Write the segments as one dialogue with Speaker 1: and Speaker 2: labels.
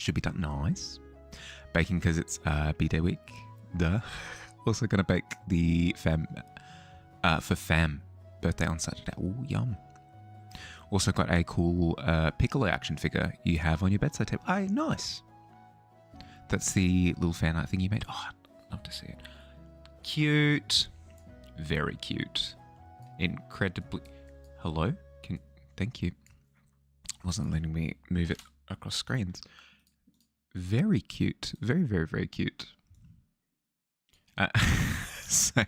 Speaker 1: Should be done. Nice. Baking because it's B-Day week. Duh. Also going to bake the for Fam birthday on Saturday. Oh, yum. Also got a cool Piccolo action figure you have on your bedside table. Oh, nice. That's the little fan art thing you made. Oh, I'd love to see it. Cute. Very cute. Incredibly... Hello? Thank you. Wasn't letting me move it across screens. Very cute. Very, very, very cute. So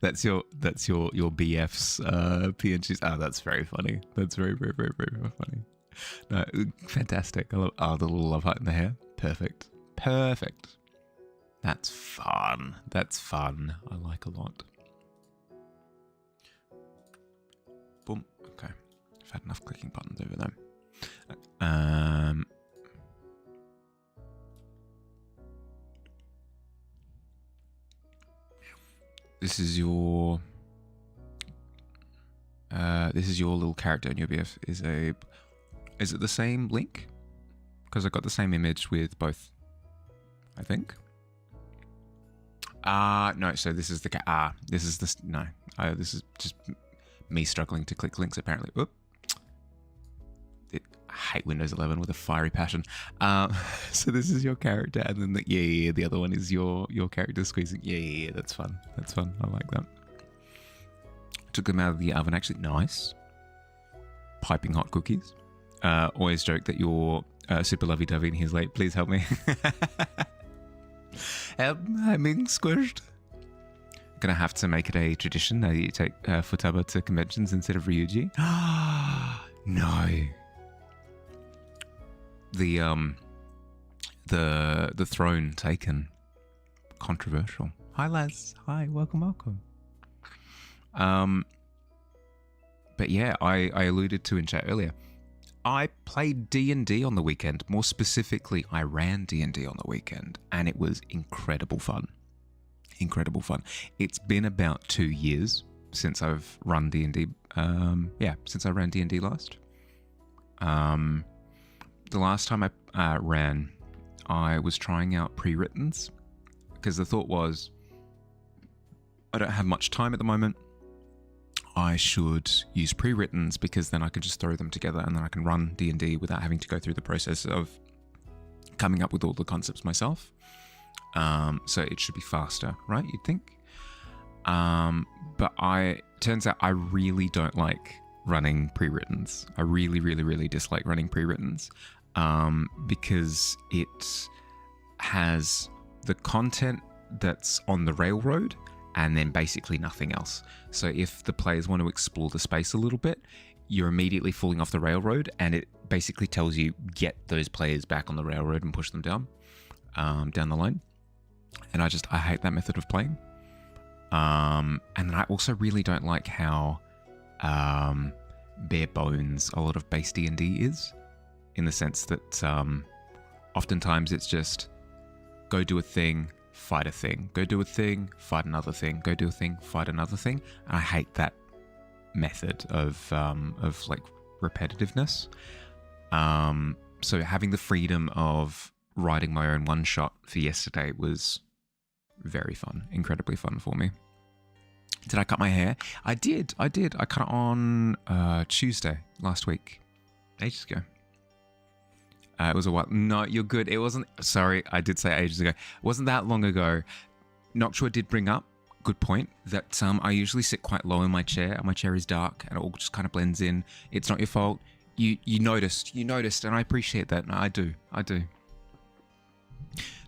Speaker 1: that's your BF's PNGs. Oh, that's very funny. That's very, very, very, very funny. No, fantastic. I love the little love heart in the hair. Perfect. Perfect. That's fun. That's fun. I like a lot. Boom. Okay. I've had enough clicking buttons over there. This is your little character in your BF. Is it the same link? Because I got the same image with both, I think. No, so this is the this is this no. This is just me struggling to click links apparently. Oop. I hate Windows 11 with a fiery passion. So this is your character, and then the other one is your character squeezing. Yeah, that's fun. That's fun. I like that. Took them out of the oven. Actually, nice. Piping hot cookies. Always joke that you're super lovey-dovey and he's like, please help me. I'm being squished. Gonna have to make it a tradition that you take Pittober to conventions instead of Ryuji. No. The throne taken. Controversial. Hi lads. Hi, welcome. But yeah, I alluded to in chat earlier. I played D&D on the weekend. More specifically, I ran D&D on the weekend, and it was incredible fun. Incredible fun. It's been about 2 years since I've run D&D. Since I ran D&D last. The last time I ran, I was trying out pre-writtens because the thought was, I don't have much time at the moment. I should use pre-writtens because then I can just throw them together and then I can run D&D without having to go through the process of coming up with all the concepts myself. So it should be faster, right? You'd think. But turns out I really don't like running pre-writtens. I really, really, really dislike running pre-writtens because it has the content that's on the railroad and then basically nothing else. So if the players want to explore the space a little bit, you're immediately falling off the railroad, and it basically tells you get those players back on the railroad and push them down the line. And I hate that method of playing. And then I also really don't like how bare bones a lot of base D&D is, in the sense that oftentimes it's just go do a thing, fight a thing, go do a thing, fight another thing, go do a thing, fight another thing. And I hate that method of like repetitiveness. So having the freedom of writing my own one shot for yesterday was very fun, incredibly fun for me. Did I cut my hair? I did. I cut it on Tuesday last week, ages ago. It was a while. No, you're good. It wasn't. Sorry, I did say ages ago. It wasn't that long ago. Noctua did bring up, good point, that I usually sit quite low in my chair, and my chair is dark, and it all just kind of blends in. It's not your fault. You noticed, and I appreciate that. No, I do.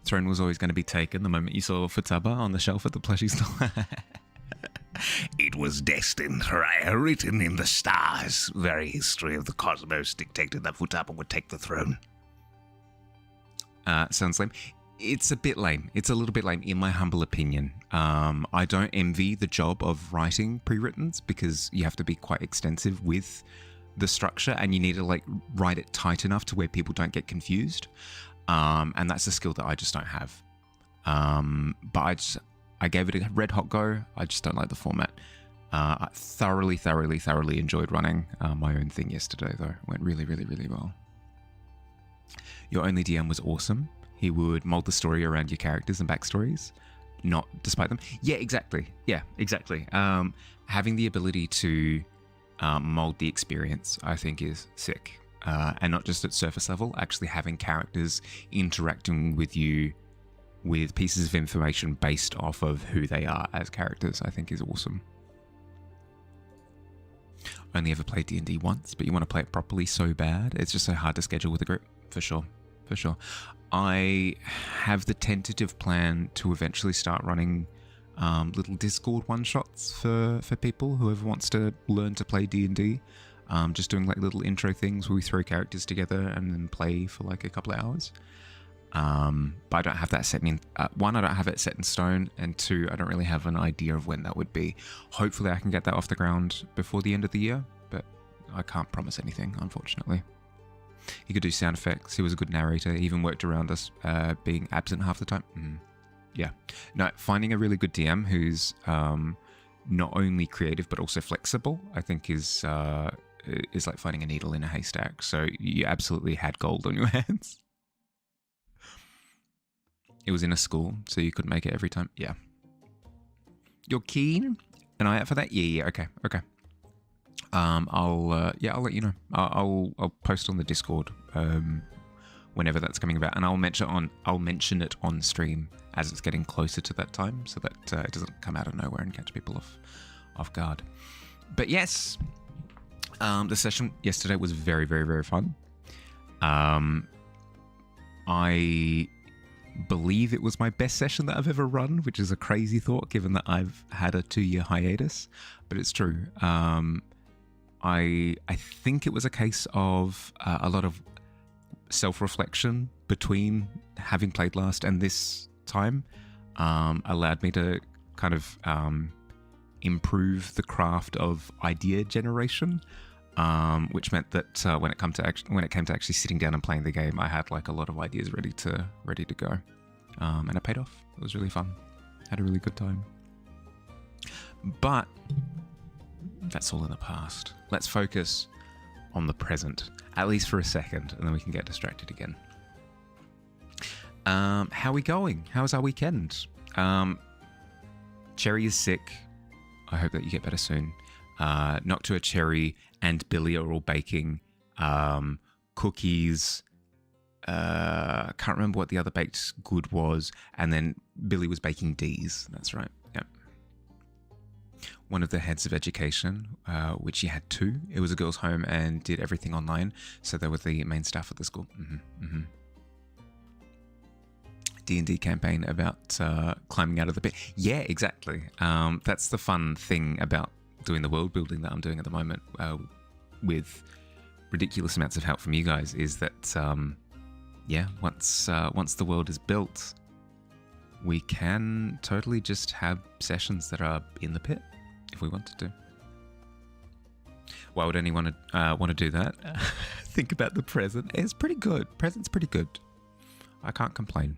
Speaker 1: Throne was always going to be taken the moment you saw Pittober on the shelf at the plushie store.
Speaker 2: It was destined, written in the stars. Very history of the cosmos dictated that Pittober would take the throne.
Speaker 1: Sounds lame. It's a bit lame. It's a little bit lame, in my humble opinion. I don't envy the job of writing pre-writtens because you have to be quite extensive with the structure, and you need to like write it tight enough to where people don't get confused. And that's a skill that I just don't have. But I gave it a red hot go. I just don't like the format. I thoroughly enjoyed running my own thing yesterday, though. It went really, really, really well. Your only DM was awesome. He would mold the story around your characters and backstories, not despite them. Yeah, exactly. Yeah, exactly. Having the ability to mold the experience, I think, is sick. And not just at surface level, actually having characters interacting with you with pieces of information based off of who they are as characters, I think is awesome. Only ever played D&D once, but you want to play it properly so bad. It's just so hard to schedule with a group, for sure. For sure. I have the tentative plan to eventually start running little Discord one-shots for people, whoever wants to learn to play D&D. Just doing like little intro things where we throw characters together and then play for like a couple of hours. But I don't have that set in. One, I don't have it set in stone, and two, I don't really have an idea of when that would be. Hopefully I can get that off the ground before the end of the year, but I can't promise anything, unfortunately. He could do sound effects. He was a good narrator. He even worked around us being absent half the time. Yeah. No, finding a really good DM who's not only creative but also flexible, I think is like finding a needle in a haystack. So you absolutely had gold on your hands. It was in a school, so you couldn't make it every time. Yeah. You're keen? An eye out for that? Yeah. Okay. I'll let you know. I'll post on the Discord whenever that's coming about, and I'll mention it on stream as it's getting closer to that time, so that it doesn't come out of nowhere and catch people off guard. But yes, the session yesterday was very, very, very fun. I believe it was my best session that I've ever run, which is a crazy thought given that I've had a 2-year hiatus, but it's true. I think it was a case of a lot of self-reflection between having played last and this time allowed me to kind of improve the craft of idea generation, which meant that when it came to actually sitting down and playing the game, I had like a lot of ideas ready to go, and it paid off. It was really fun. Had a really good time. But that's all in the past. Let's focus on the present, at least for a second, and then we can get distracted again. How are we going? How was our weekend? Cherry is sick. I hope that you get better soon. Noctua, Cherry, and Billy are all baking cookies. Can't remember what the other baked good was. And then Billy was baking D's. That's right. Yep. One of the heads of education, which he had 2. It was a girls' home and did everything online. So they were the main staff at the school. D&D campaign about climbing out of the pit. Yeah, exactly. That's the fun thing about doing the world building that I'm doing at the moment with ridiculous amounts of help from you guys, is that once the world is built, we can totally just have sessions that are in the pit if we wanted to. Why would anyone want to do that? Think about the present. It's pretty good. Present's pretty good. I can't complain.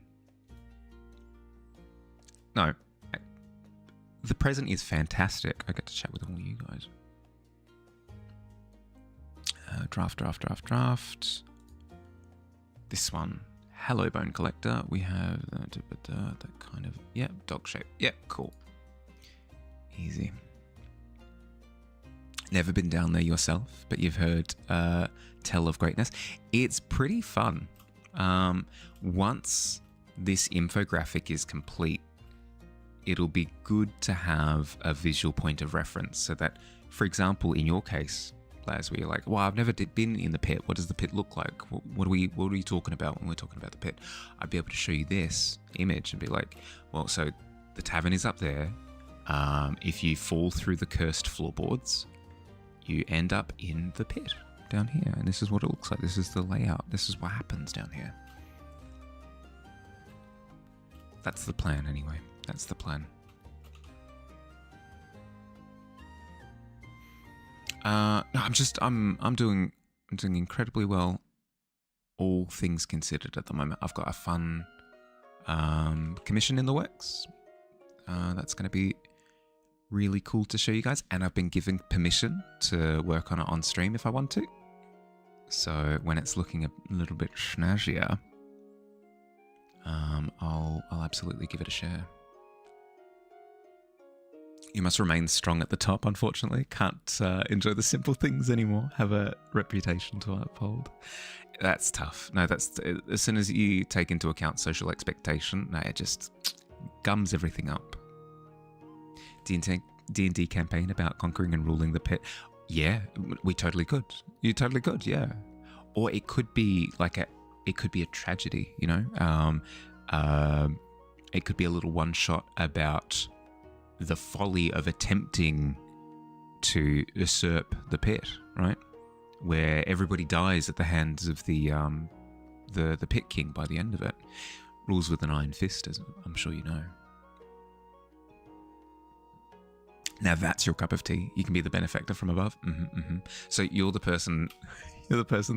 Speaker 1: No, the present is fantastic. I get to chat with all you guys. Draft. This one, Hello Bone Collector. We have that kind of, dog shape. Cool. Easy. Never been down there yourself, but you've heard tell of greatness. It's pretty fun. Once this infographic is complete, it'll be good to have a visual point of reference so that, for example, in your case, Laz, where you're like, well, I've never been in the pit. What does the pit look like? What are we talking about when we're talking about the pit? I'd be able to show you this image and be like, well, so the tavern is up there. If you fall through the cursed floorboards, you end up in the pit down here. And this is what it looks like. This is the layout. This is what happens down here. That's the plan anyway. That's the plan. No, I'm doing incredibly well, all things considered at the moment. I've got a fun commission in the works. That's going to be really cool to show you guys, and I've been given permission to work on it on stream if I want to. So when it's looking a little bit snazzier, I'll absolutely give it a share. You must remain strong at the top, unfortunately. Can't enjoy the simple things anymore. Have a reputation to uphold. That's tough. No, that's as soon as you take into account social expectation, no, it just gums everything up. D&D campaign about conquering and ruling the pit. Yeah, we totally could. You totally could, yeah. Or it could be like it could be a tragedy, you know? It could be a little one-shot about the folly of attempting to usurp the pit, right? Where everybody dies at the hands of the pit king by the end of it. Rules with an iron fist, as I'm sure you know. Now that's your cup of tea. You can be the benefactor from above. So you're the person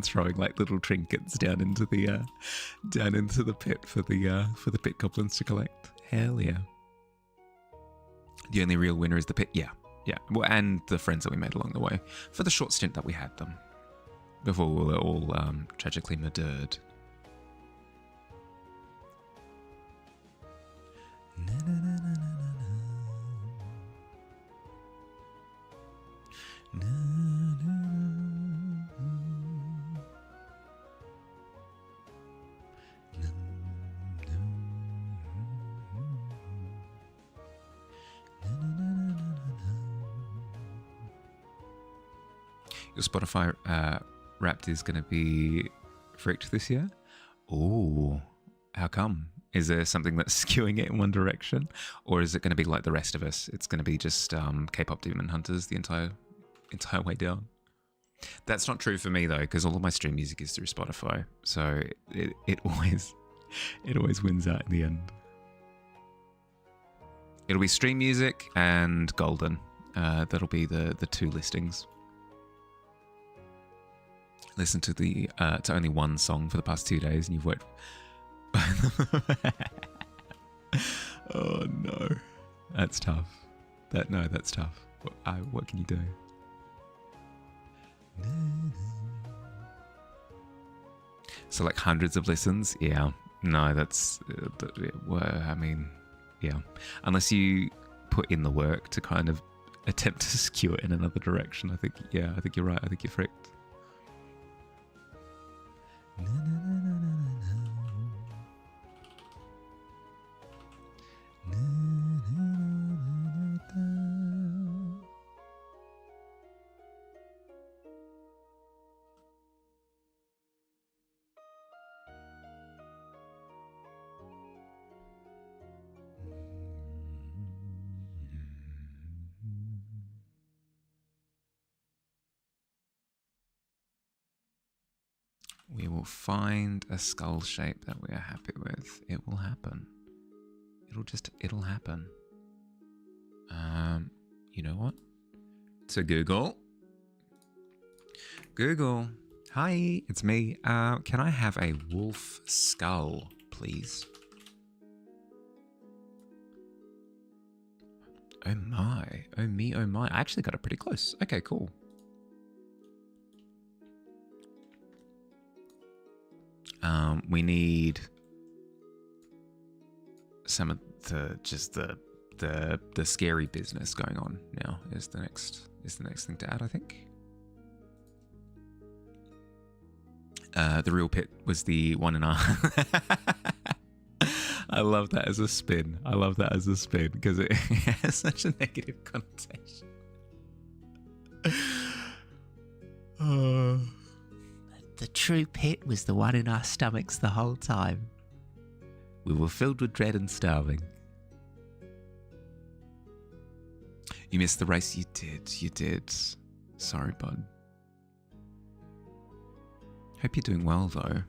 Speaker 1: throwing like little trinkets down into the pit for the pit goblins to collect. Hell yeah. The only real winner is the pit. Yeah. Well, and the friends that we made along the way for the short stint that we had them before we were all tragically murdered. Your Spotify Wrapped is going to be fricked this year. Oh, how come? Is there something that's skewing it in one direction? Or is it going to be like the rest of us? It's going to be just K-pop Demon Hunters the entire way down. That's not true for me though, because all of my stream music is through Spotify. So it always wins out in the end. It'll be stream music and Golden. That'll be the two listings. Listen to to only one song for the past 2 days, and you've worked. Oh no, that's tough. That's tough. What can you do? So like hundreds of listens, yeah. No, that's. I mean, yeah. Unless you put in the work to kind of attempt to skew it in another direction, I think you're right. I think you're fricked. We will find a skull shape that we are happy with. It will happen. It'll happen. You know what? To Google. Google. Hi, it's me. Can I have a wolf skull, please? Oh my. Oh me, oh my. I actually got it pretty close. Okay, cool. We need some of the scary business going on now is the next thing to add, I think. The real pit was the 1.5. I love that as a spin. Because it has such a negative connotation. The true pit was the one in our stomachs the whole time. We were filled with dread and starving. You missed the race? You did. Sorry, bud. Hope you're doing well, though.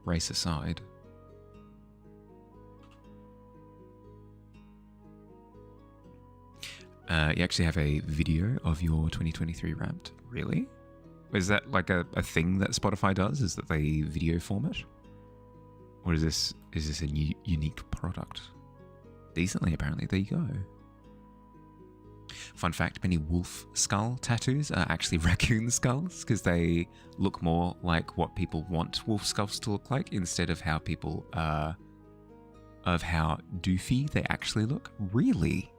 Speaker 1: Race aside. You actually have a video of your 2023 Wrapped? Really? Is that like a thing that Spotify does? Is that they video format? Or is this a new, unique product? Decently, apparently. There you go. Fun fact, many wolf skull tattoos are actually raccoon skulls because they look more like what people want wolf skulls to look like instead of how people of how doofy they actually look. Really?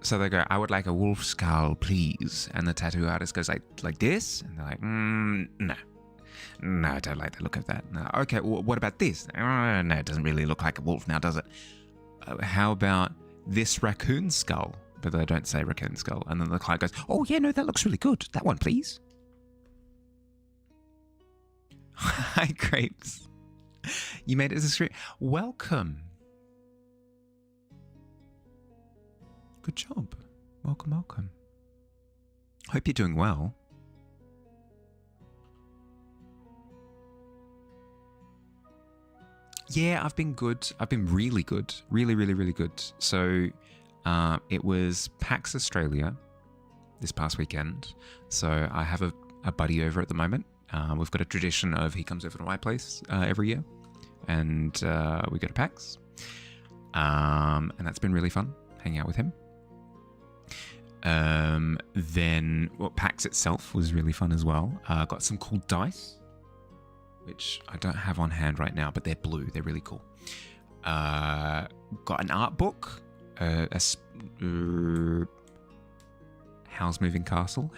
Speaker 1: So they go, I would like a wolf skull, please. And the tattoo artist goes like this? And they're like, no. No, I don't like the look of that. No. Okay, well, what about this? No, it doesn't really look like a wolf now, does it? How about this raccoon skull? But they don't say raccoon skull. And then the client goes, oh, yeah, no, that looks really good. That one, please. Hi, Grapes. You made it to the street. Welcome. Good job. Welcome, welcome. Hope you're doing well. Yeah, I've been good. I've been really good. Really, really, really good. So it was PAX Australia this past weekend. So I have a buddy over at the moment. We've got a tradition of he comes over to my place every year. And we go to PAX. And that's been really fun, hanging out with him. Then PAX itself was really fun as well. Got some cool dice, which I don't have on hand right now, but they're blue. They're really cool. Got an art book. How's Moving Castle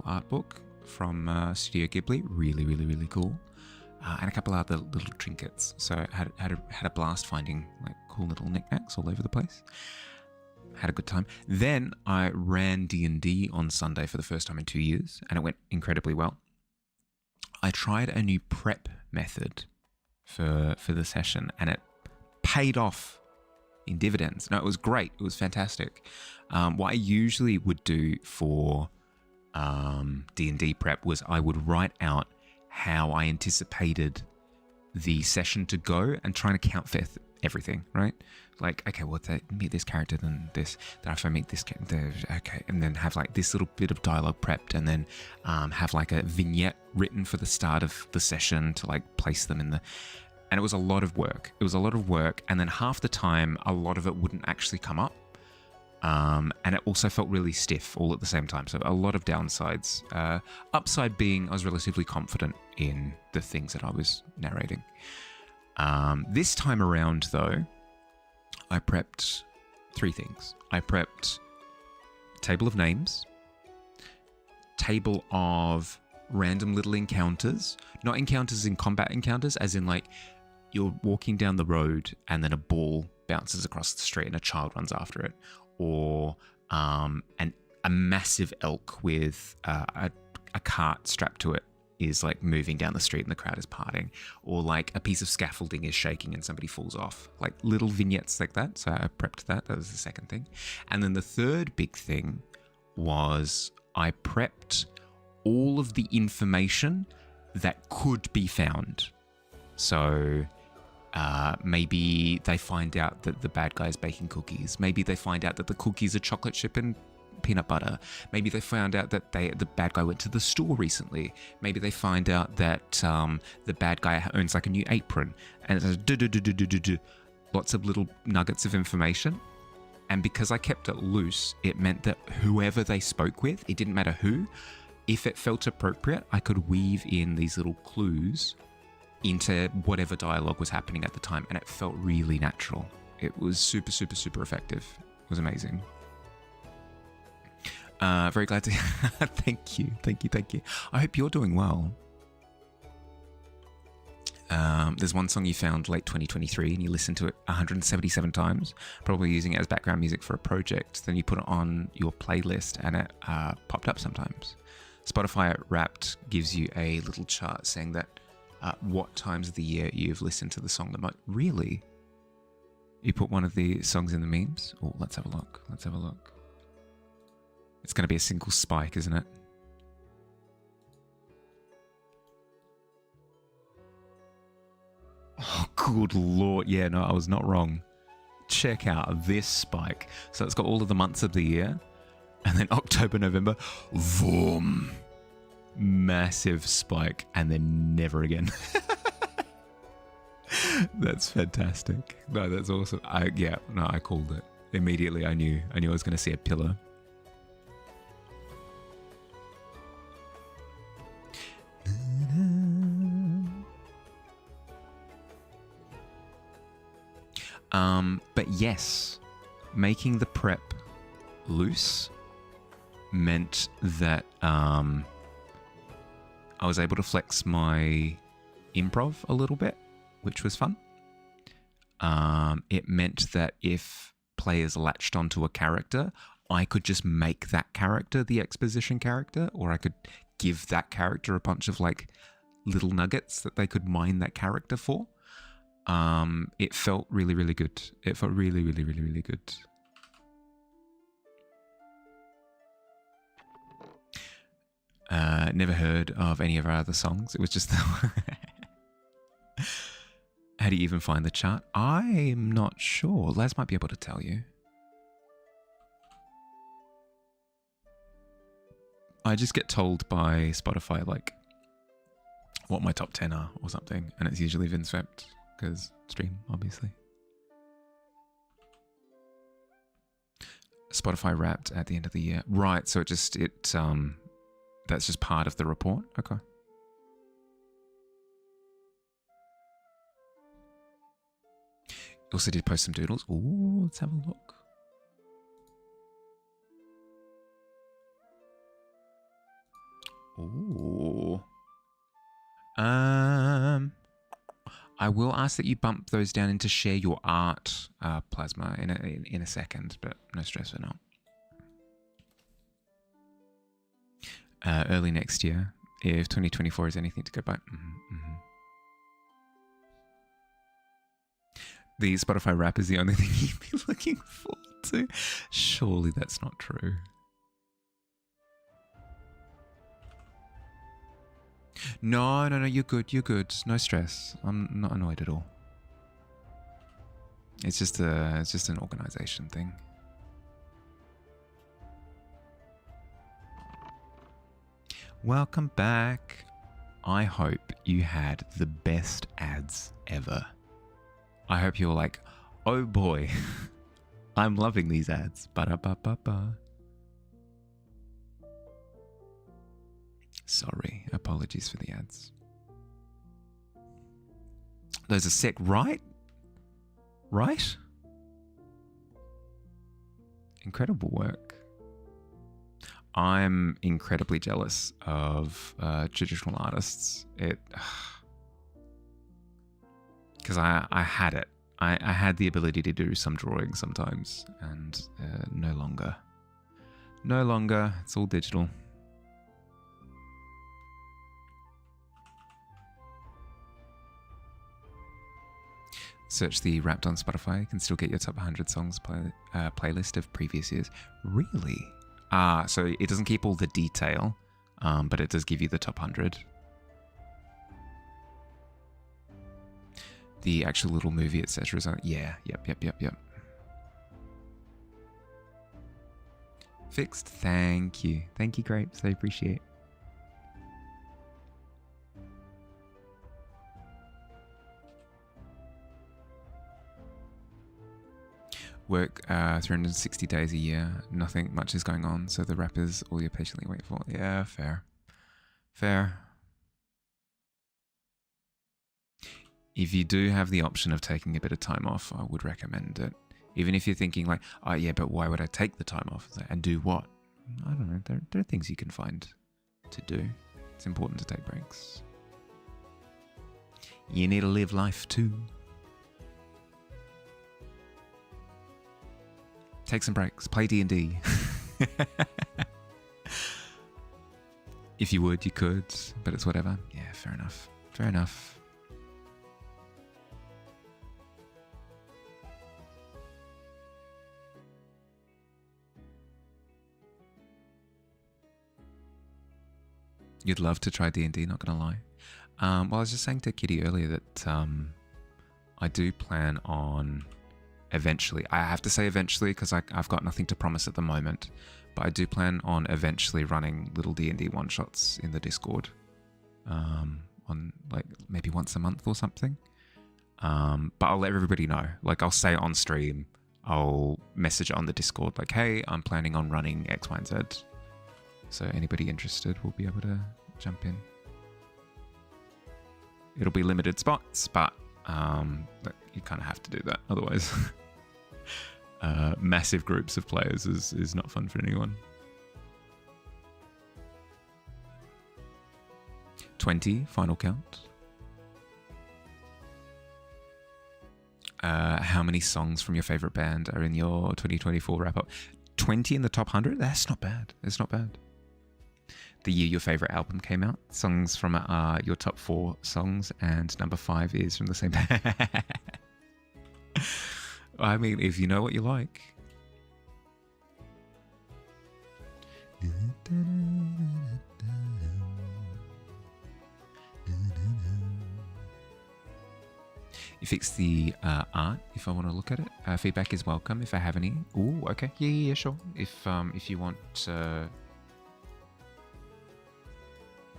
Speaker 1: art book from Studio Ghibli. Really, really, really cool. And a couple other little trinkets. So had a blast finding like cool little knickknacks all over the place. Had a good time. Then I ran D&D on Sunday for the first time in 2 years, and it went incredibly well. I tried a new prep method for the session, and it paid off in dividends. No, it was great. It was fantastic. What I usually would do for D&D prep was I would write out how I anticipated the session to go and trying to count for everything, right? Like, okay, well, if I meet this character, then this, then if I meet this character, okay, and then have like this little bit of dialogue prepped, and then have like a vignette written for the start of the session to like place them in the, and it was a lot of work. And then half the time, a lot of it wouldn't actually come up. And it also felt really stiff all at the same time. So a lot of downsides. Upside being I was relatively confident in the things that I was narrating. This time around, though, I prepped 3 things. I prepped table of names, table of random little encounters, not encounters in combat encounters, as in like you're walking down the road and then a ball bounces across the street and a child runs after it, or a massive elk with a cart strapped to it is like moving down the street and the crowd is parting, or like a piece of scaffolding is shaking and somebody falls off, like little vignettes like that. So I prepped that. That was the second thing. And then the third big thing was I prepped all of the information that could be found. So maybe they find out that the bad guy is baking cookies. Maybe they find out that the cookies are chocolate chip and peanut butter. Maybe they found out that the bad guy went to the store recently. Maybe they find out that the bad guy owns like a new apron. And it's lots of little nuggets of information. And because I kept it loose, it meant that whoever they spoke with, it didn't matter who, if it felt appropriate, I could weave in these little clues into whatever dialogue was happening at the time. And it felt really natural. It was super, super, super effective. It was amazing. Very glad to thank you. I hope you're doing well. There's one song you found late 2023 and you listened to it 177 times, probably using it as background music for a project. Then you put it on your playlist and it popped up sometimes. Spotify Wrapped gives you a little chart saying that what times of the year you've listened to the song the most. Really? You put one of the songs in the memes? Oh, let's have a look. It's going to be a single spike, isn't it? Oh, good lord. Yeah, no, I was not wrong. Check out this spike. So it's got all of the months of the year. And then October, November, boom. Massive spike. And then never again. That's fantastic. No, that's awesome. I called it. Immediately, I knew I was going to see a pillar. But yes, making the prep loose meant that I was able to flex my improv a little bit, which was fun. It meant that if players latched onto a character, I could just make that character the exposition character, or I could give that character a bunch of like little nuggets that they could mine that character for. It felt really, really good. It felt really, really, really, really good. Never heard of any of our other songs. It was just how do you even find the chart? I'm not sure. Les might be able to tell you. I just get told by Spotify like what my top 10 are or something, and it's usually Vinswept because stream, obviously. Spotify Wrapped at the end of the year, right? So that's just part of the report. Okay. Also did post some doodles. Ooh, let's have a look. Ooh. I will ask that you bump those down into share your art, Plasma, in a second, but no stress for now. Early next year, if 2024 is anything to go by. The Spotify Wrap is the only thing you'd be looking forward to. Surely that's not true. No, you're good, No stress. I'm not annoyed at all. It's just an organization thing. Welcome back. I hope you had the best ads ever. I hope you're like, oh boy, I'm loving these ads. Ba-da-ba-ba-ba. Sorry, apologies for the ads. Those are sick, right? Right? Incredible work. I'm incredibly jealous of traditional artists. Because I had it. I had the ability to do some drawing sometimes, and no longer. No longer. It's all digital. Search the Wrapped on Spotify. You can still get your top 100 songs playlist of previous years. Really? So it doesn't keep all the detail, but it does give you the top 100. The actual little movie, etc. is on. Yeah. Yep. Fixed. Thank you, Grapes. I appreciate. Work 360 days a year. Nothing much is going on, so the wrap is all you patiently wait for. Yeah, fair. If you do have the option of taking a bit of time off, I would recommend it. Even if you're thinking like, oh yeah, but why would I take the time off? And do what? I don't know. There are things you can find to do. It's important to take breaks. You need to live life too. Take some breaks. Play D&D. If you would, you could, but it's whatever. Yeah, fair enough. You'd love to try D&D, not gonna lie. Well, I was just saying to Kitty earlier that I do plan on eventually. I have to say eventually because I've got nothing to promise at the moment, but I do plan on eventually running little D&D one-shots in the Discord, on like maybe once a month or something. But I'll let everybody know. Like I'll say on stream, I'll message on the Discord like, hey, I'm planning on running X, Y, and Z. So anybody interested will be able to jump in. It'll be limited spots, but you kind of have to do that. Otherwise, massive groups of players is not fun for anyone. 20, final count. How many songs from your favorite band are in your 2024 wrap-up? 20 in the top 100? That's not bad. It's not bad. The year your favorite album came out. Songs from your top 4 songs, and number 5 is from the same band. I mean, if you know what you like. You fix the art if I want to look at it. Feedback is welcome if I have any. Ooh, okay. Yeah, sure. If you want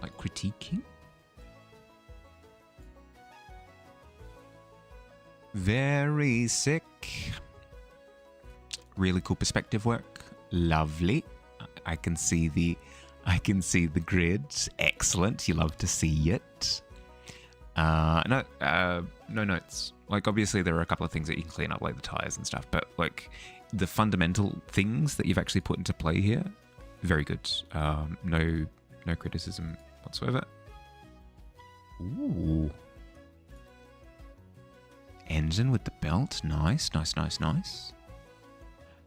Speaker 1: like critiquing. Very sick. Really cool perspective work. Lovely. I can see the grids. Excellent. You love to see it. No notes. Like, obviously there are a couple of things that you can clean up, like the tires and stuff, but like the fundamental things that you've actually put into play here, very good. No criticism whatsoever. Ooh. Engine with the belt. Nice.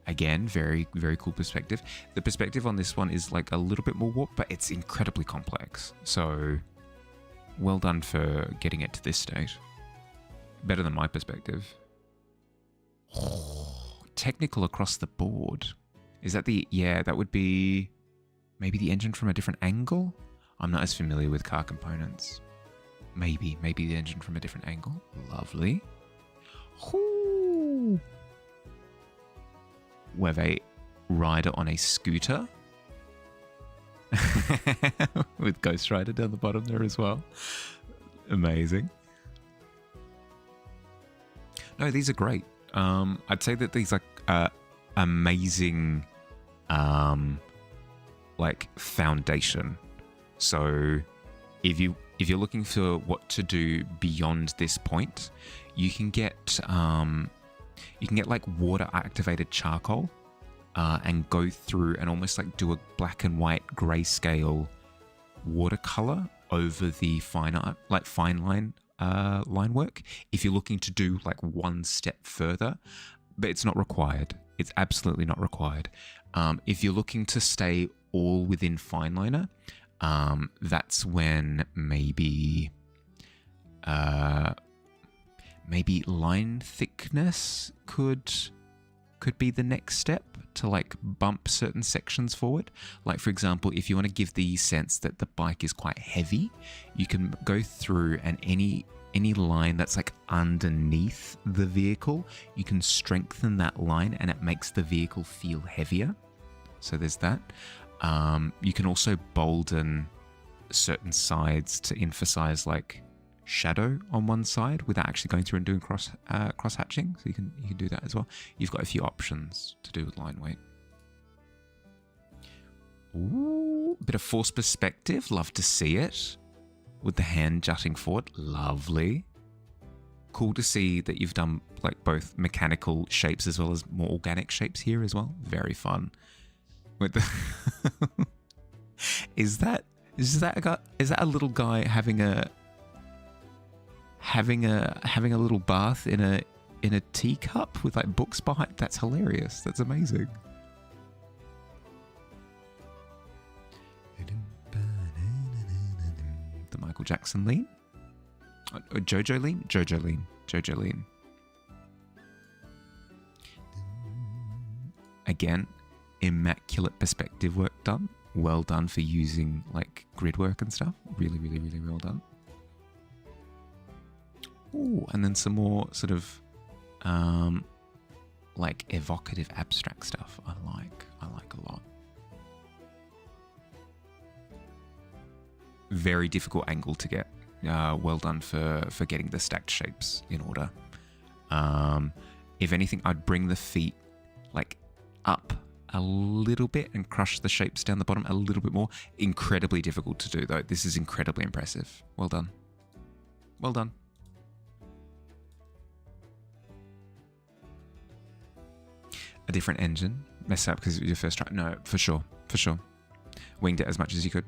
Speaker 1: Again, very, very cool perspective. The perspective on this one is like a little bit more warped, but it's incredibly complex. So well done for getting it to this state. Better than my perspective. Oh, technical across the board. Is that yeah, that would be maybe the engine from a different angle? I'm not as familiar with car components. Maybe the engine from a different angle. Lovely. Ooh. We have a rider on a scooter. With Ghost Rider down the bottom there as well. Amazing. No, these are great. I'd say that these are amazing like foundation. So if you're looking for what to do beyond this point, you can get like water activated charcoal and go through and almost like do a black and white grayscale watercolor over the fine line line work if you're looking to do like one step further, but it's not required. It's absolutely not required. If you're looking to stay all within fine liner, that's when maybe line thickness could be the next step to like bump certain sections forward. Like, for example, if you want to give the sense that the bike is quite heavy, you can go through and any line that's like underneath the vehicle, you can strengthen that line and it makes the vehicle feel heavier. So there's that. You can also bolden certain sides to emphasize like shadow on one side without actually going through and doing cross hatching. So you can do that as well. You've got a few options to do with line weight. Ooh, bit of force perspective. Love to see it. With the hand jutting forward. Lovely. Cool to see that you've done like both mechanical shapes as well as more organic shapes here as well. Very fun. With the is that a little guy having a little bath in a teacup with like books behind? That's hilarious. That's amazing. The Michael Jackson lean? Jojo lean? Jojo lean. Again, immaculate perspective work done. Well done for using like grid work and stuff. Really, really, really well done. Ooh, and then some more sort of like evocative abstract stuff. I like a lot. Very difficult angle to get. Well done for getting the stacked shapes in order. If anything, I'd bring the feet like up a little bit and crush the shapes down the bottom a little bit more. Incredibly difficult to do though. This is incredibly impressive. Well done. Well done. A different engine. Mess up because it was your first try. No, for sure. For sure. Winged it as much as you could.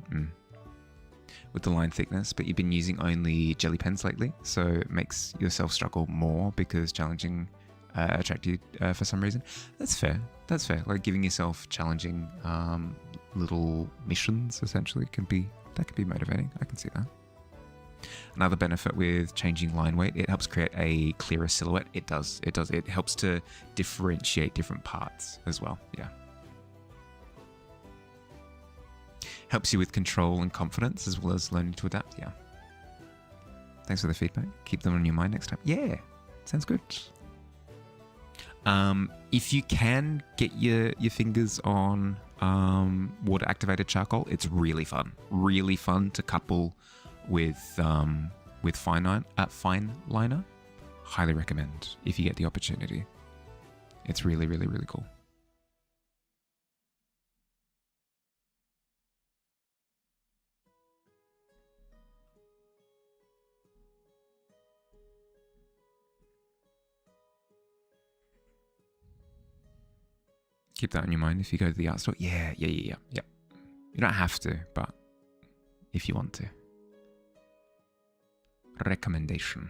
Speaker 1: With the line thickness, but you've been using only jelly pens lately, so it makes yourself struggle more because challenging attract you for some reason. That's fair. That's fair. Like giving yourself challenging little missions essentially can be motivating. I can see that. Another benefit with changing line weight, it helps create a clearer silhouette. It does. It helps to differentiate different parts as well. Yeah. Helps you with control and confidence as well as learning to adapt. Yeah. Thanks for the feedback. Keep them on your mind next time. Yeah. Sounds good. If you can get your fingers on water activated charcoal, it's really fun. Really fun to couple with fine liner. Highly recommend if you get the opportunity. It's really, really, really cool. Keep that in your mind if you go to the art store. Yeah. You don't have to, but if you want to. Recommendation.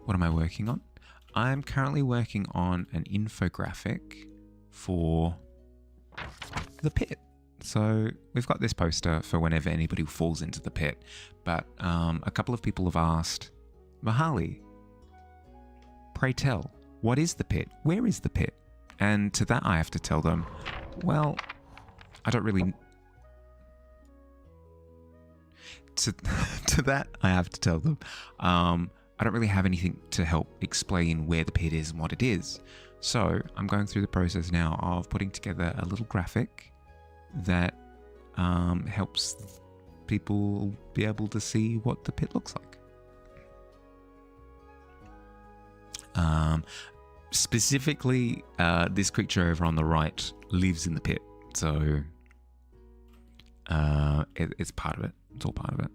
Speaker 1: What am I working on? I'm currently working on an infographic for the pit. So we've got this poster for whenever anybody falls into the pit. But a couple of people have asked, Mahali, pray tell, what is the pit? Where is the pit? And to that I have to tell them, well, I don't really... To that I have to tell them, I don't really have anything to help explain where the pit is and what it is. So I'm going through the process now of putting together a little graphic that helps people be able to see what the pit looks like. Specifically, this creature over on the right lives in the pit. So it's part of it. It's all part of it.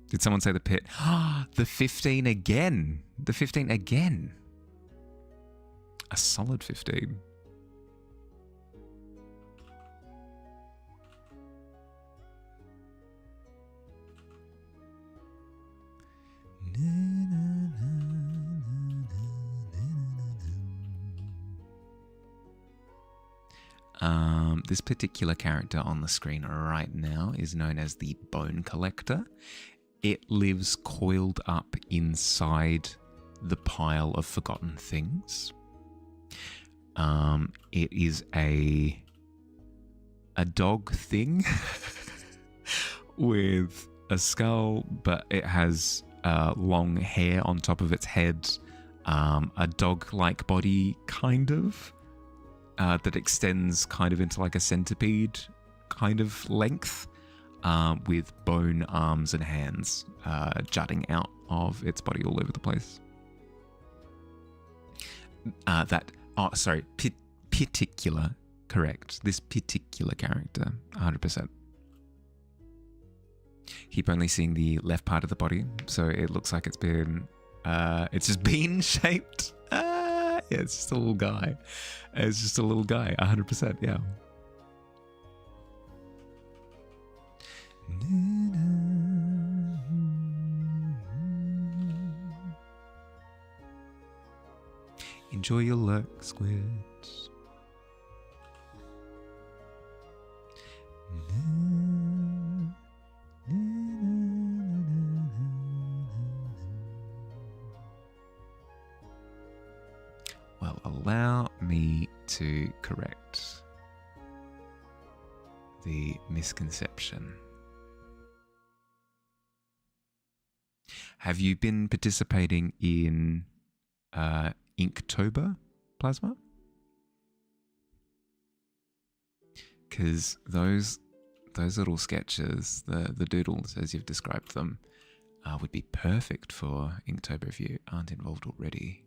Speaker 1: Did someone say the pit? The 15 again. The 15 again. A solid 15. This particular character on the screen right now is known as the Bone Collector. It lives coiled up inside the pile of forgotten things. It is a dog thing with a skull, but it has long hair on top of its head, a dog-like body, kind of, that extends kind of into like a centipede kind of length, with bone arms and hands jutting out of its body all over the place. Particular, correct. This particular character, 100%. Keep only seeing the left part of the body, so it looks like it's just bean shaped. Yeah, it's just a little guy. It's just a little guy, 100%, yeah. Enjoy your lurk, squids. Well, allow me to correct the misconception. Have you been participating in Inktober plasma? Because those little sketches, the doodles as you've described them, would be perfect for Inktober if you aren't involved already.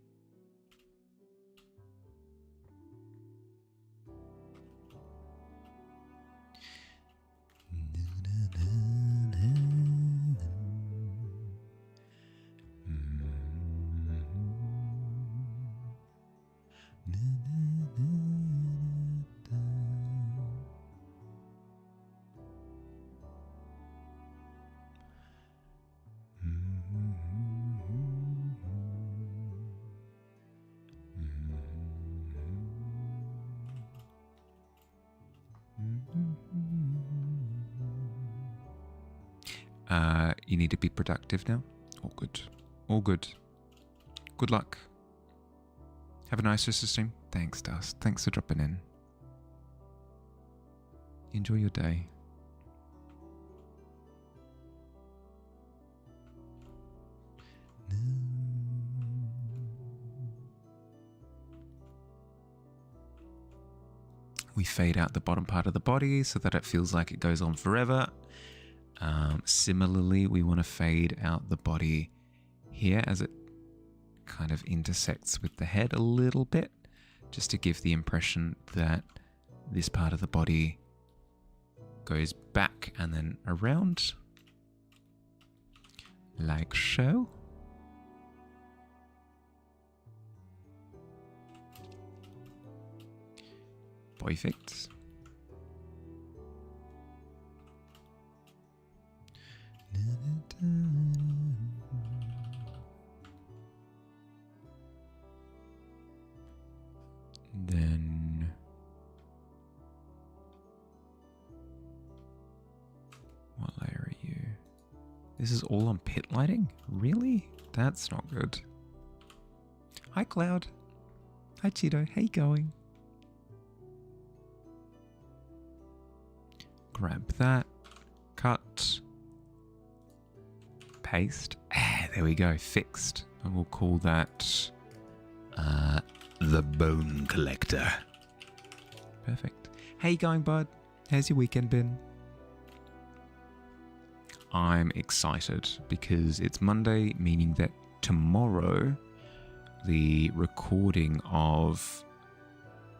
Speaker 1: You need to be productive now. All good. All good. Good luck. Have a nice rest of the stream. Thanks, Dust. Thanks for dropping in. Enjoy your day. We fade out the bottom part of the body so that it feels like it goes on forever. Similarly, we want to fade out the body here as it kind of intersects with the head a little bit, just to give the impression that this part of the body goes back and then around, like so. Perfect. Then what layer are you? This is all on pit lighting? Really? That's not good. Hi Cloud. Hi Cheeto. How you going? Grab that. Cut. Paste. There we go. Fixed. And we'll call that
Speaker 2: The Bone Collector.
Speaker 1: perfect. How you going, bud? How's your weekend been? I'm excited because it's Monday, meaning that tomorrow the recording of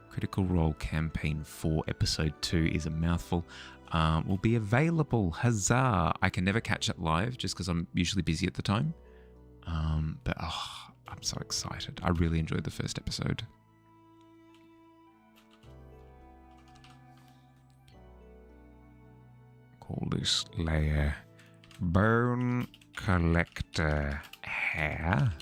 Speaker 1: Critical Role Campaign 4 Episode 2 is a mouthful. Will be available. Huzzah! I can never catch it live just because I'm usually busy at the time. But I'm so excited. I really enjoyed the first episode. Call this layer Bone Collector Hair.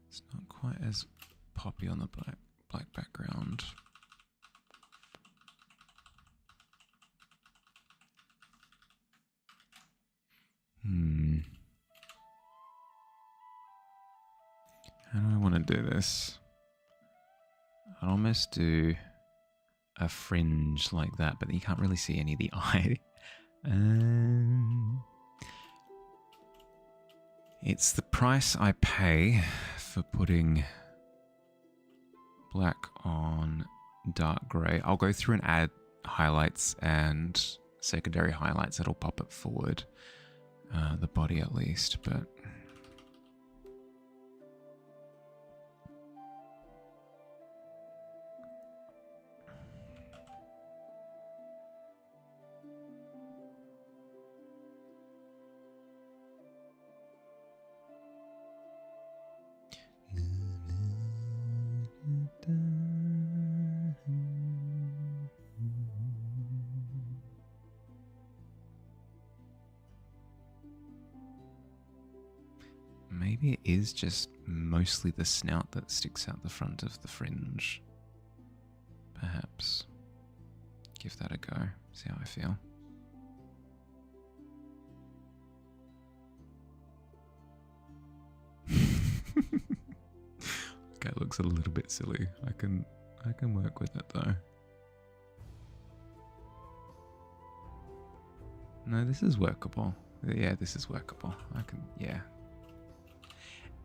Speaker 1: It's not quite as poppy on the black background. How do I want to do this? I'd almost do a fringe like that, but you can't really see any of the eye. It's the price I pay for putting black on dark grey. I'll go through and add highlights and secondary highlights that'll pop it forward, the body at least, but Maybe it is just mostly the snout that sticks out the front of the fringe. Perhaps. Give that a go. See how I feel. Okay, it looks a little bit silly. I can work with it though. No, this is workable. Yeah, this is workable.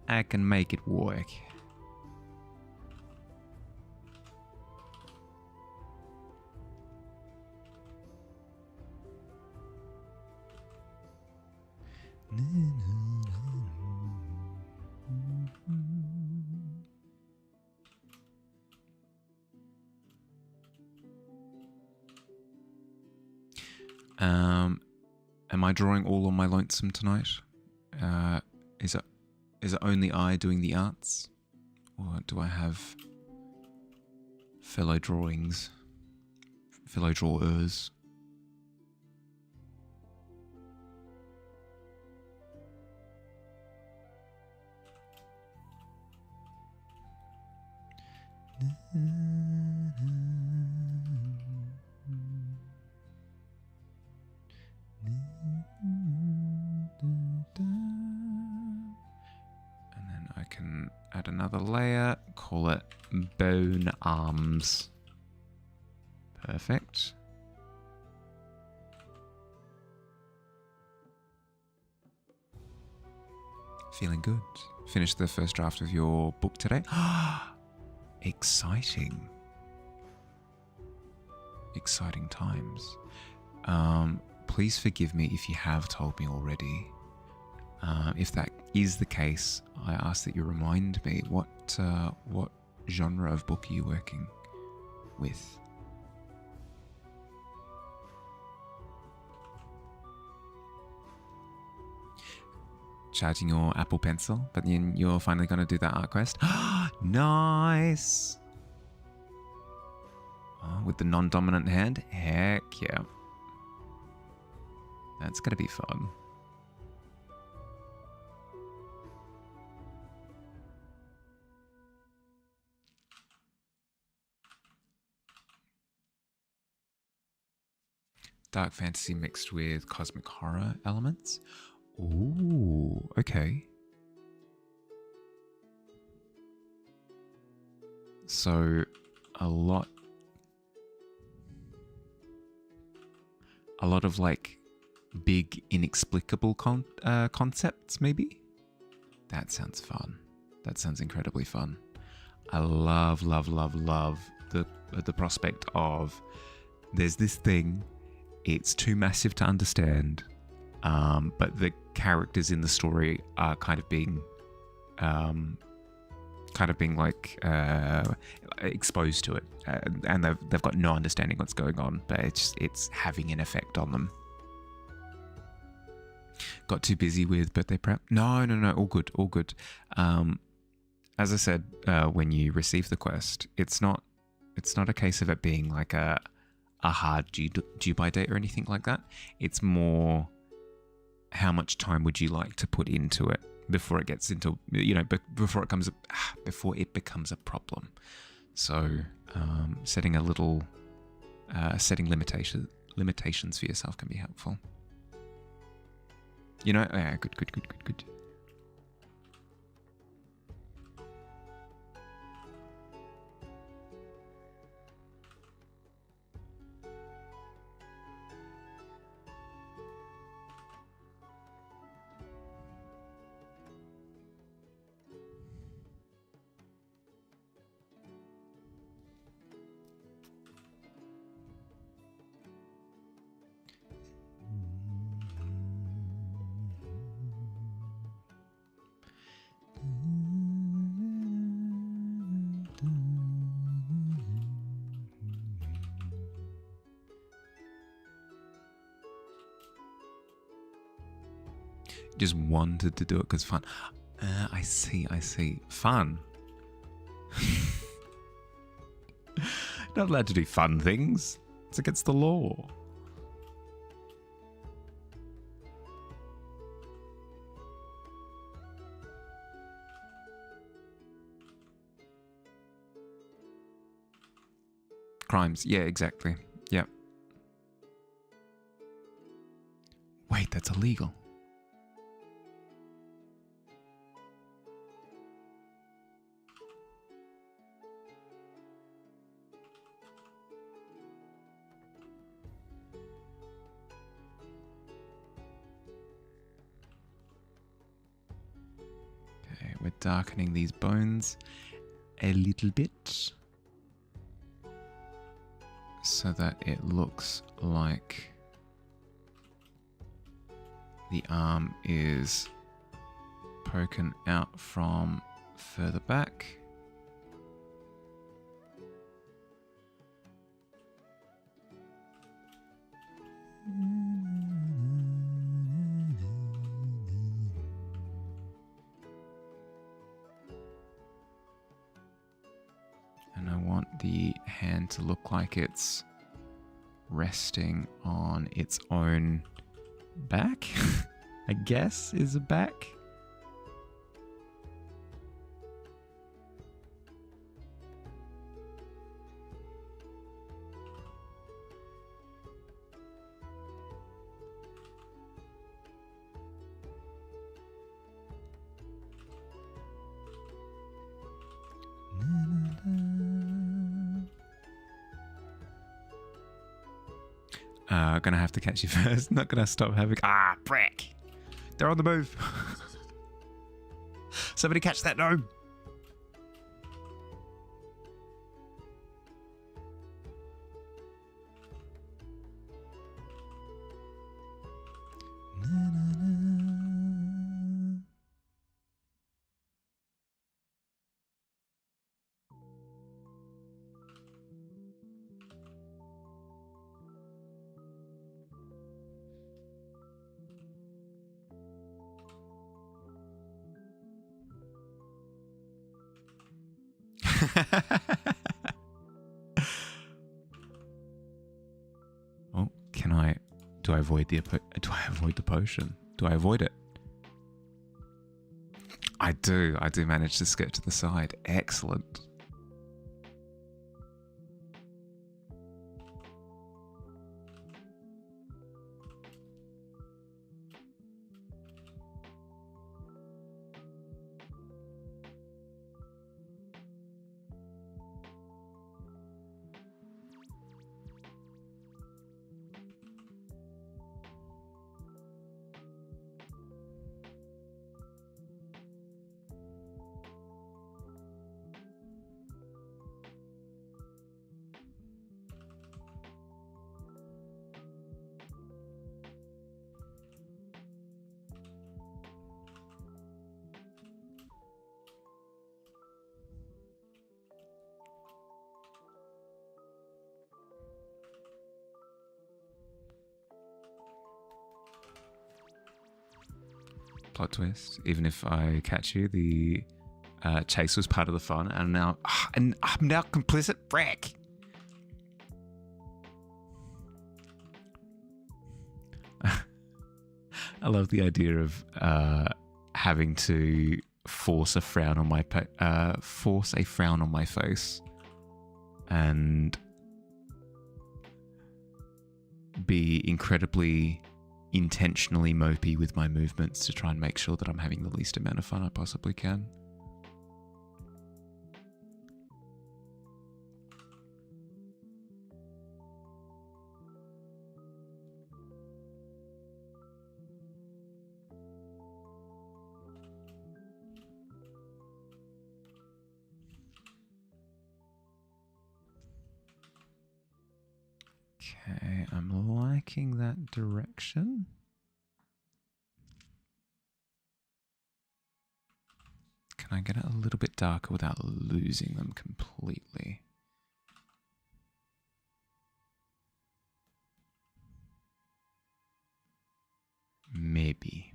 Speaker 1: I can make it work. Am I drawing all on my lonesome tonight? Is it only I doing the arts? Or do I have fellow drawers? And then I can add another layer, call it bone arms. Perfect. Feeling good. Finished the first draft of your book today. Exciting. Exciting times. Please forgive me if you have told me already. If that is the case, I ask that you remind me what genre of book are you working with? Charging your Apple Pencil, but then you're finally going to do that art quest. Nice! Oh, with the non-dominant hand? Heck yeah. That's going to be fun. Dark fantasy mixed with cosmic horror elements. Ooh, okay. So, a lot of like big inexplicable concepts, maybe? That sounds fun. That sounds incredibly fun. I love the prospect of there's this thing, it's too massive to understand, but the characters in the story are kind of being like exposed to it, and they've got no understanding what's going on, but it's having an effect on them. Got too busy with birthday prep? No, all good. As I said, when you receive the quest, it's not a case of it being like a hard due by date or anything like that. It's more, how much time would you like to put into it before it gets into, before it becomes a problem. So setting limitations for yourself can be helpful. Yeah, good. Just wanted to do it because fun. I see. Fun. Not allowed to do fun things. It's against the law. crimes. Yeah, exactly. Yep. Wait, that's illegal. Okay, we're darkening these bones a little bit so that it looks like the arm is poking out from further back. And I want the hand to look like it's resting on its own back, I guess is a back. Gonna have to catch you first. Not gonna stop having. Ah, brick! They're on the move. Somebody catch that gnome. Oh, can I? Do I avoid the? Do I avoid the potion? Do I avoid it? I do. I do manage to skip to the side. Excellent. Plot twist. Even if I catch you, the chase was part of the fun, and I'm now complicit. Brack. I love the idea of having to force a frown on my face, and be incredibly intentionally mopey with my movements to try and make sure that I'm having the least amount of fun I possibly can. Okay, I'm liking that direction. Can I get it a little bit darker without losing them completely? Maybe.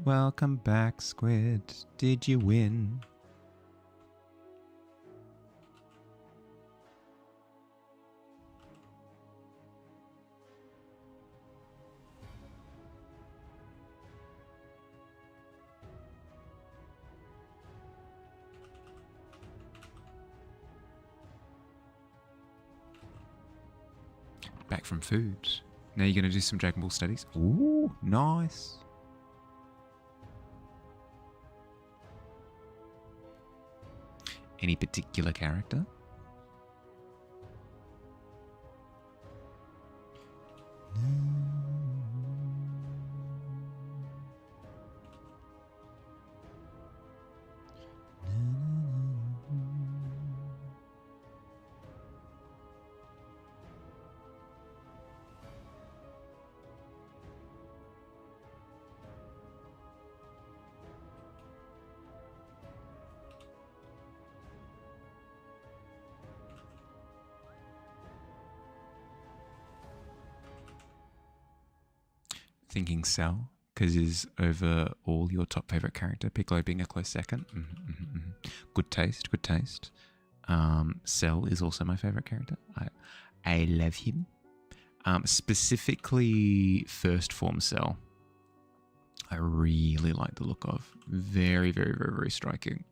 Speaker 1: Welcome back, Squid. Did you win? Back from food. Now you're going to do some Dragon Ball studies? Ooh, nice. Any particular character? Thinking Cell, because is overall your top favorite character. Piccolo being a close second. Good taste, good taste. Cell is also my favorite character. I love him. Specifically, first form Cell. I really like the look of. Very, very, very, very striking.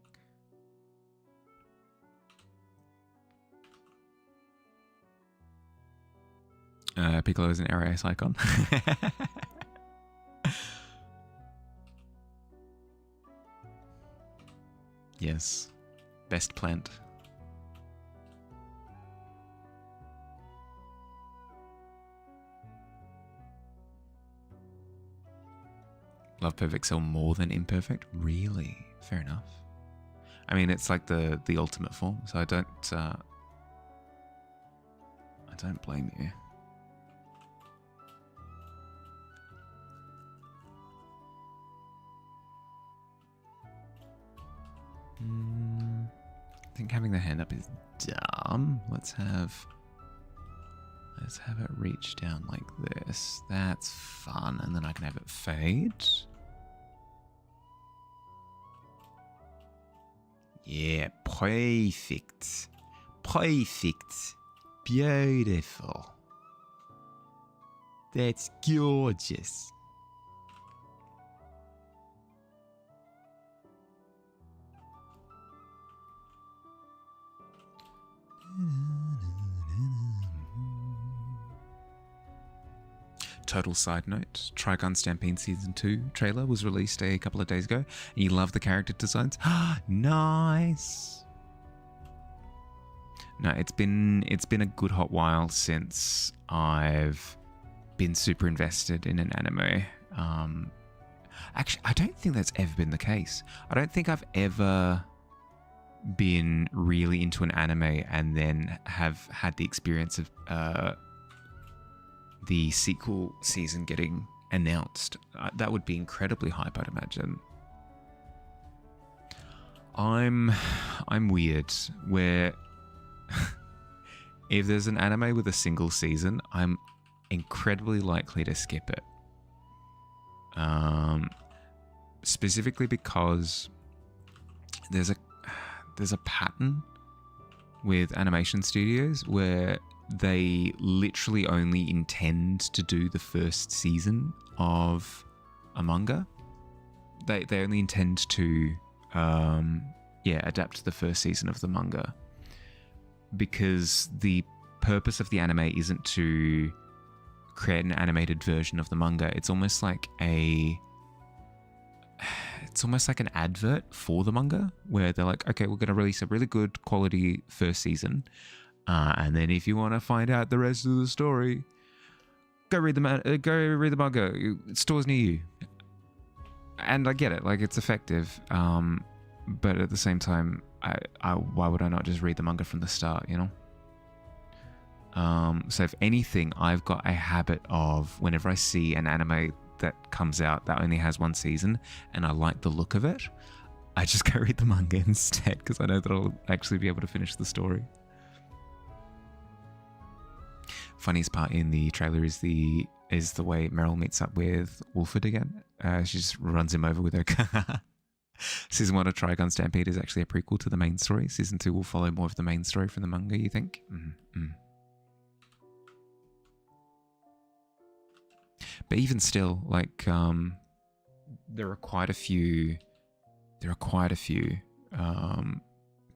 Speaker 1: Piccolo is an RAS icon. Yes. Best plant. Love Perfect Cell more than Imperfect? Really? Fair enough. I mean, it's like the ultimate form, so I don't blame you. I think having the hand up is dumb. Let's have it reach down like this. That's fun. And then I can have it fade. Yeah, perfect. Perfect. Beautiful. That's gorgeous. Total side note, Trigun Stampede Season 2 trailer was released a couple of days ago, and you love the character designs. Nice! No, it's been a good hot while since I've been super invested in an anime. Actually, I don't think that's ever been the case. I don't think I've ever been really into an anime and then have had the experience of the sequel season getting announced. That would be incredibly hype, I'd imagine. I'm weird, where if there's an anime with a single season, I'm incredibly likely to skip it. Specifically because there's a pattern with animation studios where they literally only intend to do the first season of a manga. They only intend to adapt the first season of the manga, because the purpose of the anime isn't to create an animated version of the manga. It's almost like an advert for the manga, where they're like, okay, we're going to release a really good quality first season, and then if you want to find out the rest of the story, go read the manga. Stores near you. And I get it, like, it's effective, but at the same time, why would I not just read the manga from the start, you know? So if anything, I've got a habit of, whenever I see an anime that comes out that only has one season and I like the look of it, I just go read the manga instead, because I know that I'll actually be able to finish the story. Funniest part in the trailer is the is the way Meryl meets up with Wolford again. She just runs him over with her car. Season 1 of Trigun Stampede is actually a prequel to the main story. Season 2 will follow more of the main story from the manga, you think? Mm-hmm. But even still, like, there are quite a few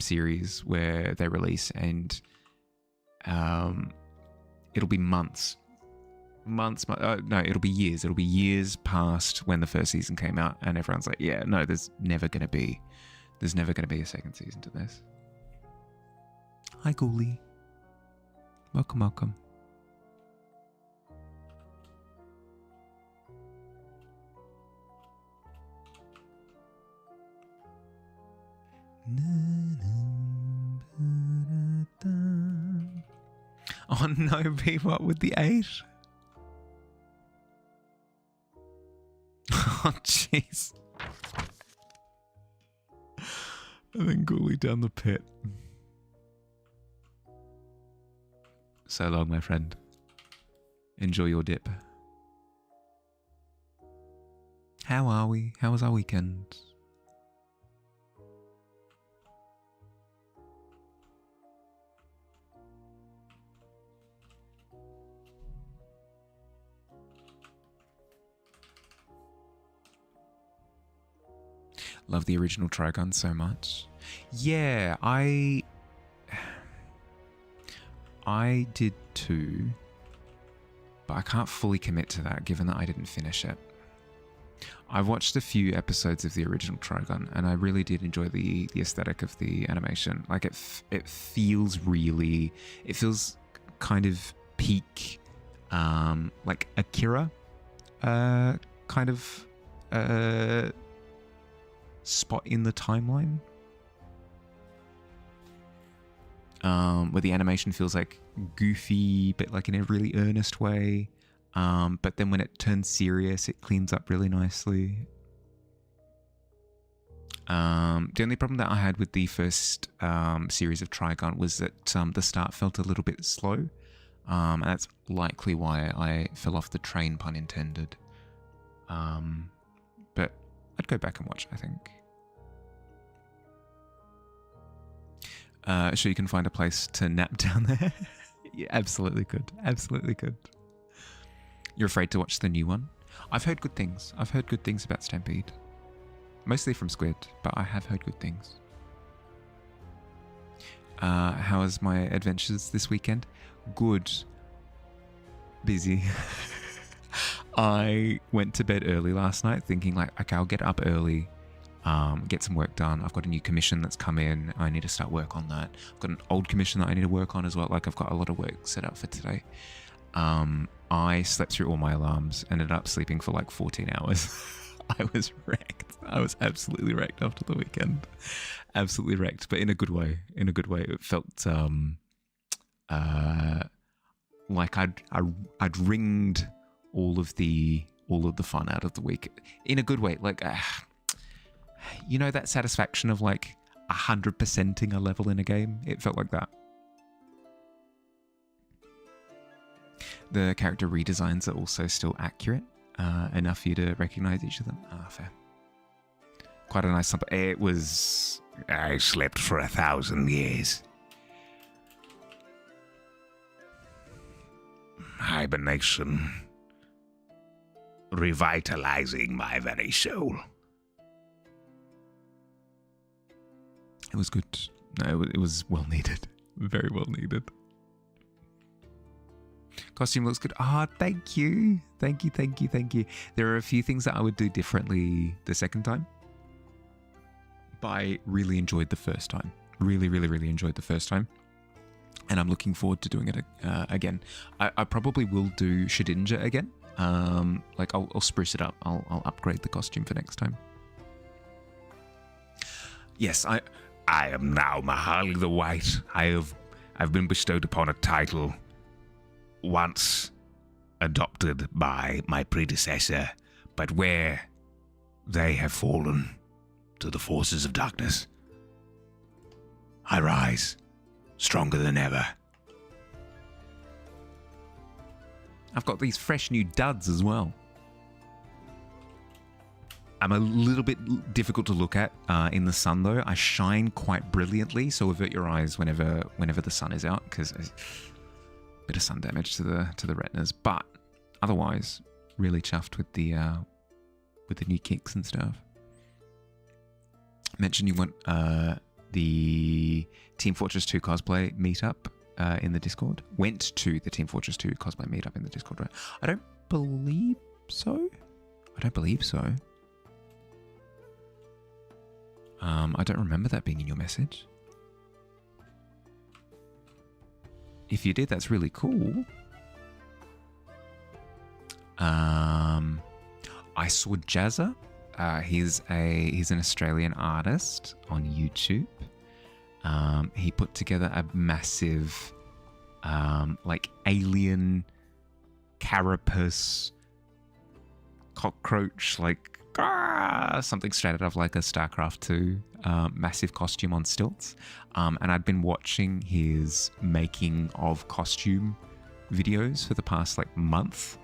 Speaker 1: series where they release and it'll be months. It'll be years. It'll be years past when the first season came out, and everyone's like, yeah, no, there's never going to be a second season to this. Hi, Ghoulie. Welcome. Oh no, Bebop with the 8. Oh jeez. And then Ghoulie down the pit. So long, my friend. Enjoy your dip. How are we? How was our weekend? Love the original Trigun so much. Yeah, I did too, but I can't fully commit to that given that I didn't finish it. I watched a few episodes of the original Trigun and I really did enjoy the aesthetic of the animation. Like it feels kind of peak, like Akira, kind of spot in the timeline, where the animation feels like goofy but like in a really earnest way, but then when it turns serious it cleans up really nicely. The only problem that I had with the first series of Trigun was that the start felt a little bit slow, and that's likely why I fell off the train, pun intended. But I'd go back and watch, I think. Sure, you can find a place to nap down there. Yeah, absolutely good. Absolutely good. You're afraid to watch the new one? I've heard good things. I've heard good things about Stampede. Mostly from Squid, but I have heard good things. How was my adventures this weekend? Good. Busy. I went to bed early last night thinking like, okay, I'll get up early, get some work done. I've got a new commission that's come in. I need to start work on that. I've got an old commission that I need to work on as well. Like I've got a lot of work set up for today. I slept through all my alarms, ended up sleeping for like 14 hours. I was wrecked. I was absolutely wrecked after the weekend. Absolutely wrecked, but in a good way. In a good way. It felt like I'd wringed all of the fun out of the week in a good way. Like, you know, that satisfaction of like 100%ing a level in a game. It felt like that. The character redesigns are also still accurate enough for you to recognize each of them. Fair. Quite a nice. It was.
Speaker 2: I slept for 1,000 years. Hibernation. Revitalizing my very soul.
Speaker 1: It was good. No, it was well needed. Very well needed. Costume looks good. Thank you. Thank you. There are a few things that I would do differently the second time, but I really enjoyed the first time. Really enjoyed the first time. And I'm looking forward to doing it again. I probably will do Shedinja again. Like I'll spruce it up. I'll upgrade the costume for next time. Yes,
Speaker 2: I am now Mahali the White. I've been bestowed upon a title once adopted by my predecessor, but where they have fallen to the forces of darkness, I rise, stronger than ever.
Speaker 1: I've got these fresh new duds as well. I'm a little bit difficult to look at in the sun, though. I shine quite brilliantly, so avert your eyes whenever the sun is out, because there's a bit of sun damage to the retinas. But otherwise, really chuffed with the new kicks and stuff. Mentioned you want the Team Fortress 2 cosplay meetup in the Discord. Went to the Team Fortress 2 cosplay meetup in the Discord, right? I don't believe so. I don't remember that being in your message. If you did, that's really cool. I saw Jazza. He's an Australian artist on YouTube. He put together a massive, like alien carapace cockroach, like something straight out of like a StarCraft 2 massive costume on stilts. And I'd been watching his making of costume videos for the past like month.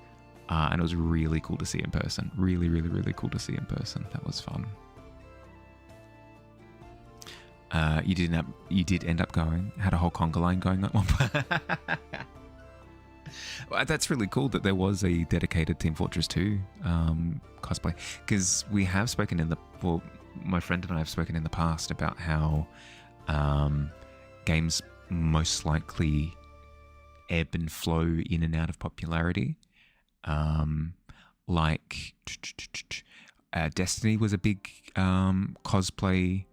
Speaker 1: And it was really cool to see in person. Really, really, really cool to see in person. That was fun. You did end up going. Had a whole conga line going at one point. Well, that's really cool that there was a dedicated Team Fortress 2 cosplay, because we have spoken my friend and I have spoken in the past about how games most likely ebb and flow in and out of popularity. Like Destiny was a big cosplay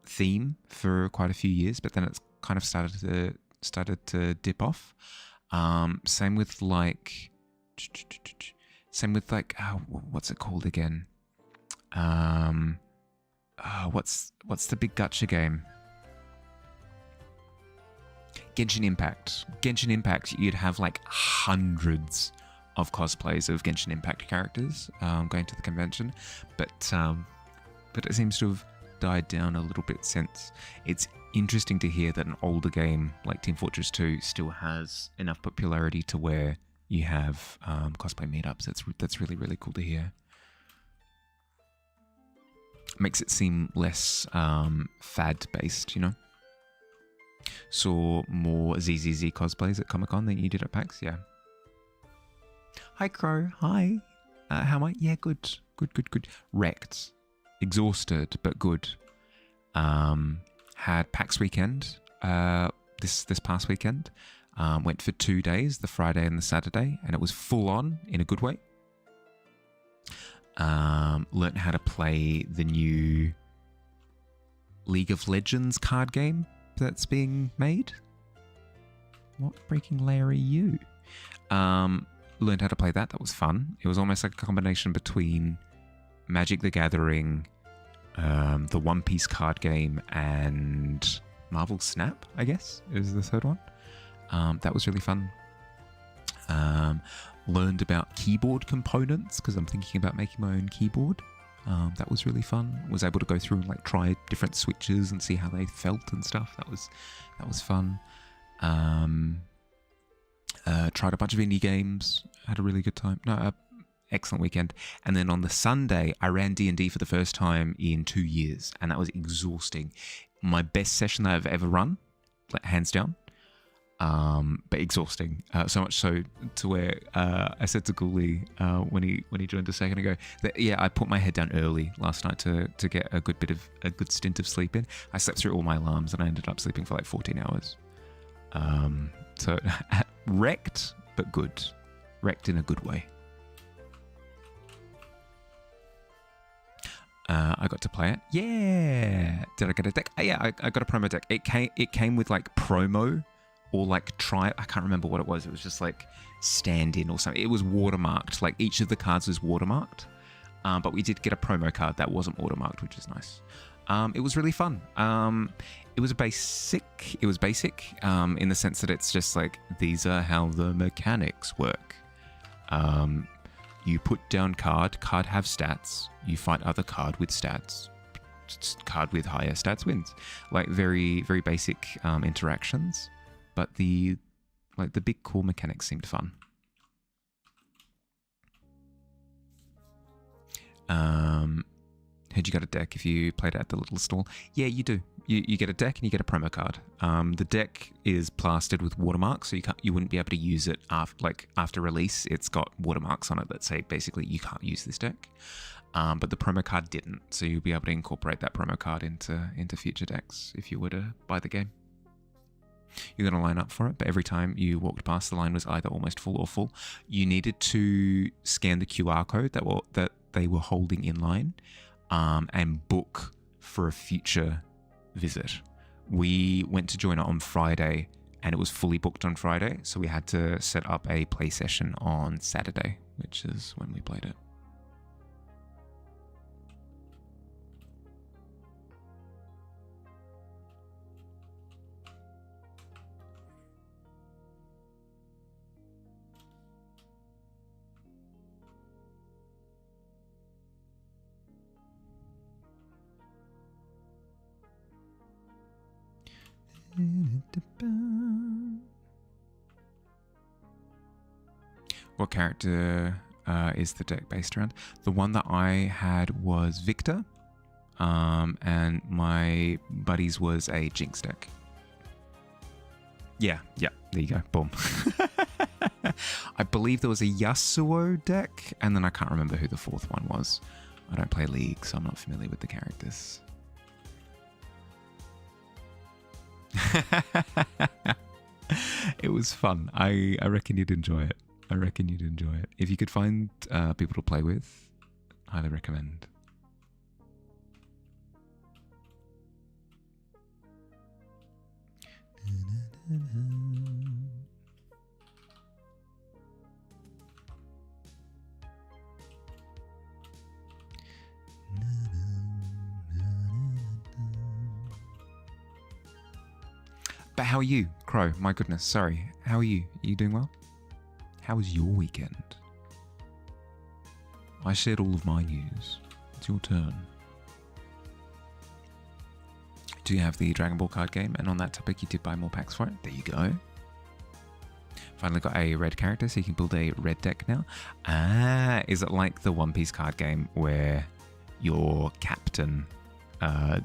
Speaker 1: theme for quite a few years, but then it's kind of started to dip off. Same with like what's it called again? What's the big gacha game? Genshin Impact. You'd have like hundreds of cosplays of Genshin Impact characters going to the convention, but it seems to have died down a little bit since. It's interesting to hear that an older game like Team Fortress 2 still has enough popularity to where you have cosplay meetups. That's really, really cool to hear. Makes it seem less fad based, you know. Saw more ZZZ cosplays at Comic-Con than you did at PAX, yeah. Hi Crow, hi. How am I? Yeah, good. Wrecked. Exhausted, but good. Had PAX weekend this past weekend. Went for 2 days, the Friday and the Saturday, and it was full on in a good way. Learned how to play the new League of Legends card game that's being made. What freaking layer are you? Learned how to play that. That was fun. It was almost like a combination between Magic the Gathering, the One Piece card game, and Marvel Snap, I guess, is the third one. That was really fun. Learned about keyboard components, because I'm thinking about making my own keyboard. That was really fun. Was able to go through and like try different switches and see how they felt and stuff. That was fun. Tried a bunch of indie games. Had a really good time. Excellent weekend. And then on the Sunday, I ran D&D for the first time in 2 years, and that was exhausting. My best session that I've ever run, like hands down. But exhausting. So much so to where I said to Ghoulie when he joined a second ago that I put my head down early last night to get a good stint of sleep in. I slept through all my alarms and I ended up sleeping for like 14 hours. So wrecked but good. Wrecked in a good way. I got to play it. Yeah. Did I get a deck? Yeah, I got a promo deck. It came with like promo. Or like I can't remember what it was. It was just like stand-in or something. It was watermarked. Like each of the cards was watermarked. But we did get a promo card that wasn't watermarked, which is nice. It was really fun. It was basic in the sense that it's just like, these are how the mechanics work. You put down card have stats. You fight other card with stats. Card with higher stats wins. Like very, very basic interactions. But the big cool mechanics seemed fun. Heard you got a deck if you played it at the little stall. Yeah, you do. You get a deck and you get a promo card. The deck is plastered with watermarks, so you wouldn't be able to use it after release. It's got watermarks on it that say basically you can't use this deck. But the promo card didn't, so you'll be able to incorporate that promo card into future decks if you were to buy the game. You're going to line up for it, but every time you walked past, the line was either almost full or full. You needed to scan the QR code that they were holding in line, and book for a future visit. We went to join it on Friday, and it was fully booked on Friday, so we had to set up a play session on Saturday, which is when we played it. What character is the deck based around? The one that I had was Victor, and my buddy's was a Jinx deck. Yeah, there you go, boom. I believe there was a Yasuo deck, and then I can't remember who the fourth one was. I don't play League, so I'm not familiar with the characters. It was fun. I reckon you'd enjoy it. If you could find people to play with, highly recommend. But how are you, Crow? My goodness, sorry. How are you? Are you doing well? How was your weekend? I shared all of my news. It's your turn. Do you have the Dragon Ball card game? And on that topic, you did buy more packs for it. There you go. Finally got a red character, so you can build a red deck now. Ah, is it like the One Piece card game where your captain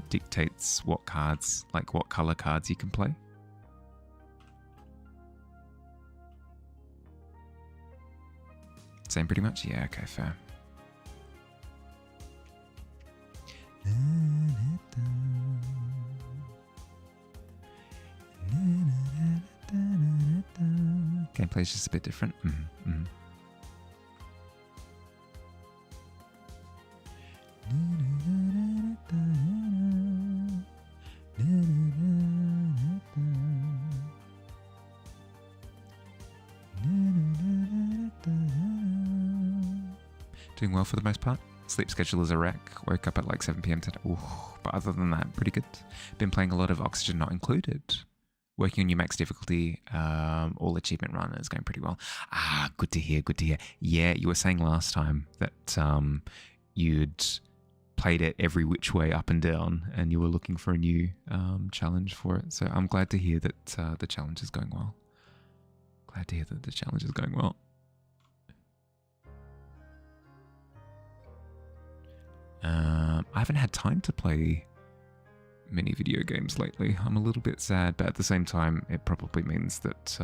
Speaker 1: dictates what cards, like what color cards you can play? Same pretty much? Yeah, okay, fair. Gameplay's just a bit different. Doing well for the most part. Sleep schedule is a wreck. Woke up at like 7 p.m. today. Ooh, but other than that, pretty good. Been playing a lot of Oxygen Not Included. Working on your max difficulty. All achievement run is going pretty well. Ah, good to hear. Yeah, you were saying last time that you'd played it every which way up and down, and you were looking for a new challenge for it. So I'm glad to hear that the challenge is going well. I haven't had time to play many video games lately. I'm a little bit sad, but at the same time, it probably means that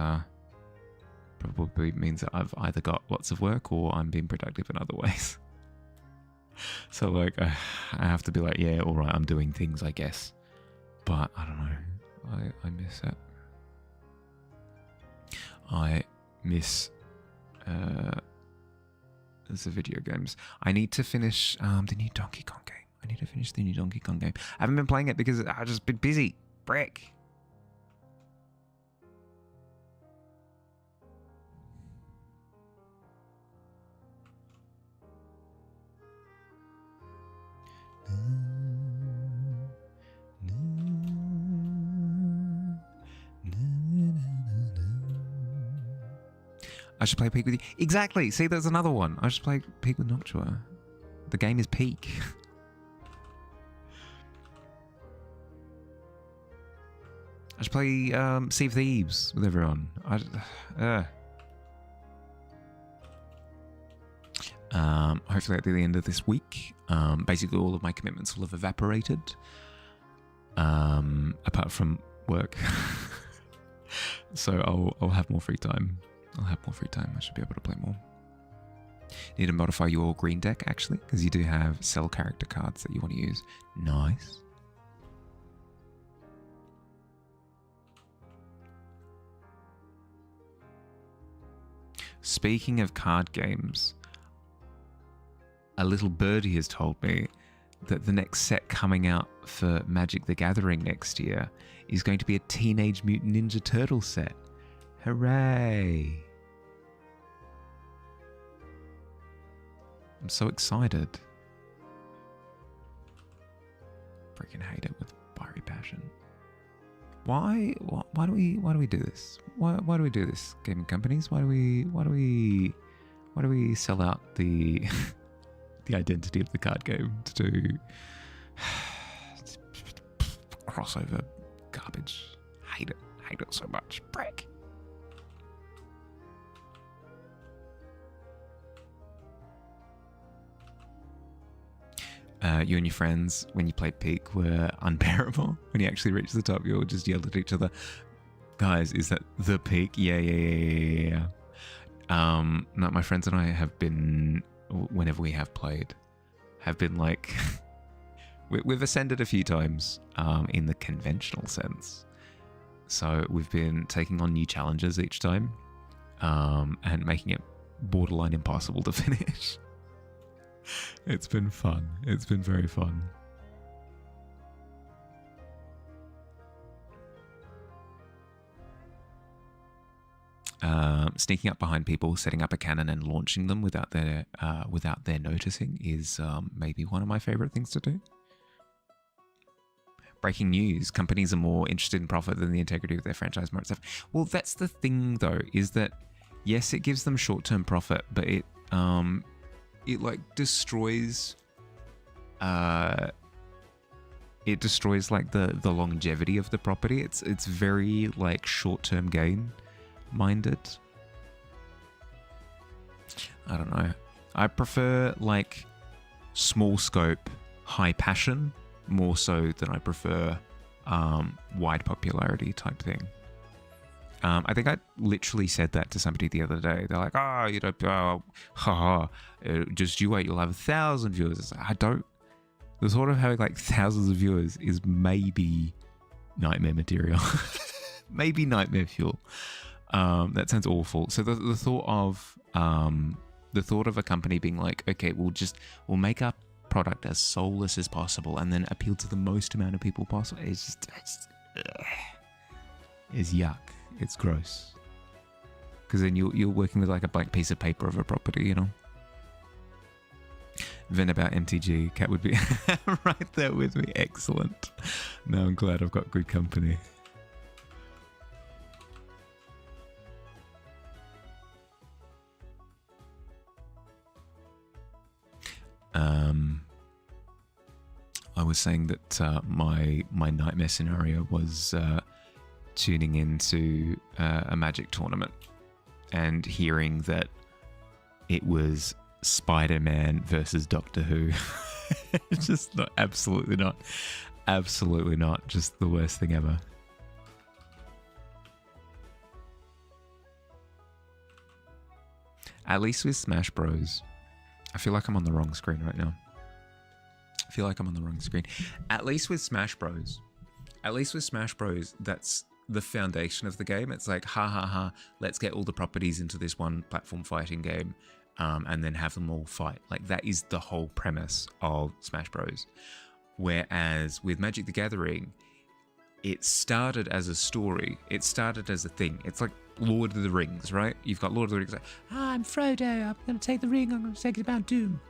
Speaker 1: I've either got lots of work or I'm being productive in other ways. So like, I have to be like, yeah, all right, I'm doing things, I guess. But I don't know. I miss it. I miss the video games. I need to finish the new Donkey Kong game. I haven't been playing it because I've just been busy. Brick. I should play Peak with you. Exactly. See, there's another one. I should play Peak with Noctua. The game is Peak. I should play Sea of Thieves with everyone. hopefully at the end of this week. Basically, all of my commitments will have evaporated, apart from work. So I'll have more free time. I should be able to play more. Need to modify your green deck, actually, because you do have cell character cards that you want to use. Nice. Speaking of card games, a little birdie has told me that the next set coming out for Magic the Gathering next year is going to be a Teenage Mutant Ninja Turtle set. Hooray! I'm so excited. Freaking hate it with fiery passion. Why do we do this? Why do we do this, gaming companies? Why do we sell out the the identity of the card game to do crossover garbage? Hate it so much. Break. You and your friends, when you played Peak, were unbearable. When you actually reached the top, you all just yelled at each other, "Guys, is that the peak?" Yeah. No, my friends and I have been, whenever we have played, have been like, we've ascended a few times in the conventional sense. So we've been taking on new challenges each time and making it borderline impossible to finish. It's been fun. It's been very fun. Sneaking up behind people, setting up a cannon and launching them without their noticing is maybe one of my favorite things to do. Breaking news: companies are more interested in profit than the integrity of their franchise more stuff. Well, that's the thing, though, is that yes, it gives them short-term profit, but it like destroys like the longevity of the property. It's very like short-term gain minded. I don't know. I prefer like small scope, high passion more so than I prefer wide popularity type thing. I think I literally said that to somebody the other day. They're like, just you wait, you'll have 1,000 viewers. It's like, I don't. The thought of having like thousands of viewers is maybe nightmare material. Maybe nightmare fuel. That sounds awful. So the thought of a company being like, okay, we'll make our product as soulless as possible and then appeal to the most amount of people possible is yuck. It's gross. Because then you're working with like a blank piece of paper of a property, you know? Vent about MTG. Cat would be right there with me. Excellent. No, I'm glad I've got good company. I was saying that my nightmare scenario was tuning into a Magic tournament and hearing that it was Spider-Man versus Doctor Who. Just not, absolutely not. Just the worst thing ever. At least with Smash Bros. I feel like I'm on the wrong screen right now. At least with Smash Bros. That's the foundation of the game. It's like, let's get all the properties into this one platform fighting game, and then have them all fight. Like, that is the whole premise of Smash Bros. Whereas with Magic the Gathering, it started as a story. It started as a thing. It's like Lord of the Rings, right? You've got Lord of the Rings like, I'm Frodo, I'm going to take the ring, I'm going to take it Mount Doom.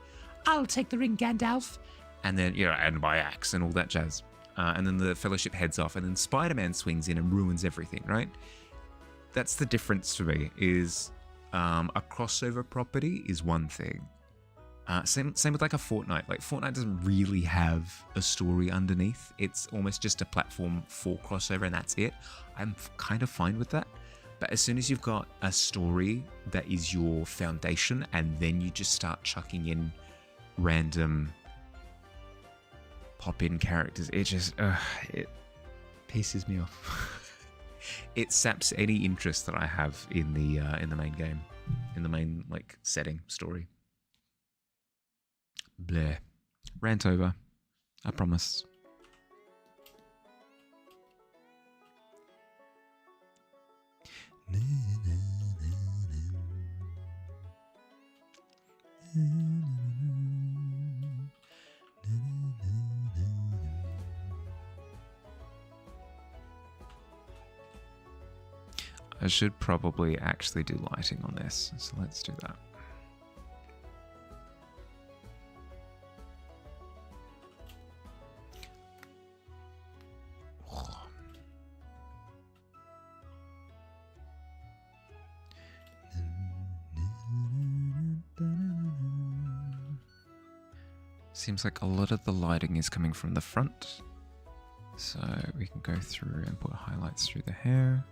Speaker 1: I'll take the ring, Gandalf. And then, and my axe and all that jazz. And then the Fellowship heads off, and then Spider-Man swings in and ruins everything, right? That's the difference for me, is a crossover property is one thing. Same with like a Fortnite. Like, Fortnite doesn't really have a story underneath. It's almost just a platform for crossover, and that's it. I'm kind of fine with that. But as soon as you've got a story that is your foundation, and then you just start chucking in random pop-in characters, it just it pisses me off. It saps any interest that I have in the main game, in the main like setting story. Bleh. Rant over. I promise. I should probably actually do lighting on this, so let's do that. Seems like a lot of the lighting is coming from the front, so we can go through and put highlights through the hair.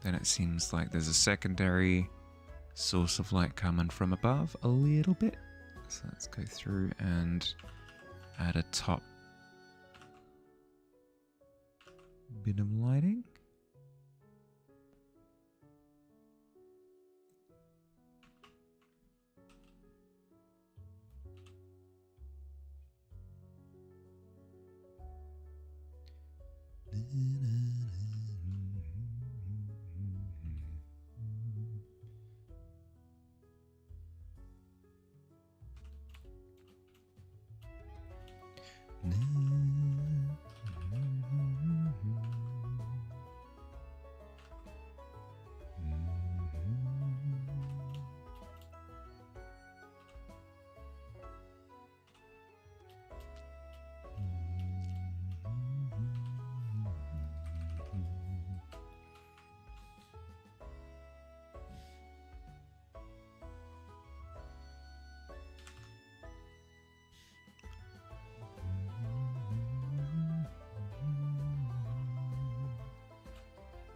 Speaker 1: Then it seems like there's a secondary source of light coming from above a little bit. So let's go through and add a top bit of lighting.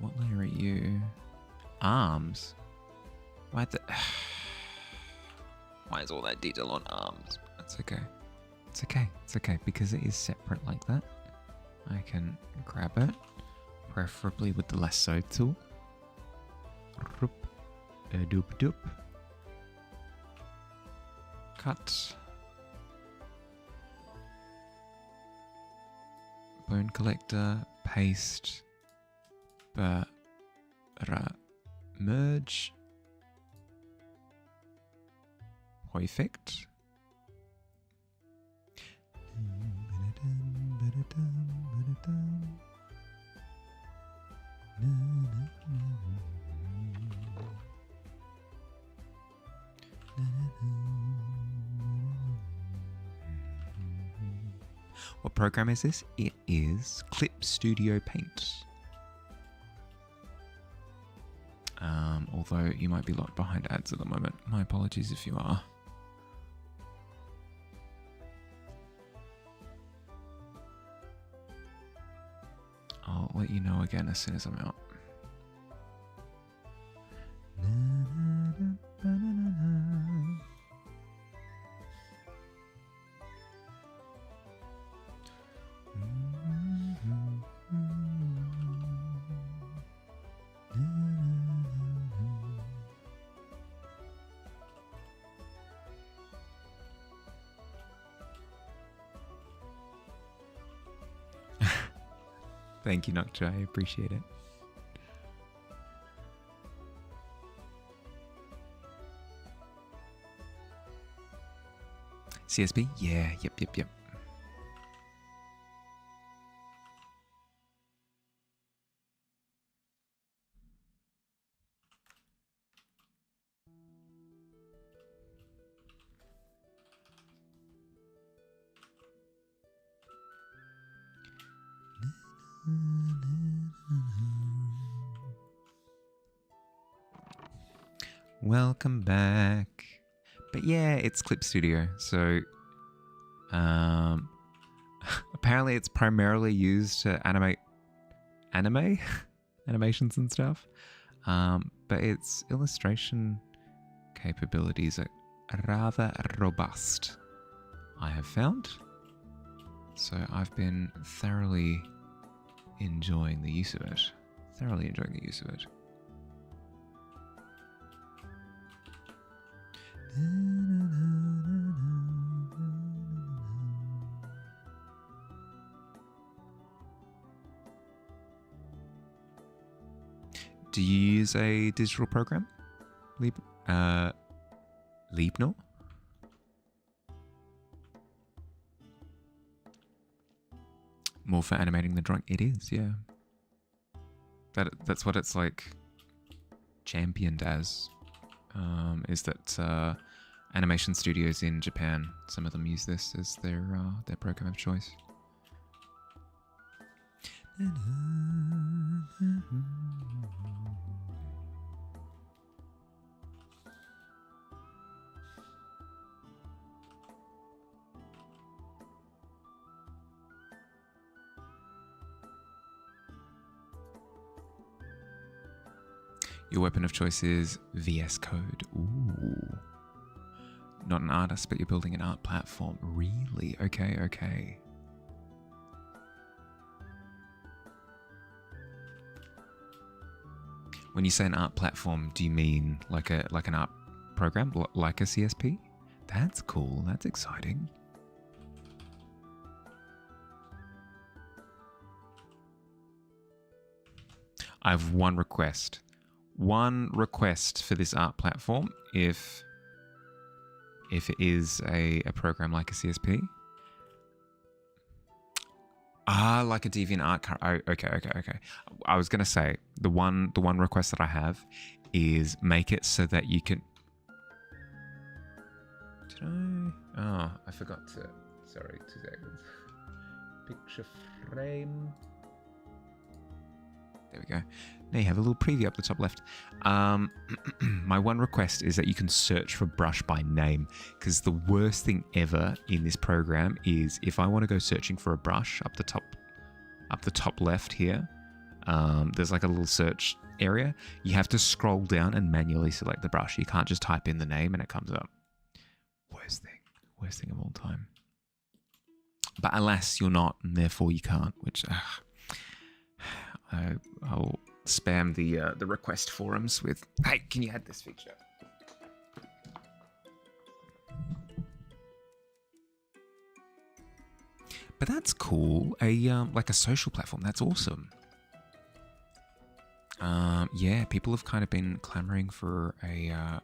Speaker 1: What layer are you? Arms? Why the... Why is all that detail on arms? That's okay. It's okay. It's okay, because it is separate like that. I can grab it, preferably with the lasso tool. Doop, doop, doop. Cut. Bone collector, paste. Merge. Perfect. What program is this? It is Clip Studio Paint. Although you might be locked behind ads at the moment. My apologies if you are. I'll let you know again as soon as I'm out. Thank you, Noctua. I appreciate it. CSP? Yeah, yep. Welcome back. But yeah, it's Clip Studio, so apparently it's primarily used to animate animations and stuff. But its illustration capabilities are rather robust, I have found. So I've been thoroughly enjoying the use of it. Do you use a digital program? Liebner? More for animating the drawing? It is, yeah. That's what it's like championed as. Is that animation studios in Japan, some of them use this as their program of choice. Your weapon of choice is VS Code. Ooh. Not an artist, but you're building an art platform. Really? Okay. When you say an art platform, do you mean like an art program, like a CSP? That's cool. That's exciting. I have one request. One request for this art platform, if it is a program like a CSP. Like a DeviantArt. Oh, okay. I was gonna say the one request that I have is make it so that you can. Did I? Oh, I forgot to. Sorry, 2 seconds. Picture frame. There we go. Now you have a little preview up the top left. My one request is that you can search for brush by name, because the worst thing ever in this program is if I want to go searching for a brush up the top left here, there's like a little search area. You have to scroll down and manually select the brush. You can't just type in the name and it comes up. Worst thing of all time. But alas, you're not, and therefore you can't, which I'll spam the request forums with, hey, can you add this feature? But that's cool. Like a social platform. That's awesome. Yeah, people have kind of been clamoring for a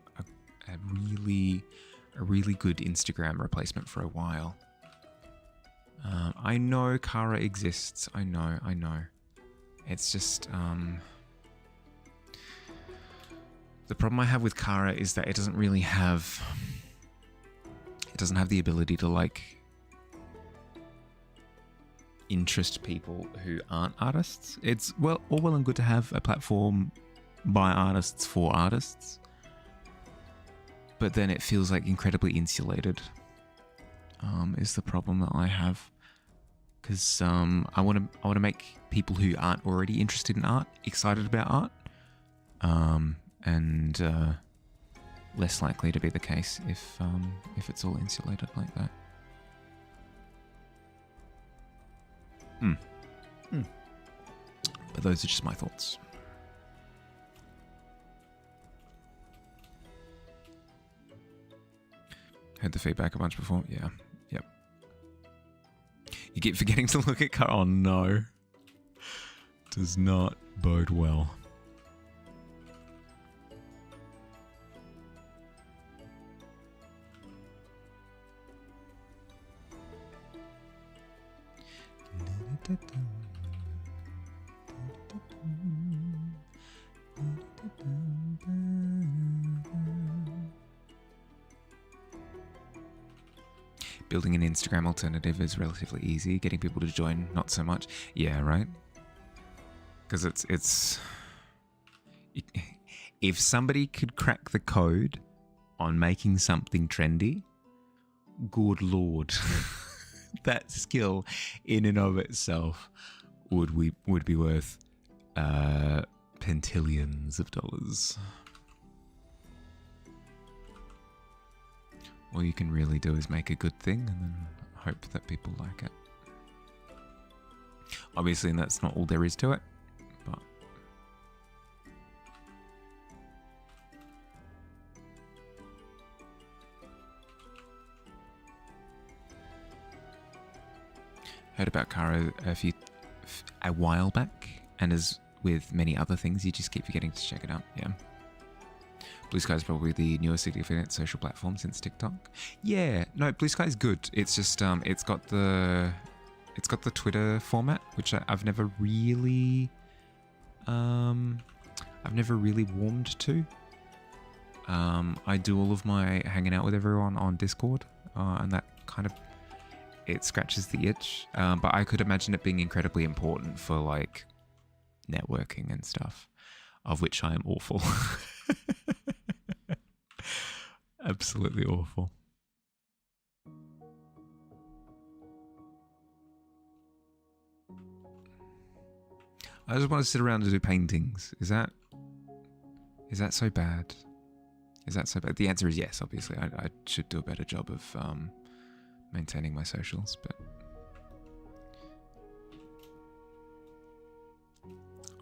Speaker 1: really good Instagram replacement for a while. I know Kara exists. I know. It's just the problem I have with Kara is that it doesn't have the ability to like interest people who aren't artists. It's all well and good to have a platform by artists for artists, but then it feels like incredibly insulated. Is the problem that I have. Because I want to make people who aren't already interested in art excited about art, and less likely to be the case if it's all insulated like that. But those are just my thoughts. Heard the feedback a bunch before. Yeah. Yep. You keep forgetting to look at car. Oh no. Does not bode well. Building an Instagram alternative is relatively easy. Getting people to join, not so much. Yeah, right? Because it's... If somebody could crack the code on making something trendy, good lord. That skill in and of itself would be worth pentillions of dollars. All you can really do is make a good thing and then hope that people like it. Obviously, that's not all there is to it, but... Heard about Kara a while back, and as with many other things, you just keep forgetting to check it out. Yeah. Blue Sky is probably the newest significant social platform since TikTok. Yeah, no, Blue Sky is good. It's just it's got the Twitter format, which I've never really warmed to. I do all of my hanging out with everyone on Discord, and that kind of it scratches the itch. But I could imagine it being incredibly important for like networking and stuff, of which I am awful. Absolutely awful. I just want to sit around and do paintings. Is that so bad? Is that so bad? The answer is yes, obviously. I should do a better job of maintaining my socials, but...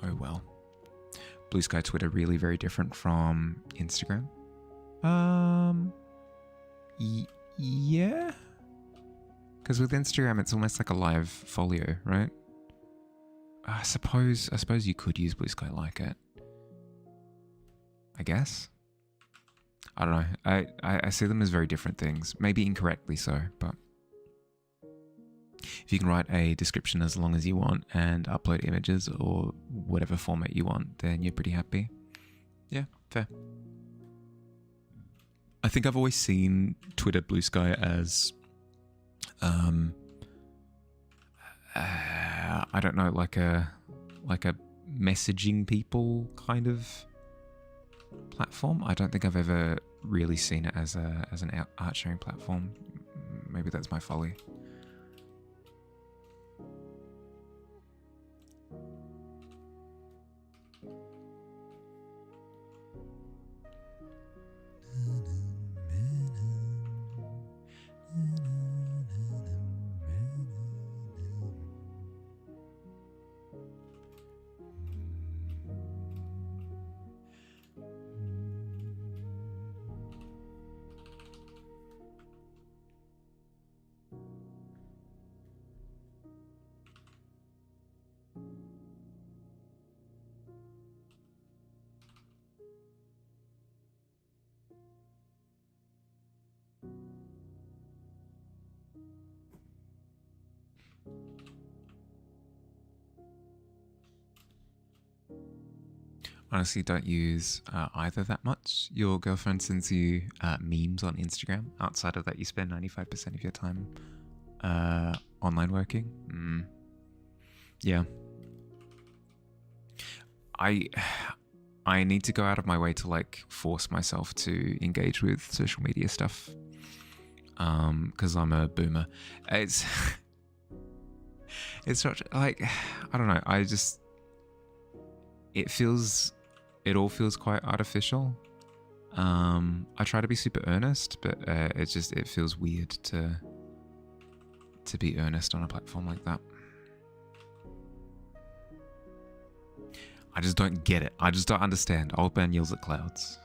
Speaker 1: Oh well. Blue Sky Twitter really very different from Instagram. Yeah. Because with Instagram, it's almost like a live folio, right? I suppose you could use Blue Sky like it. I guess. I don't know. I see them as very different things. Maybe incorrectly so, but if you can write a description as long as you want and upload images or whatever format you want, then you're pretty happy. Yeah, fair. I think I've always seen Twitter Blue Sky as, I don't know, like a messaging people kind of platform. I don't think I've ever really seen it as an art sharing platform. Maybe that's my folly. Honestly, don't use either that much. Your girlfriend sends you memes on Instagram. Outside of that, you spend 95% of your time online working. Yeah. I need to go out of my way to like force myself to engage with social media stuff. Because I'm a boomer. It's not like, I don't know. It all feels quite artificial. I try to be super earnest, but it feels weird to be earnest on a platform like that. I just don't get it. I just don't understand. Old man yells at clouds.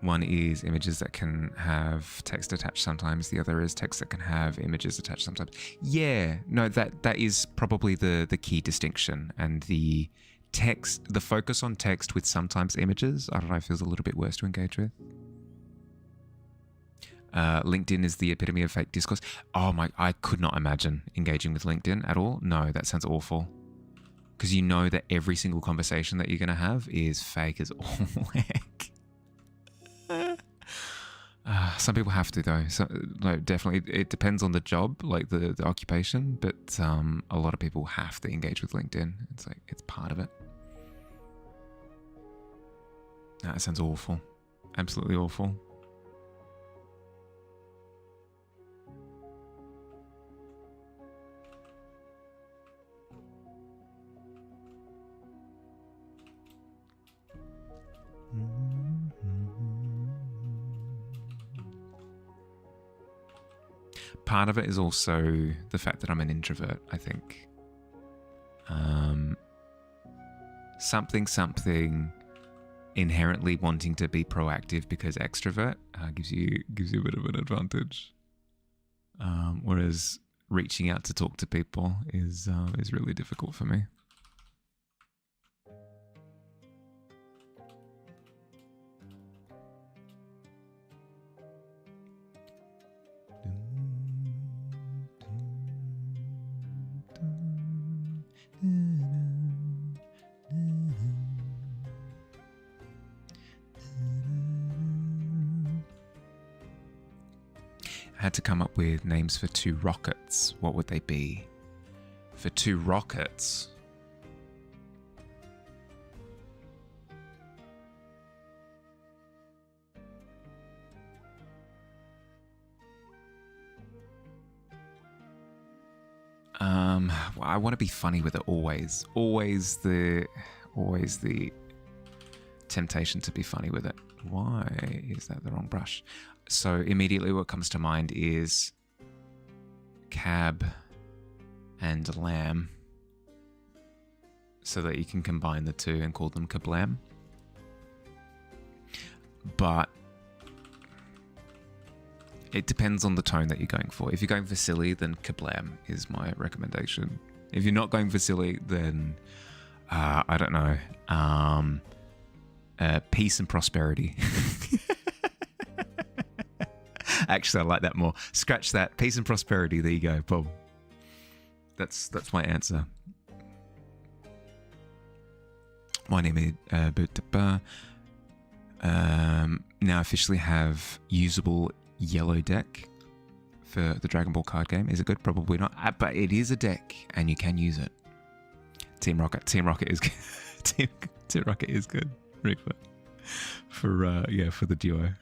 Speaker 1: One is images that can have text attached sometimes. The other is text that can have images attached sometimes. Yeah, no, that is probably the key distinction. And the focus on text with sometimes images, I don't know, feels a little bit worse to engage with. LinkedIn is the epitome of fake discourse. Oh my, I could not imagine engaging with LinkedIn at all. No, that sounds awful. Because you know that every single conversation that you're going to have is fake as all heck. Some people have to though. So, no, definitely, it depends on the job, like the occupation. But a lot of people have to engage with LinkedIn. It's like it's part of it. That sounds awful. Absolutely awful. Part of it is also the fact that I'm an introvert, I think. Something inherently wanting to be proactive because extrovert gives you a bit of an advantage. Whereas reaching out to talk to people is really difficult for me. I had to come up with names for 2 rockets. What would they be? For 2 rockets? Well, I want to be funny with it always. Always the temptation to be funny with it. Why is that the wrong brush? So immediately what comes to mind is cab and lamb, so that you can combine the 2 and call them kablam. But it depends on the tone that you're going for. If you're going for silly, then kablam is my recommendation. If you're not going for silly, then I don't know. Peace and prosperity. Actually, I like that more. Scratch that. Peace and prosperity. There you go. Boom. That's my answer. My name is Pittober. Now officially have usable yellow deck for the Dragon Ball card game. Is it good? Probably not. But it is a deck, and you can use it. Team Rocket. Team Rocket is good. Team Rocket is good. Really good. For the duo.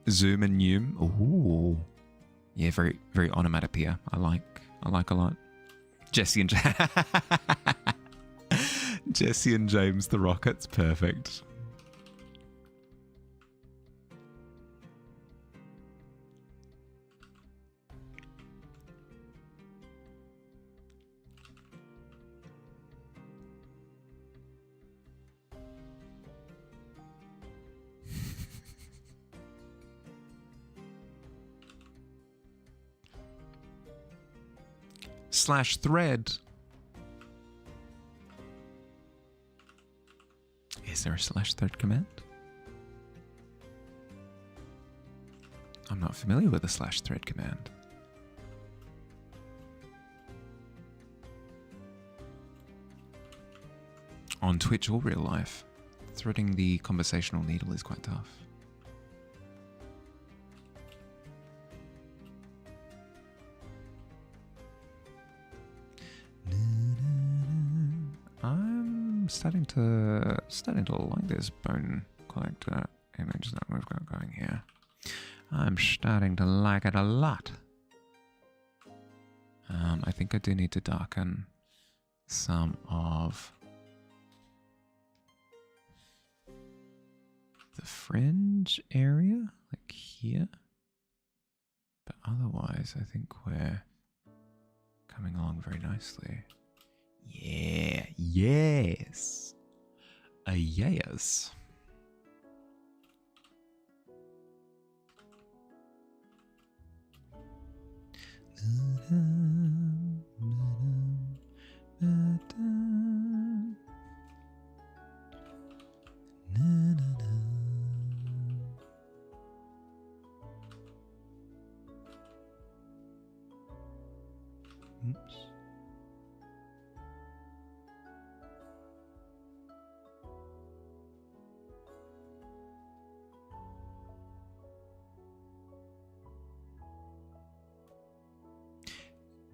Speaker 1: Zoom and Noom. Ooh. Yeah, very, very onomatopoeia. I like a lot. Jesse and Jesse and James the Rockets. Perfect. /thread. Is there a /thread command? I'm not familiar with the /thread command. On Twitch or real life, threading the conversational needle is quite tough. I'm starting to like this bone collector image that we've got going here. I'm starting to like it a lot. I think I do need to darken some of the fringe area, like here. But otherwise, I think we're coming along very nicely. Yeah, yes. Yes. Oops.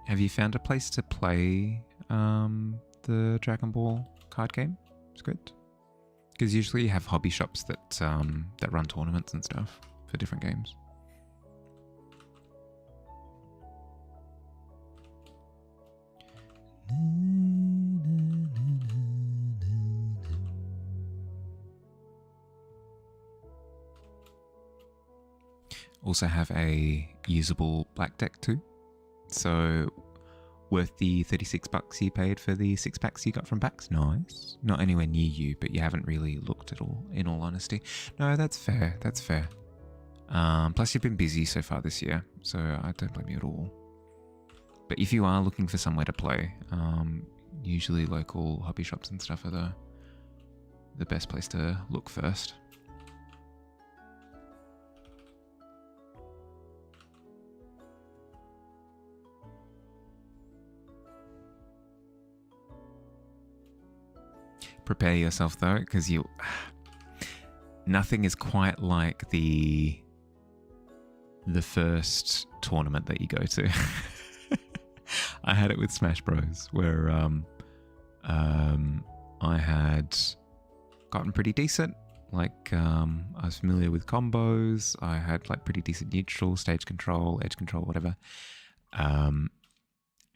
Speaker 1: Have you found a place to play the Dragon Ball card game? It's good. Because usually you have hobby shops that run tournaments and stuff for different games. Also have a usable black deck too. So worth the $36 you paid for the 6-packs you got from packs? Nice. Not anywhere near you, but you haven't really looked at all, in all honesty. No, that's fair. That's fair. Plus you've been busy so far this year, so I don't blame you at all. But if you are looking for somewhere to play, usually local hobby shops and stuff are the best place to look first. Prepare yourself though, because nothing is quite like the first tournament that you go to. I had it with Smash Bros, where I had gotten pretty decent. Like I was familiar with combos. I had like pretty decent neutral, stage control, edge control, whatever. And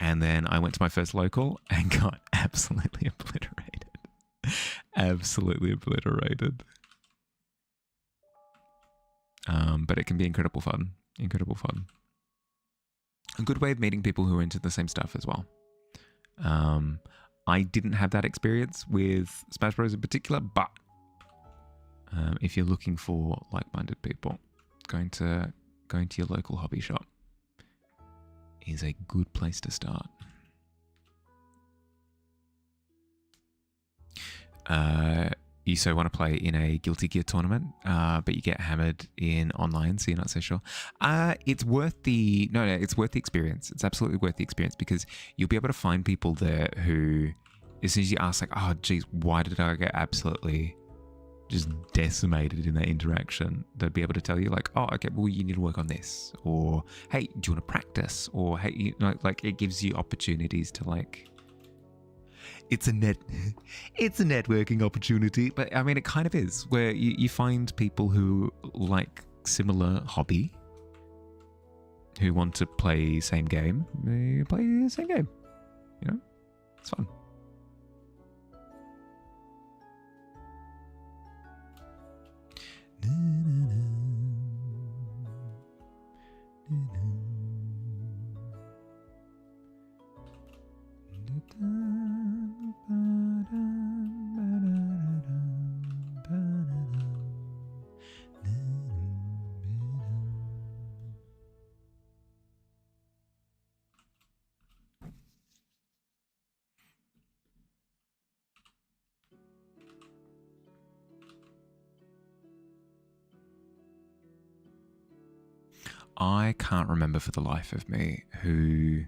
Speaker 1: then I went to my first local and got absolutely obliterated. Absolutely obliterated. But it can be incredible fun. Incredible fun. A good way of meeting people who are into the same stuff as well. I didn't have that experience with Smash Bros in particular, but if you're looking for like-minded people, going to your local hobby shop is a good place to start. You so want to play in a Guilty Gear tournament, but you get hammered in online, so you're not so sure. It's worth the it's worth the experience. It's absolutely worth the experience because you'll be able to find people there who, as soon as you ask, like, oh, geez, why did I get absolutely just decimated in that interaction? They'll be able to tell you, like, oh, okay, well, you need to work on this, or hey, do you want to practice, or hey, you know, like, it gives you opportunities to like. It's a networking opportunity, but I mean, it kind of is, where you find people who like similar hobby, who want to play same game. They play the same game, you know? It's fun. I can't remember for the life of me who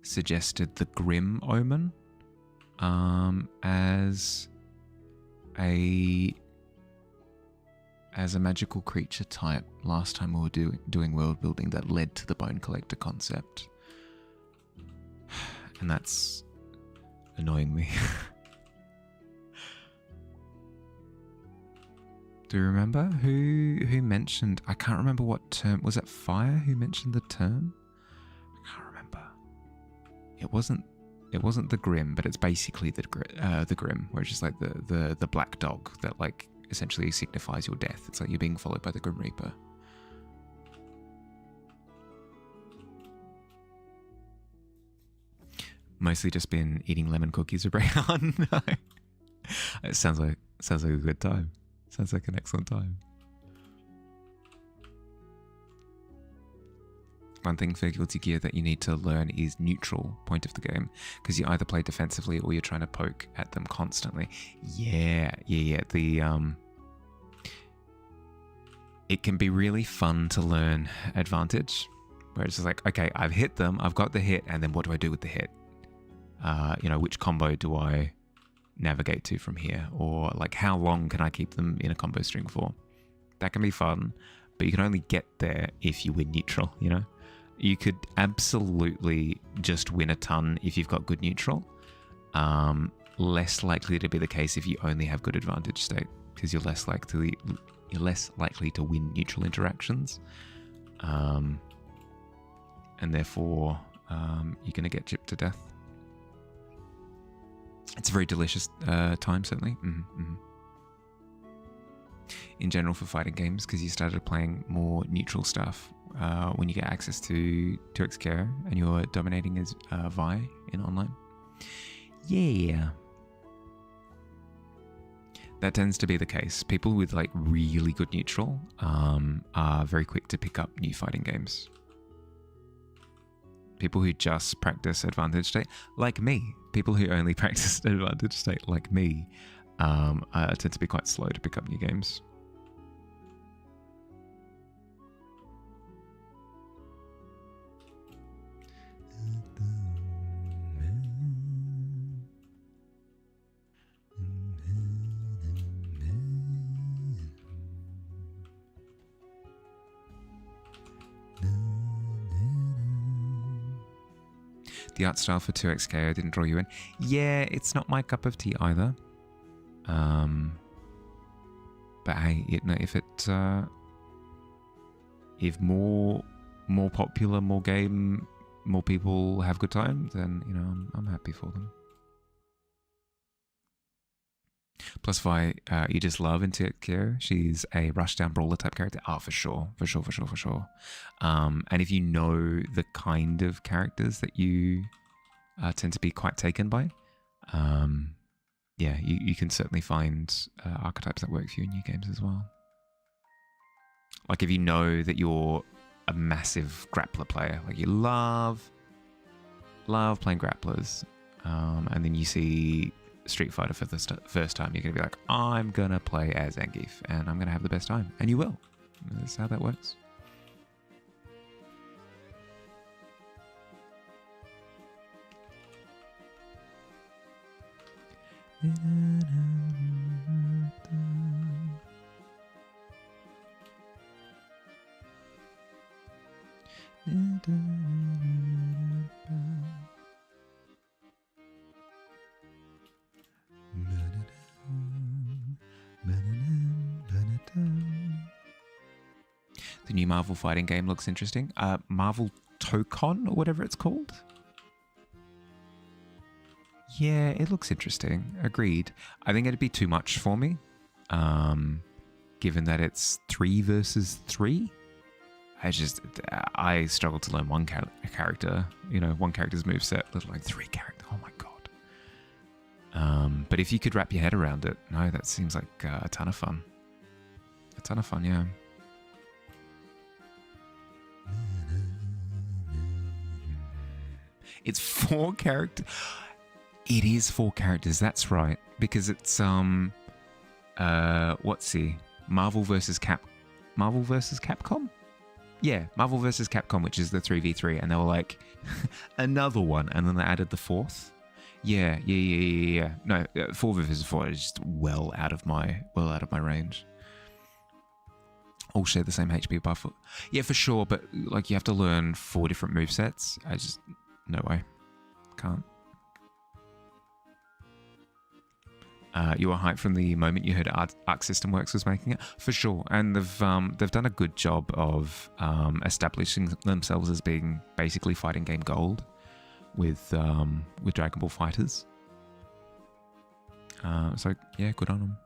Speaker 1: suggested the Grim Omen as a magical creature type last time we were doing world building that led to the Bone Collector concept. And that's annoying me. Do you remember who mentioned? I can't remember what term. Was it Fire who mentioned the term? I can't remember. It wasn't the Grim, but it's basically the Grim, where it's just like the black dog that like essentially signifies your death. It's like you're being followed by the Grim Reaper. Mostly just been eating lemon cookies with Breon. It sounds like a good time. Sounds like an excellent time. One thing for Guilty Gear that you need to learn is neutral point of the game, because you either play defensively or you're trying to poke at them constantly. Yeah. It can be really fun to learn advantage, where it's just like, okay, I've hit them, I've got the hit, and then what do I do with the hit? Which combo do I navigate to from here? Or like, how long can I keep them in a combo string for? That can be fun, but you can only get there if you win neutral, You could absolutely just win a ton if you've got good neutral. Less likely to be the case if you only have good advantage state, because you're less likely to win neutral interactions. And therefore, you're going to get gypped to death. It's a very delicious time, certainly. In general for fighting games, because you started playing more neutral stuff when you get access to 2xKO and you're dominating as Vi in online. Yeah. That tends to be the case. People with like really good neutral are very quick to pick up new fighting games. People who just practice advantage state, like me. People who only practice advantage state, like me, tend to be quite slow to pick up new games. The art style for 2xKO didn't draw you in. Yeah, it's not my cup of tea either. But hey, if more popular, more game, more people have good time, then I'm happy for them. Plus, Vi, you just love in 2xKO. She's a rushdown brawler type character. Oh, for sure. And if you know the kind of characters that you tend to be quite taken by, you can certainly find archetypes that work for you in new games as well. Like if you know that you're a massive grappler player, like you love playing grapplers, and then you see Street Fighter for the first time, you're going to be like, I'm going to play as Zangief and I'm going to have the best time. And you will. That's how that works. The new Marvel fighting game looks interesting. Marvel Tokon or whatever it's called. Yeah, it looks interesting. Agreed. I think it'd be too much for me, given that it's 3 versus 3. I struggle to learn one character. One character's moveset, let alone 3 characters. Oh my god. But if you could wrap your head around it, no, that seems like a ton of fun. A ton of fun, yeah. It's 4 characters. It is 4 characters. That's right, because it's what's he? Marvel versus Capcom. Yeah, Marvel versus Capcom, which is the 3v3, and they were like another one, and then they added the 4th. Yeah. No, 4 versus 4 is just well out of my range. All share the same HP buff. Yeah, for sure, but like you have to learn 4 different movesets. No way. Can't. You were hyped from the moment you heard Arc System Works was making it, for sure. And they've done a good job of establishing themselves as being basically fighting game gold with Dragon Ball Fighters. So yeah, good on them.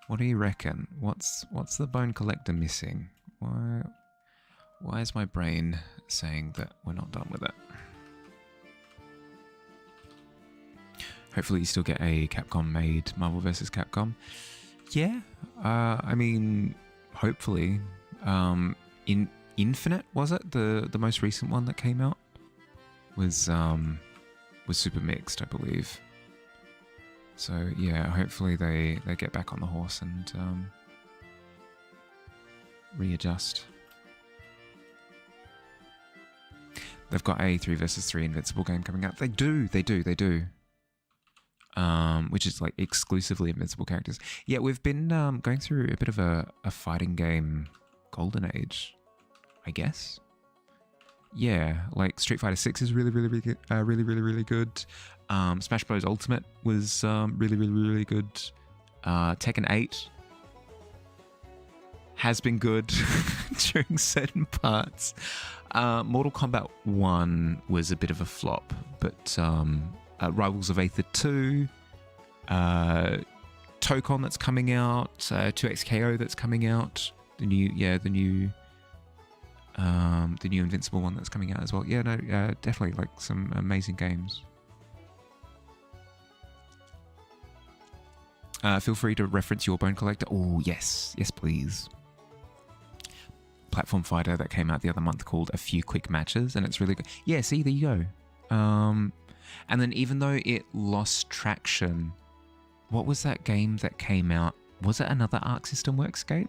Speaker 1: What do you reckon? What's the Bone Collector missing? Why is my brain saying that we're not done with it? Hopefully you still get a Capcom-made Marvel vs. Capcom. Yeah, I mean, hopefully. Infinite, was it? The most recent one that came out? Was, was super mixed, I believe. So yeah, hopefully they get back on the horse and readjust. They've got a 3 versus 3 Invincible game coming out. They do. Which is like exclusively Invincible characters. Yeah, we've been going through a bit of a fighting game golden age, I guess. Yeah, like Street Fighter 6 is really good. Really good. Smash Bros. Ultimate was really good. Tekken 8 has been good during certain parts. Mortal Kombat 1 was a bit of a flop, but Rivals of Aether 2, Tokon that's coming out, 2XKO that's coming out, the new Invincible one that's coming out as well. Yeah, no, definitely like some amazing games. Feel free to reference your Bone Collector. Oh, yes, please. Platform fighter that came out the other month called A Few Quick Matches, and it's really good. Yeah, see, there you go. And then even though it lost traction, what was that game that came out? Was it another Arc System Works game?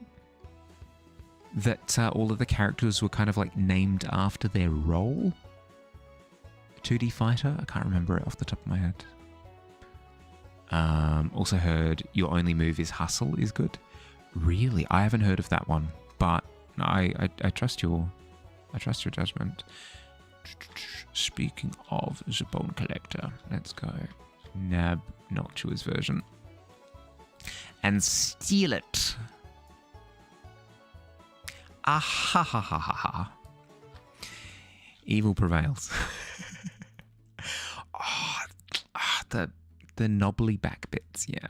Speaker 1: That all of the characters were kind of like named after their role? 2D fighter? I can't remember it off the top of my head. Also heard Your Only Move is Hustle is good. Really? I haven't heard of that one, but I trust your judgment. Speaking of the Bone Collector, let's go nab Noctua's version and steal it. Ah ha ha ha ha ha. Evil prevails. The knobbly back bits, yeah.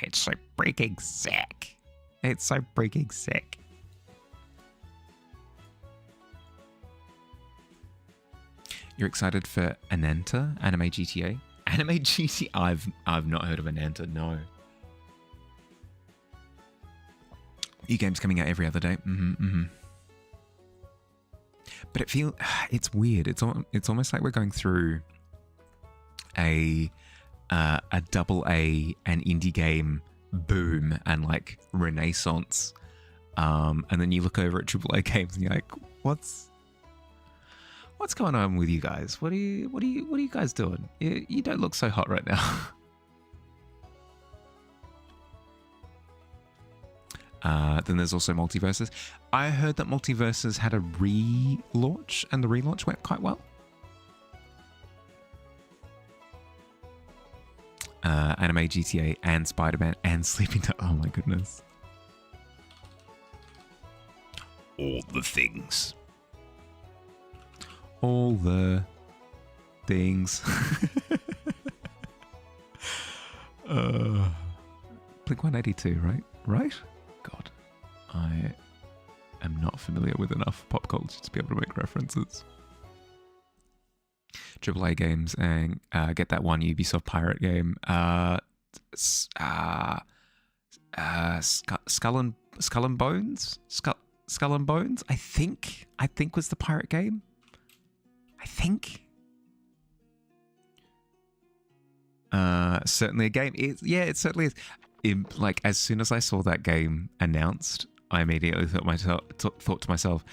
Speaker 1: It's so freaking sick. You're excited for Ananta, Anime GTA? Anime GTA? I've not heard of Ananta, no. New games coming out every other day. But it's weird. It's almost like we're going through a double A and indie game boom and like renaissance. And then you look over at triple A games and you're like, what's going on with you guys? What are you guys doing? You don't look so hot right now. Then there's also Multiverses. I heard that Multiverses had a relaunch, and the relaunch went quite well. Anime GTA and Spider-Man and Sleeping Dogs. Oh my goodness.
Speaker 2: All the things.
Speaker 1: All the things. Blink 182, right? Right? God, I am not familiar with enough pop culture to be able to make references. AAA games and get that one Ubisoft pirate game. Skull and Bones. Skull and Bones. I think was the pirate game. I think. Certainly a game. It certainly is. Like as soon as I saw that game announced, I immediately thought to myself,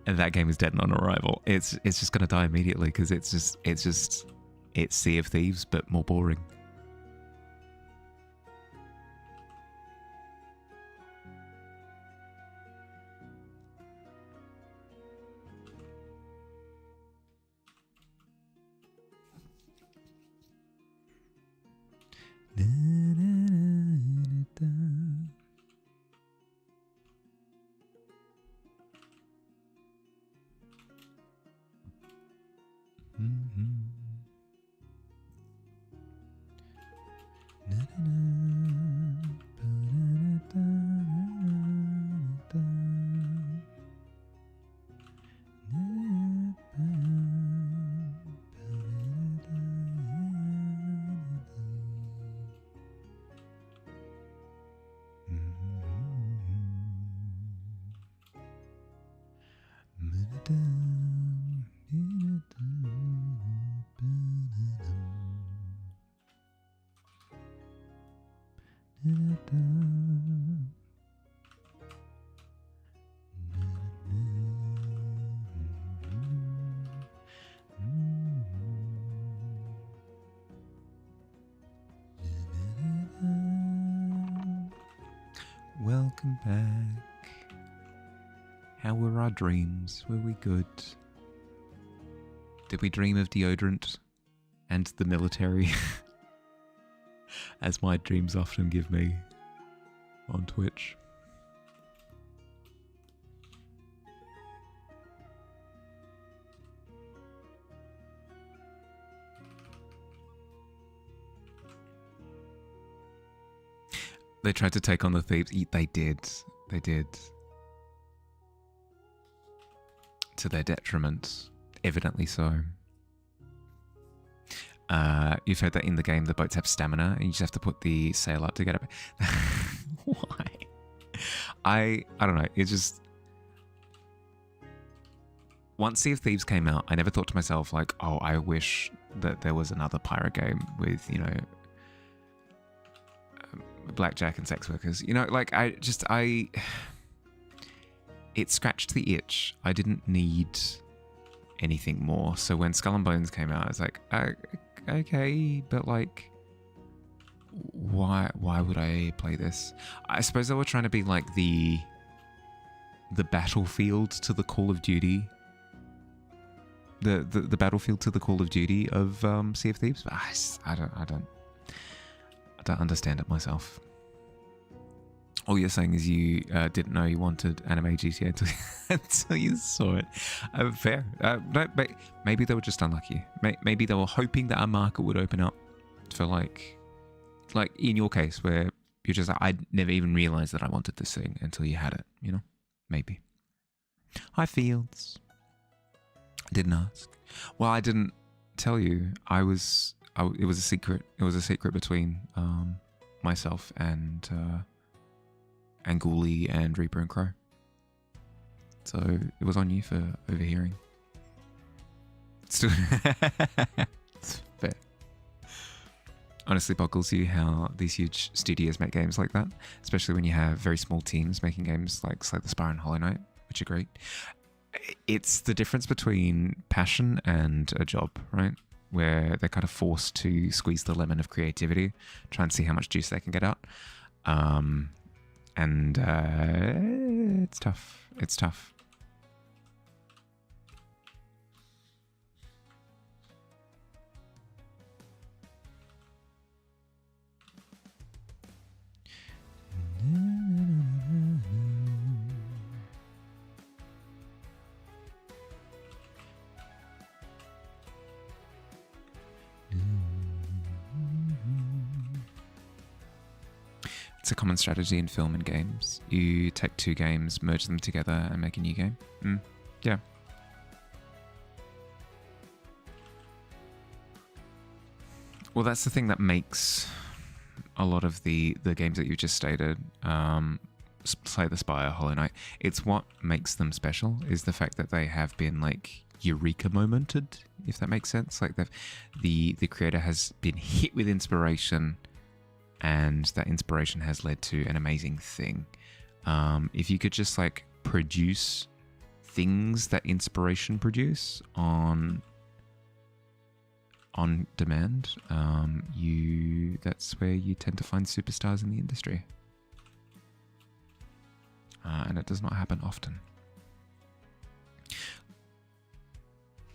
Speaker 1: that game is dead on arrival. It's just gonna die immediately because it's Sea of Thieves but more boring. Welcome back. How were our dreams? Were we good? Did we dream of deodorant and the military? As my dreams often give me on Twitch. They tried to take on the thieves. They did. They did. To their detriment. Evidently so. You've heard that in the game the boats have stamina and you just have to put the sail up to get up. Why? I don't know. It's just... Once Sea of Thieves came out, I never thought to myself like, oh, I wish that there was another pirate game with, you know... blackjack and sex workers, you know, like it scratched the itch. I didn't need anything more. So when Skull and Bones came out, I was like, okay, but like, why would I play this? I suppose they were trying to be like the Battlefield to the Call of Duty, the Battlefield to the Call of Duty of Sea of Thieves. But I don't understand it myself. All you're saying is you didn't know you wanted anime GTA until you saw it. Fair. No, maybe they were just unlucky. Maybe they were hoping that our market would open up for like in your case where you're just like, I never even realized that I wanted this thing until you had it, you know? Maybe. Hi, Fields. Didn't ask. Well, I didn't tell you. It was a secret. It was a secret between myself and Ghoulie and Reaper and Crow. So it was on you for overhearing. Still, it's fair. Honestly, boggles you how these huge studios make games like that, especially when you have very small teams making games like Slay the Spire and Hollow Knight, which are great. It's the difference between passion and a job, right? Where they're kind of forced to squeeze the lemon of creativity, try and see how much juice they can get out. It's tough. It's tough. It's a common strategy in film and games. You take two games, merge them together, and make a new game. Yeah. Well, that's the thing that makes a lot of the games that you just stated, Slay the Spire, Hollow Knight, it's what makes them special, is the fact that they have been, like, eureka momented, if that makes sense. Like, the creator has been hit with inspiration, and that inspiration has led to an amazing thing. If you could just like produce things that inspiration produce on demand, that's where you tend to find superstars in the industry. And it does not happen often.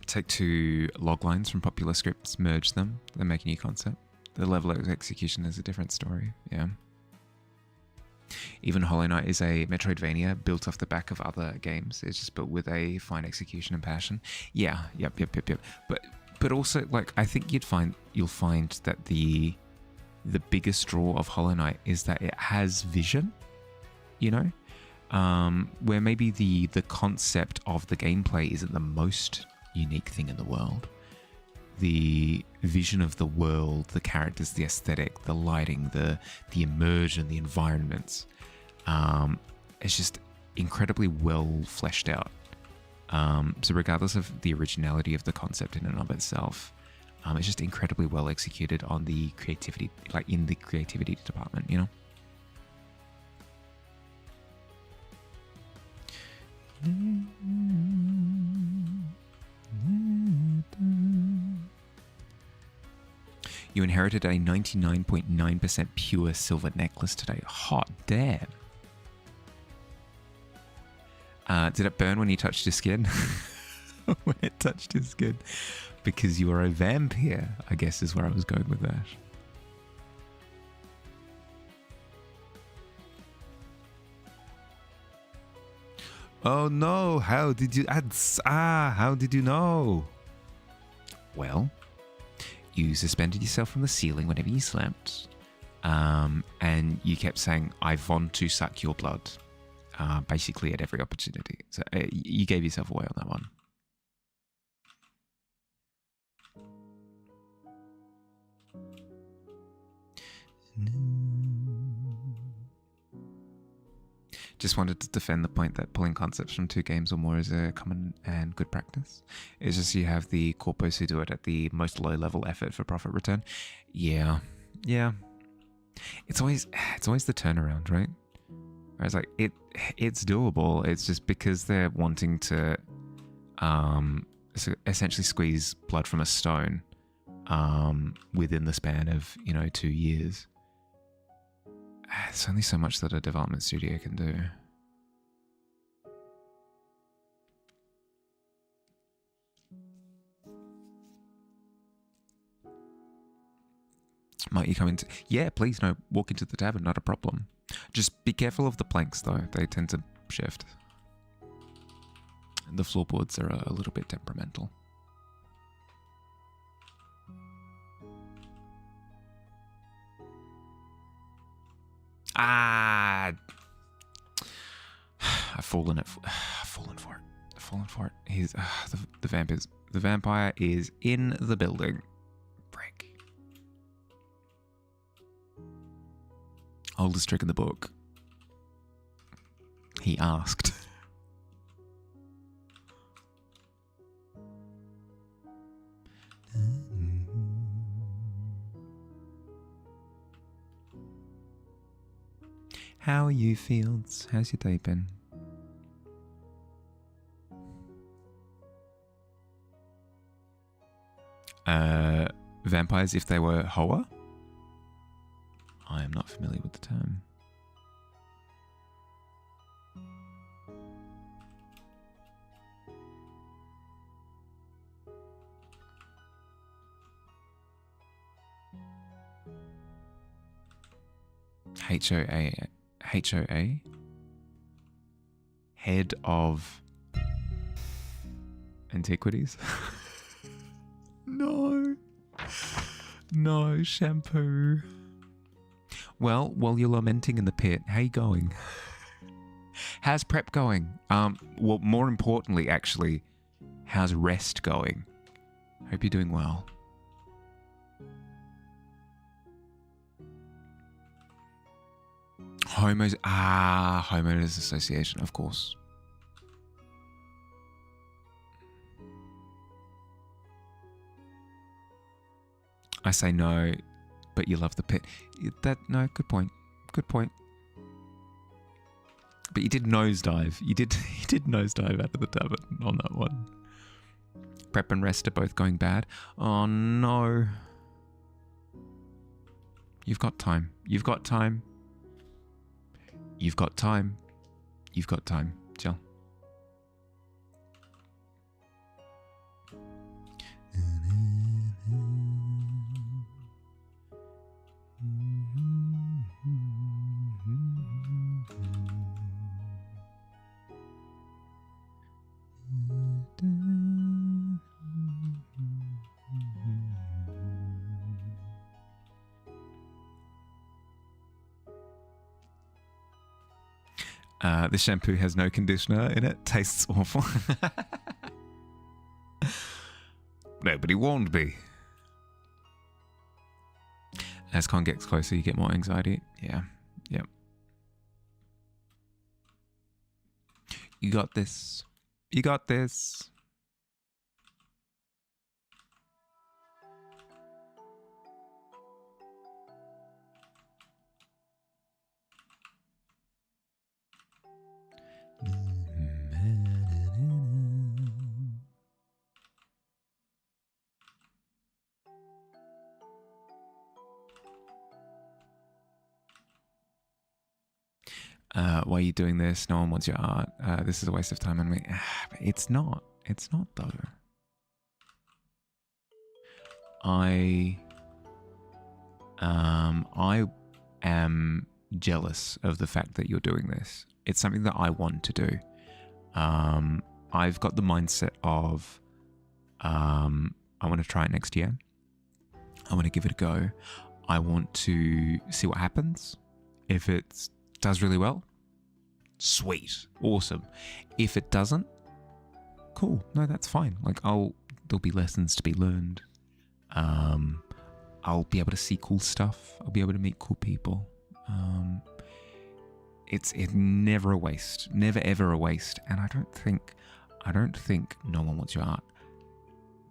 Speaker 1: Take two log lines from popular scripts, merge them, then make a new concept. The level of execution is a different story, yeah. Even Hollow Knight is a Metroidvania built off the back of other games. It's just built with a fine execution and passion. Yeah, yep. But also, like, I think you'll find that the biggest draw of Hollow Knight is that it has vision, you know? Where maybe the concept of the gameplay isn't the most unique thing in the world. The vision of the world, the characters, the aesthetic, the lighting, the immersion, the environments, it's just incredibly well fleshed out. So regardless of the originality of the concept in and of itself, it's just incredibly well executed on the creativity, like in the creativity department, you know? You inherited a 99.9% pure silver necklace today. Hot damn. Did it burn when you touched your skin? When it touched your skin? Because you are a vampire, I guess is where I was going with that. Oh no, how did you... how did you know? Well, you suspended yourself from the ceiling whenever you slept. And you kept saying, I want to suck your blood. Basically at every opportunity. So you gave yourself away on that one. Just wanted to defend the point that pulling concepts from 2 games or more is a common and good practice. It's just you have the corpos who do it at the most low-level effort for profit return. Yeah. It's always the turnaround, right? Whereas like it's doable. It's just because they're wanting to essentially squeeze blood from a stone within the span of 2 years. There's only so much that a development studio can do. Might you come into... Yeah, please, no, walk into the tavern, not a problem. Just be careful of the planks, though. They tend to shift. The floorboards are a little bit temperamental. I've fallen for it. He's the vampire is in the building. Break. Oldest trick in the book. He asked. How are you, Fields? How's your day been? Vampires if they were Hoa? I am not familiar with the term. HOA? HOA? Head of Antiquities? No, shampoo. Well, while you're lamenting in the pit, how you going? How's prep going? Well, more importantly, actually, how's rest going? Hope you're doing well. Homeowners Association, of course. I say no, but you love the pit. No, good point. Good point. But you did nosedive. You did nosedive out of the tavern on that one. Prep and rest are both going bad. Oh no. You've got time. You've got time. You've got time. You've got time. Chill. This shampoo has no conditioner in it. Tastes awful.
Speaker 2: Nobody warned me.
Speaker 1: As con gets closer, you get more anxiety. Yeah. Yep. You got this. You got this. Why are you doing this? No one wants your art. This is a waste of time. And it's not. It's not though. I am jealous of the fact that you're doing this. It's something that I want to do. I've got the mindset of I want to try it next year. I want to give it a go. I want to see what happens. If it does really well, sweet, awesome. If it doesn't, cool. No, that's fine. Like there'll be lessons to be learned. I'll be able to see cool stuff. I'll be able to meet cool people. It's never a waste. Never ever a waste. And I don't think no one wants your art,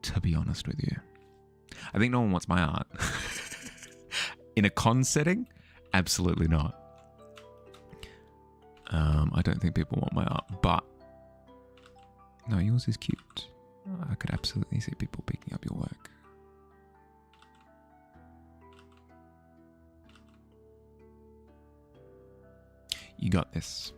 Speaker 1: to be honest with you. I think no one wants my art. In a con setting, absolutely not. I don't think people want my art, but no, yours is cute. I could absolutely see people picking up your work. You got this.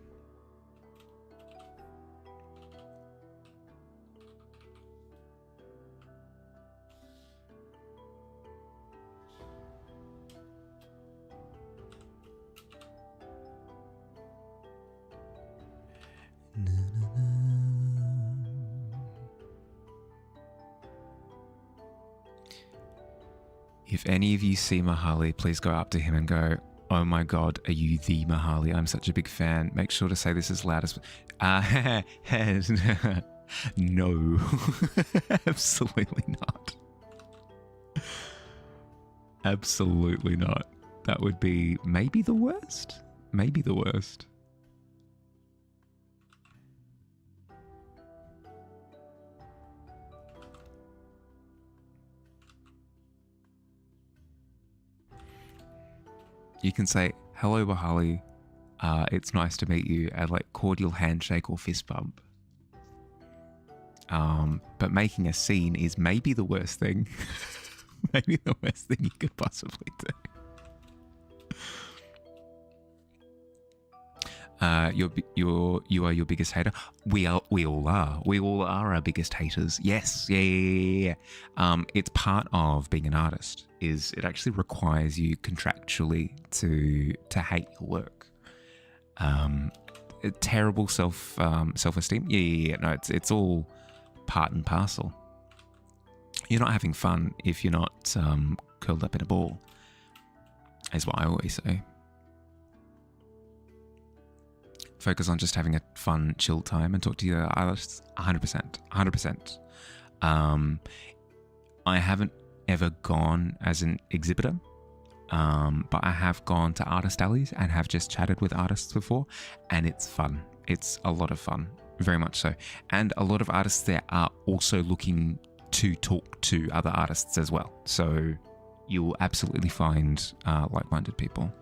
Speaker 1: If any of you see Mahali, please go up to him and go, "Oh my God, are you the Mahali? I'm such a big fan." Make sure to say this as loud as... no. Absolutely not. Absolutely not. That would be maybe the worst. Maybe the worst. You can say, "Hello, Bahali. It's nice to meet you," and like cordial handshake or fist bump. But making a scene is maybe the worst thing. Maybe the worst thing you could possibly do. You are your biggest hater. We all are. We all are our biggest haters. Yes, yeah. It's part of being an artist. Is it actually requires you contractually to hate your work. Terrible self-esteem. Yeah. No, it's all part and parcel. You're not having fun if you're not curled up in a ball, is what I always say. Focus on just having a fun, chill time and talk to your artists. 100%. I haven't ever gone as an exhibitor, but I have gone to artist alleys and have just chatted with artists before, and it's fun. It's a lot of fun, very much so. And a lot of artists there are also looking to talk to other artists as well. So you'll absolutely find like-minded people.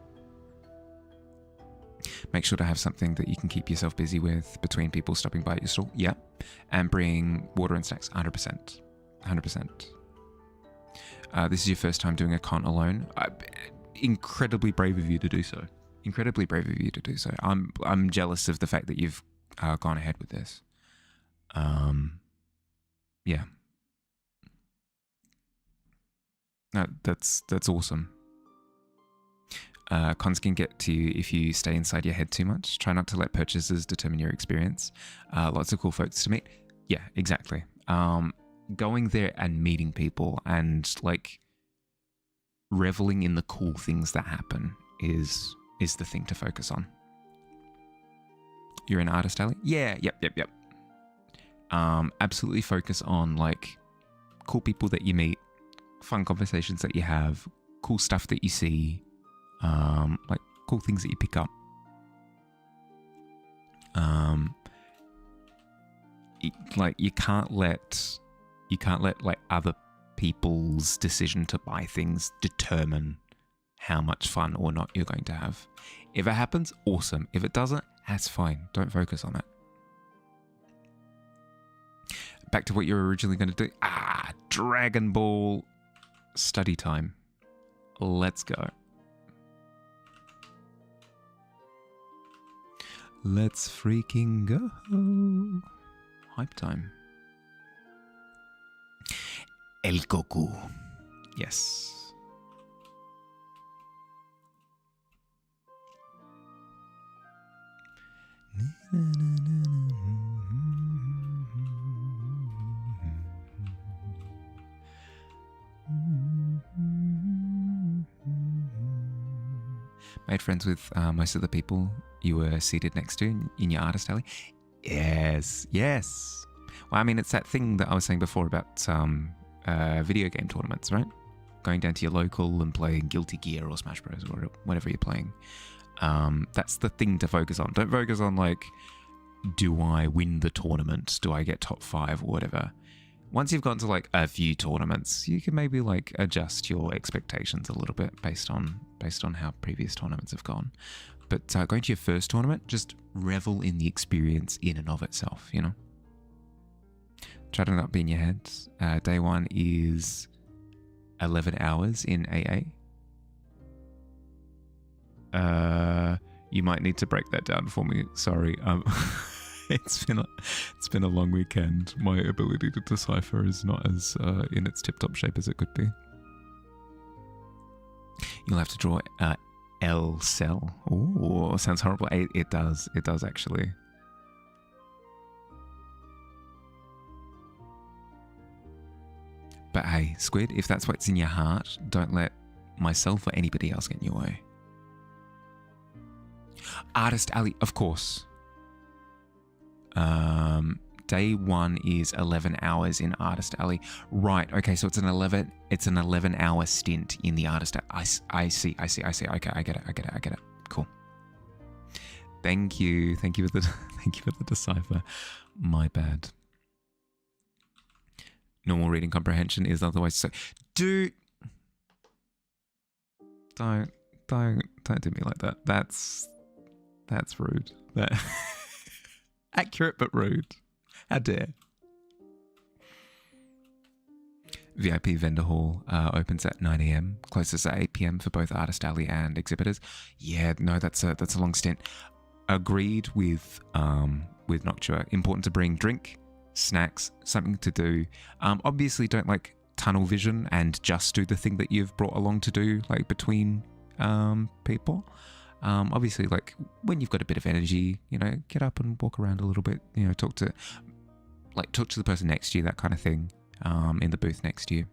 Speaker 1: Make sure to have something that you can keep yourself busy with between people stopping by at your stall. Yeah. And bring water and snacks. 100%. 100%. This is your first time doing a con alone. Incredibly brave of you to do so. Incredibly brave of you to do so. I'm jealous of the fact that you've gone ahead with this. Yeah. No, that's awesome. Cons can get to you if you stay inside your head too much. Try not to let purchases determine your experience. Lots of cool folks to meet. Yeah, exactly. Going there and meeting people and like reveling in the cool things that happen is the thing to focus on. You're an artist alley? Yeah, yep. Absolutely focus on like cool people that you meet, fun conversations that you have, cool stuff that you see. Like cool things that you pick up. You can't let like other people's decision to buy things determine how much fun or not you're going to have. If it happens, awesome. If it doesn't, that's fine. Don't focus on it. Back to what you were originally going to do. Dragon Ball study time. Let's go. Let's freaking go. Hype time.
Speaker 2: El Goku.
Speaker 1: Yes. Made friends with most of the people you were seated next to in your artist alley. Yes, yes. Well, I mean, it's that thing that I was saying before about video game tournaments, right? Going down to your local and playing Guilty Gear or Smash Bros. Or whatever you're playing. That's the thing to focus on. Don't focus on, like, do I win the tournament? Do I get top 5 or whatever? Once you've gotten to, like, a few tournaments, you can maybe, like, adjust your expectations a little bit based on how previous tournaments have gone. But going to your first tournament, just revel in the experience in and of itself, you know? Try to not be in your head. Day 1 is 11 hours in AA. You might need to break that down for me. Sorry. It's been a long weekend. My ability to decipher is not as in its tip-top shape as it could be. You'll have to draw L cell. Oh, sounds horrible. It does. It does actually. But hey, Squid, if that's what's in your heart, don't let myself or anybody else get in your way. Artist Alley, of course. Day 1 is 11 hours in Artist Alley. Right, okay, so it's an 11-hour stint in the Artist Alley. I see. Okay, I get it. Cool. Thank you for the decipher. My bad. Normal reading comprehension is otherwise so. Dude, don't do me like that. That's rude. That accurate but rude. How dare. VIP vendor hall opens at 9 a.m. Closes at 8 p.m. for both Artist Alley and exhibitors. Yeah, no, that's a long stint. Agreed with Noctua. Important to bring drink, snacks, something to do. Obviously, don't like tunnel vision and just do the thing that you've brought along to do, like between people. Obviously, like when you've got a bit of energy, you know, get up and walk around a little bit. You know, talk to the person next to you, that kind of thing, in the booth next to you.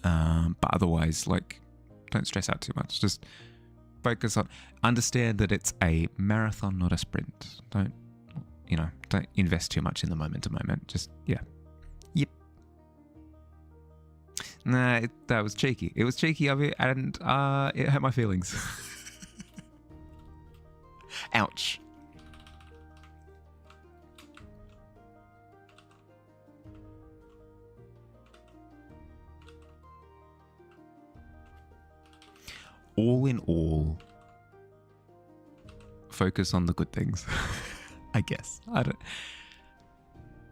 Speaker 1: But otherwise, like, don't stress out too much. Just focus on, understand that it's a marathon, not a sprint. Don't invest too much in the moment to moment. Just, yeah. Yep. Nah, that was cheeky. It was cheeky of you, and it hurt my feelings. Ouch. All in all, focus on the good things. I guess.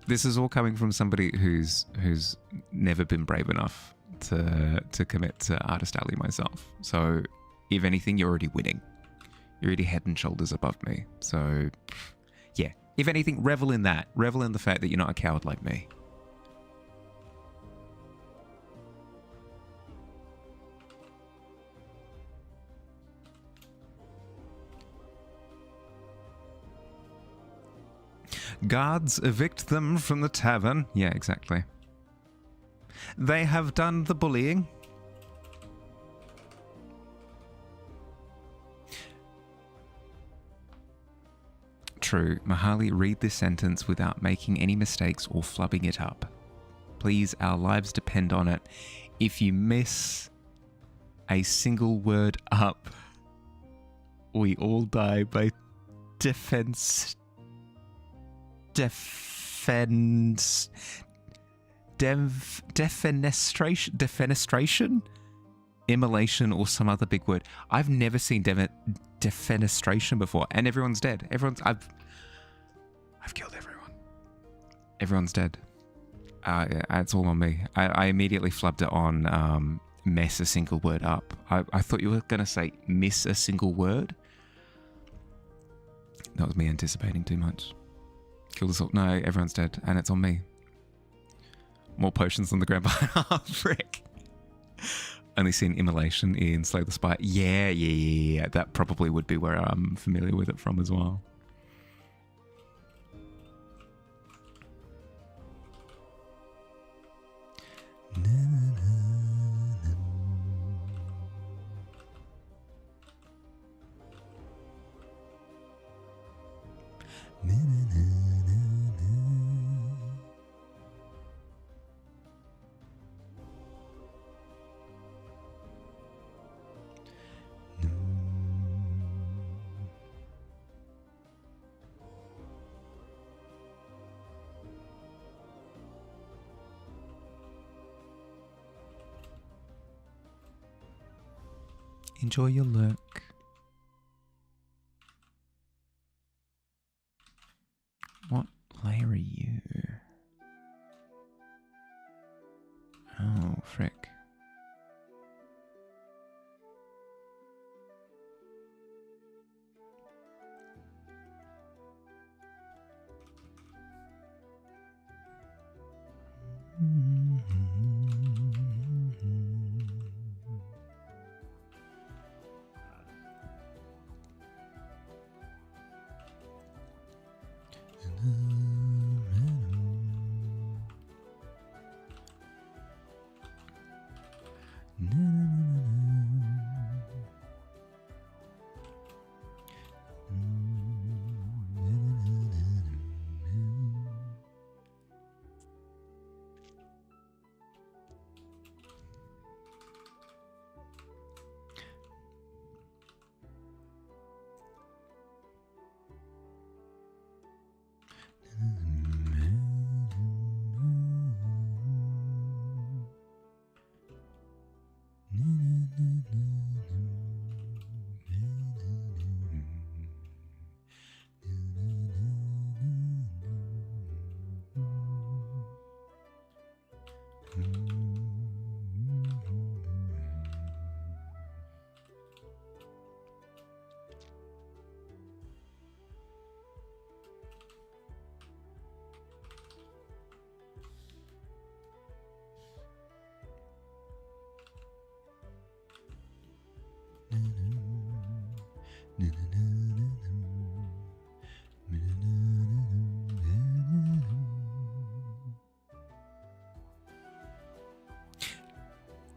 Speaker 1: This is all coming from somebody who's never been brave enough to commit to Artist Alley myself. So, if anything, you're already winning. You're already head and shoulders above me. So, yeah. If anything, revel in that. Revel in the fact that you're not a coward like me. Guards evict them from the tavern. Yeah, exactly. They have done the bullying. True. Mahali, read this sentence without making any mistakes or flubbing it up. Please, our lives depend on it. If you miss a single word up, we all die by defenestration, immolation, or some other big word. I've never seen defenestration before, and everyone's dead. I've killed everyone. Everyone's dead. It's all on me. I immediately flubbed it on mess a single word up. I thought you were going to say miss a single word. That was me anticipating too much. Killed us all. No, everyone's dead, and it's on me. More potions than the grandpa. Oh, frick. Only seen Immolation in Slay the Spire. Yeah. That probably would be where I'm familiar with it from as well. Enjoy your lurk. What layer are you? Oh, frick.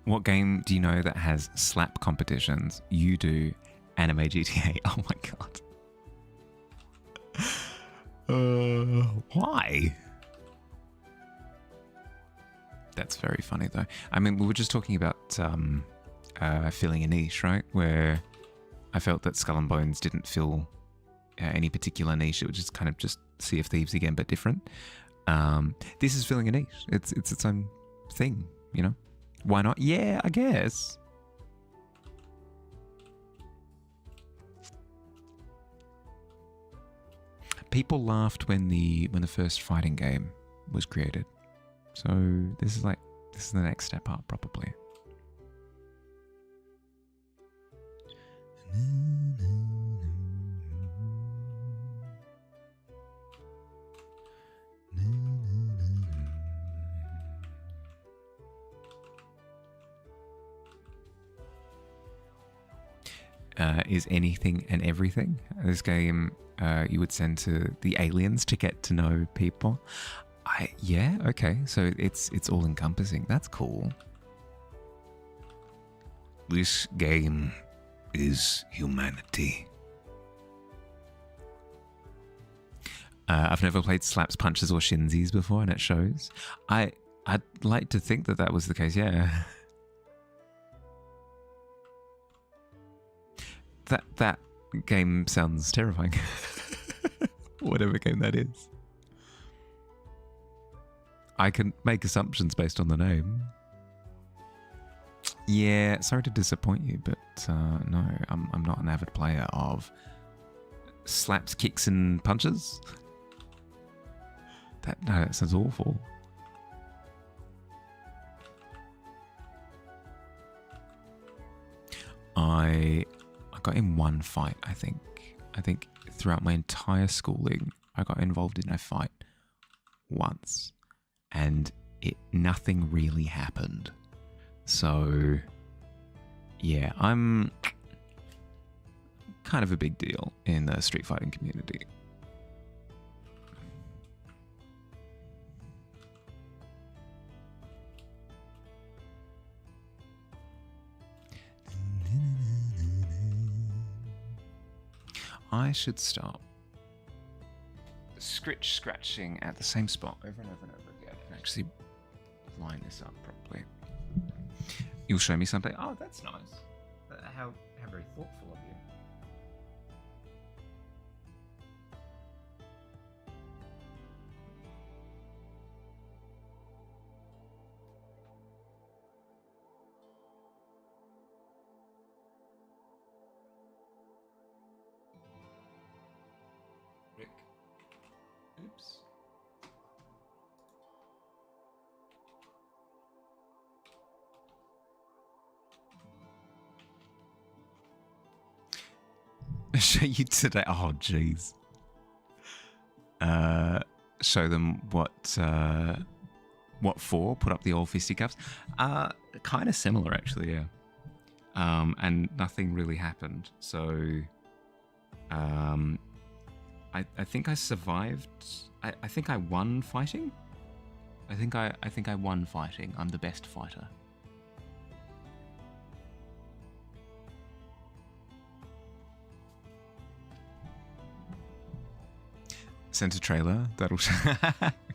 Speaker 1: What game do you know that has slap competitions? You do. Anime GTA. Oh my god. Why? That's very funny though. I mean, we were just talking about filling a niche, right? Where I felt that Skull and Bones didn't fill any particular niche. It was just kind of just Sea of Thieves again, but different. This is filling a niche. It's its own thing, you know? Why not? Yeah, I guess. People laughed when the first fighting game was created. So this is the next step up, probably. Is anything and everything. This game you would send to the aliens to get to know people. Yeah, okay. So it's all encompassing. That's cool.
Speaker 2: This game is humanity.
Speaker 1: I've never played slaps, punches, or shinsies before, and it shows. I'd like to think that was the case. Yeah. That game sounds terrifying. Whatever game that is. I can make assumptions based on the name. Yeah, sorry to disappoint you, but no, I'm not an avid player of slaps, kicks, and punches. That sounds awful. I got in one fight, I think throughout my entire schooling, I got involved in a fight once, and nothing really happened. So, yeah, I'm kind of a big deal in the street fighting community. I should stop scratching at the same spot over and over and over again and actually line this up properly. You'll show me something? Oh, that's nice. How very thoughtful of you. Rick. Oops. Show you today. Oh, jeez. Show them what for? Put up the old fisticuffs. Kind of similar, actually. Yeah. And nothing really happened. So, I think I survived. I think I won fighting. I think I won fighting. I'm the best fighter. Sent a trailer. That'll.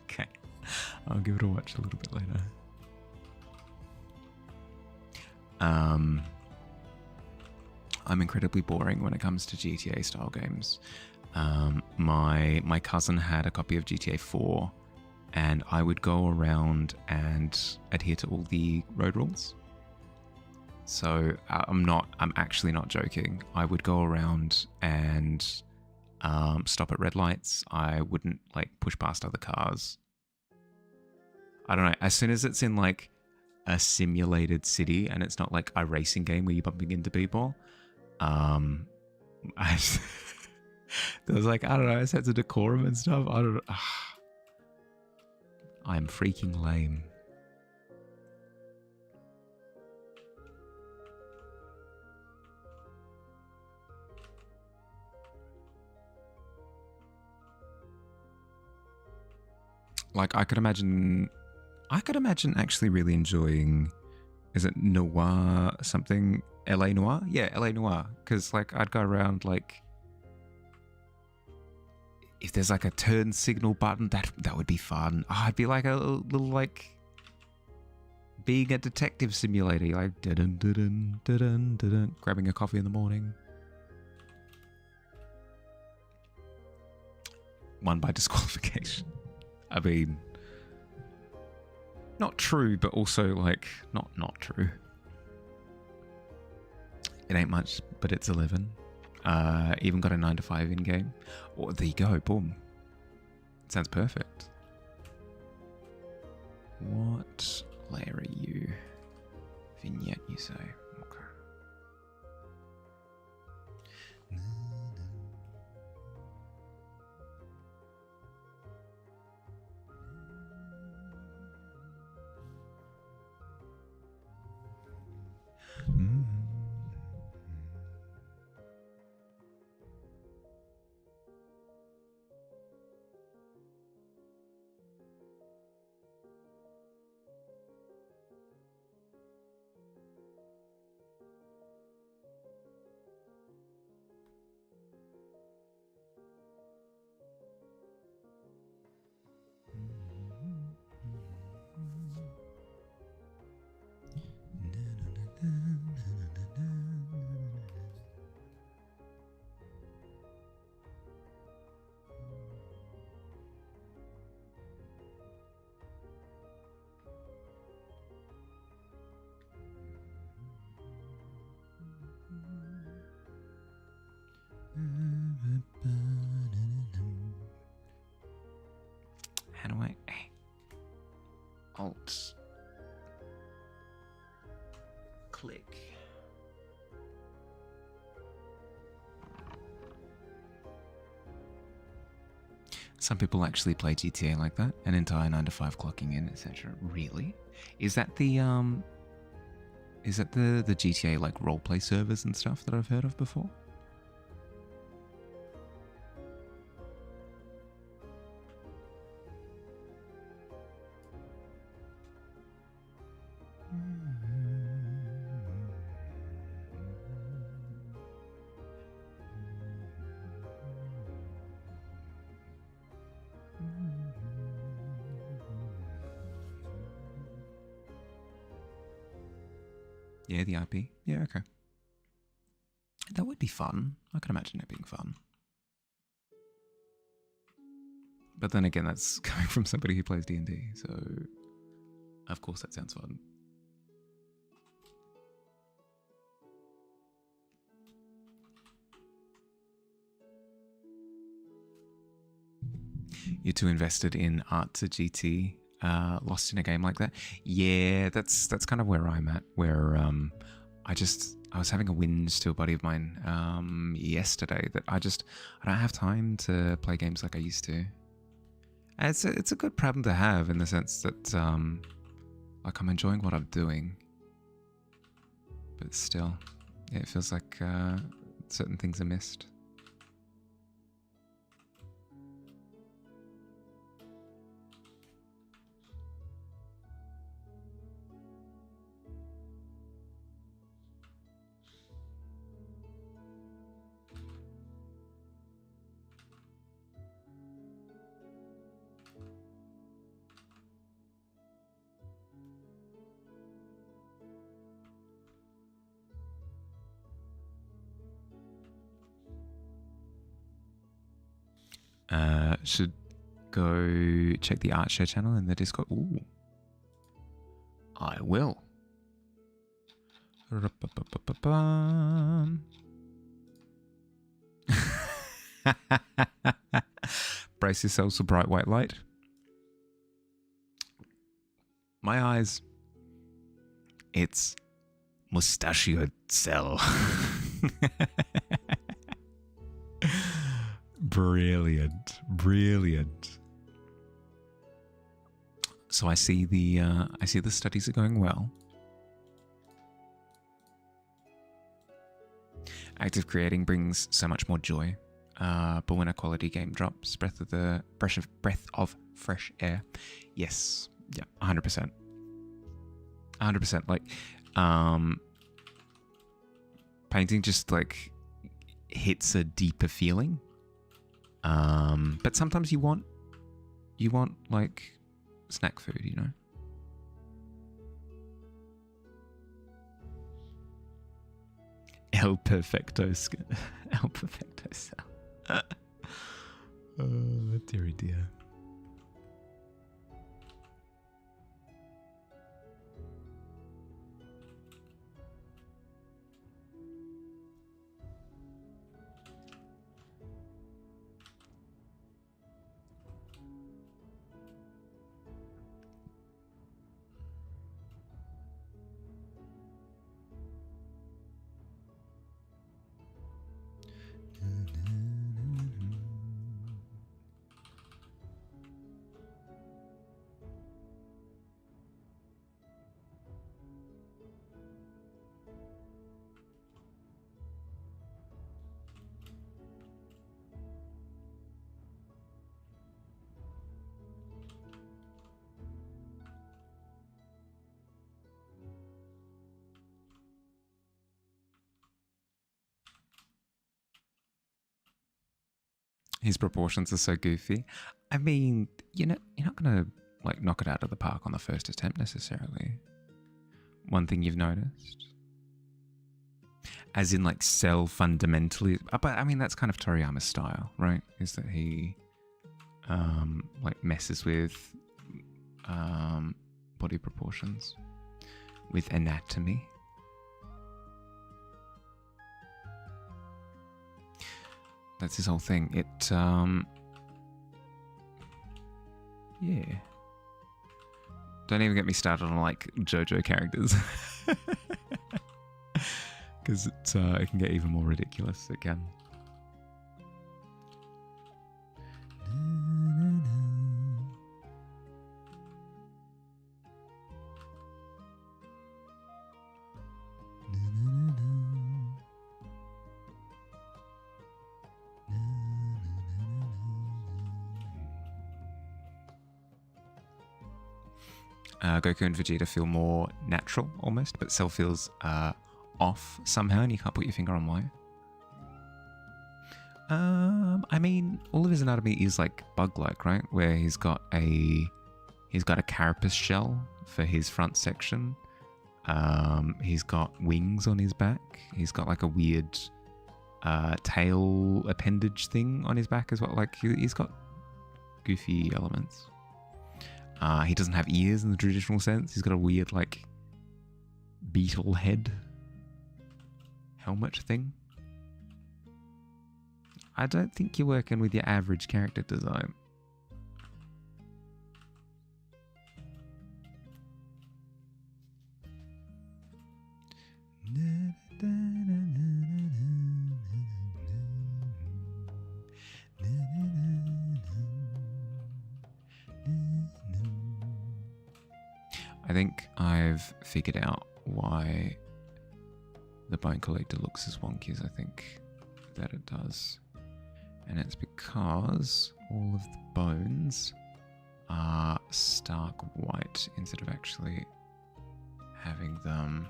Speaker 1: Okay. I'll give it a watch a little bit later. I'm incredibly boring when it comes to GTA style games. My cousin had a copy of GTA 4, and I would go around and adhere to all the road rules. So I'm actually not joking. I would go around and stop at red lights. I wouldn't push past other cars. I don't know. As soon as it's in a simulated city and it's not like a racing game where you're bumping into people, there was I don't know, a sense of decorum and stuff. I don't know. I'm freaking lame. I could imagine actually really enjoying, is it Noir something? LA Noir? Yeah, LA Noir. Because I'd go around if there's a turn signal button, that would be fun. I'd be a little being a detective simulator, dun dun dun dun, grabbing a coffee in the morning. Won by disqualification. I mean, not true, but also not true. It ain't much, but it's 11. Even got a 9 to 5 in game. Oh, there you go, boom. Sounds perfect. What layer are you? Vignette, you say? Okay. How do I Alt click? Some people actually play GTA like that, an entire 9 to 5 clocking in, etc. Really? Is that the GTA like roleplay servers and stuff that I've heard of before? Yeah, the IP. Yeah, okay. That would be fun. I can imagine it being fun. But then again, that's coming from somebody who plays D&D, so of course that sounds fun. You're too invested in art to GT, lost in a game like that. Yeah, that's kind of where I'm at. Where I was having a whinge to a buddy of mine yesterday that I don't have time to play games like I used to. And it's a good problem to have in the sense that like I'm enjoying what I'm doing, but still, yeah, it feels like certain things are missed. Should go check the art share channel in the Discord. Ooh, I will. Brace yourselves for bright white light. My eyes. It's mustachioed cell. Brilliant, brilliant. So I see the studies are going well. Active creating brings so much more joy. But when a quality game drops, breath of fresh air. Yes, yeah, 100%. 100%. Like, painting just like hits a deeper feeling. But sometimes you want like snack food, you know. El Perfecto cell. Oh, dearie dear. His proportions are so goofy. I mean, you're not gonna like knock it out of the park on the first attempt necessarily. One thing you've noticed, as in like Cell fundamentally, but I mean that's kind of Toriyama's style, right? Is that he like messes with body proportions, with anatomy. That's his whole thing. It, yeah. Don't even get me started on like JoJo characters, because it can get even more ridiculous. It can. Goku and Vegeta feel more natural almost, but Cell feels off somehow, and you can't put your finger on why. I mean, all of his anatomy is like bug-like, right? Where he's got a carapace shell for his front section. He's got wings on his back. He's got like a weird tail appendage thing on his back as well. Like he's got goofy elements. He doesn't have ears in the traditional sense. He's got a weird like beetle head helmet thing. I don't think you're working with your average character design. I think I've figured out why the Bone Collector looks as wonky as I think that it does. And it's because all of the bones are stark white instead of actually having them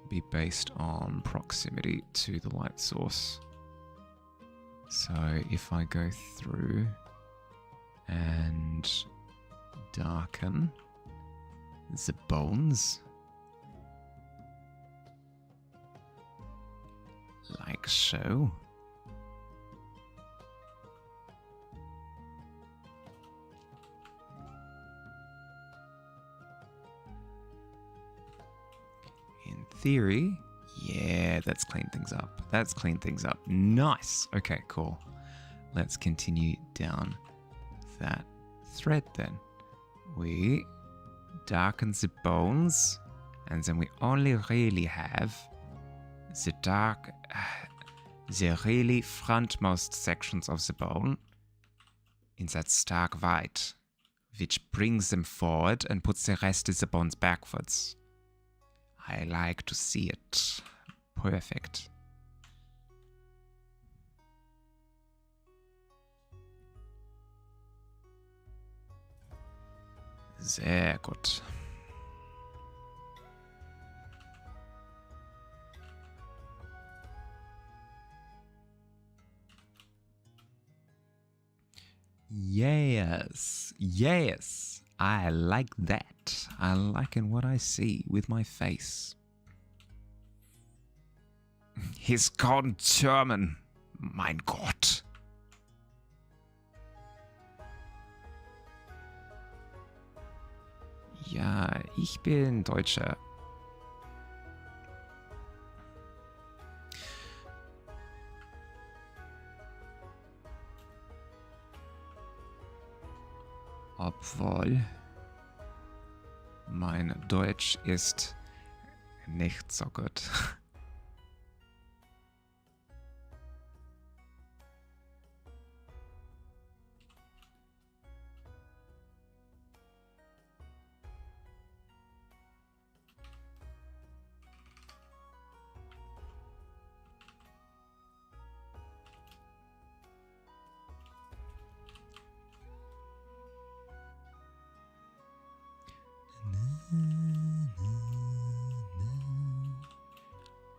Speaker 1: be based on proximity to the light source. So if I go through and darken the bones like so, in theory, yeah, that's cleaned things up. That's cleaned things up. Nice. Okay, cool. Let's continue down that thread then. We darken the bones, and then we only really have the really frontmost sections of the bone in that stark white, which brings them forward and puts the rest of the bones backwards. I like to see it. Perfect. Sehr gut. Yes, yes. I like that. I liken what I see with my face. He's gone German. Mein Gott. Ja, ich bin Deutscher. Obwohl mein Deutsch ist nicht so gut.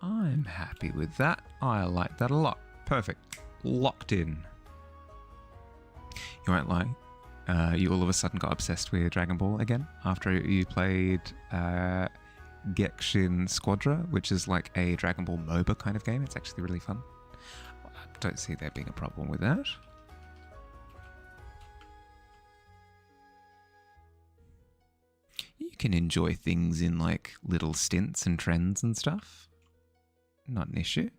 Speaker 1: I'm happy with that. I like that a lot. Perfect. Locked in. You won't lie. You all of a sudden got obsessed with Dragon Ball again after you played Genshin Squadra, which is like a Dragon Ball MOBA kind of game. It's actually really fun. I don't see there being a problem with that. You can enjoy things in like little stints and trends and stuff. Not an issue.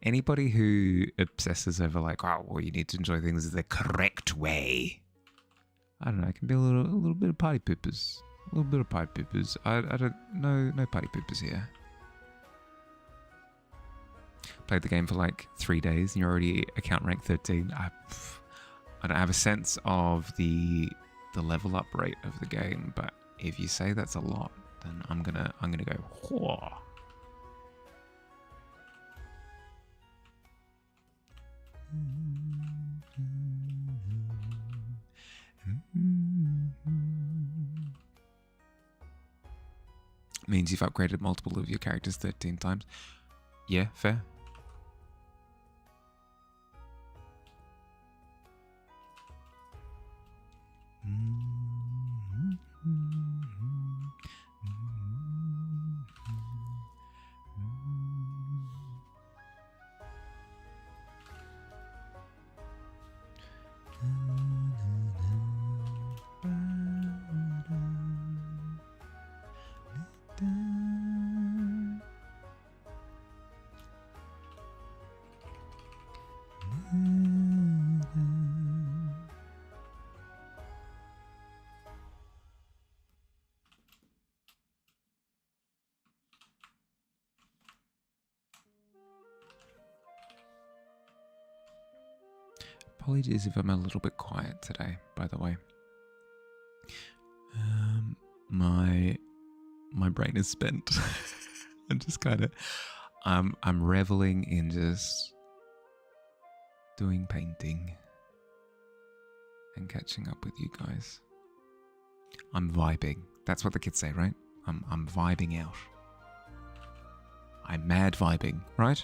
Speaker 1: Anybody who obsesses over like, oh, well, you need to enjoy things the correct way. I don't know. It can be a little bit of party poopers. A little bit of party poopers. I don't know. No party poopers here. Played the game for like 3 days and you're already account rank 13. I don't have a sense of the level up rate of the game, but if you say that's a lot, then I'm gonna go. Whoa. means you've upgraded multiple of your characters 13 times. Yeah, fair. Apologies if I'm a little bit quiet today, by the way. My brain is spent. I'm just kind of, I'm reveling in just doing painting and catching up with you guys. I'm vibing. That's what the kids say, right? I'm vibing out. I'm mad vibing, right?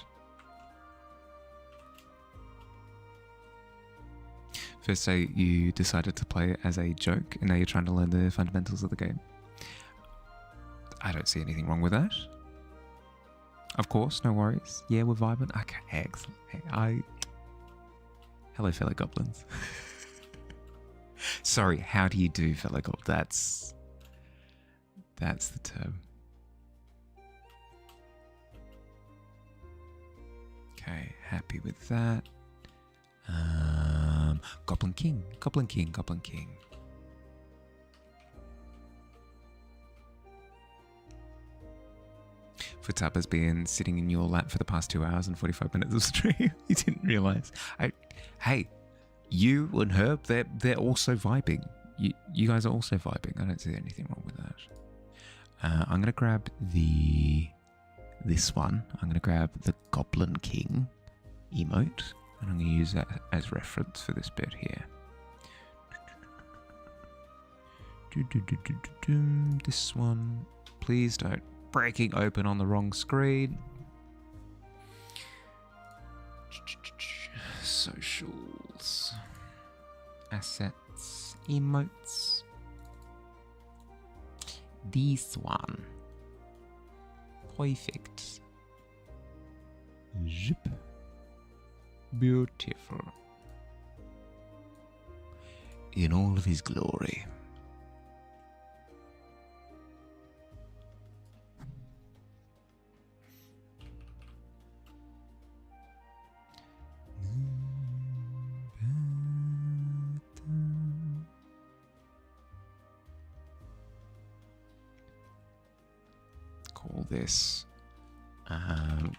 Speaker 1: First day you decided to play as a joke, and now you're trying to learn the fundamentals of the game. I don't see anything wrong with that. Of course, no worries. Yeah, we're vibing. Okay, excellent. Hey, hello, fellow goblins. Sorry, how do you do, fellow goblins? That's the term. Okay, happy with that. Goblin King, Goblin King, Goblin King. Pittober's been sitting in your lap for the past 2 hours and 45 minutes of stream. You didn't realize. Hey, you and Herb, they're also vibing. You guys are also vibing. I don't see anything wrong with that. I'm gonna grab this one. I'm gonna grab the Goblin King emote, and I'm gonna use that as reference for this bit here. This one, please don't. Breaking open on the wrong screen. Socials. Assets. Emotes. This one. Perfect. Zip. Beautiful. In all of his glory. Call this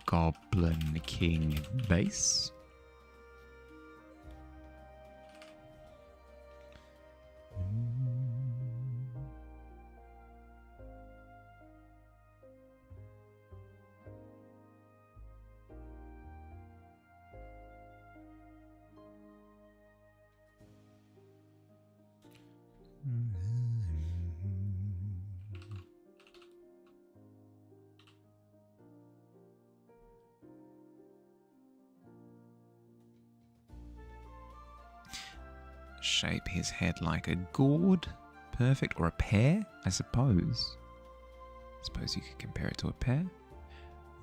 Speaker 1: Goblin King base. Shape his head like a gourd. Perfect. Or a pear, I suppose. Suppose you could compare it to a pear.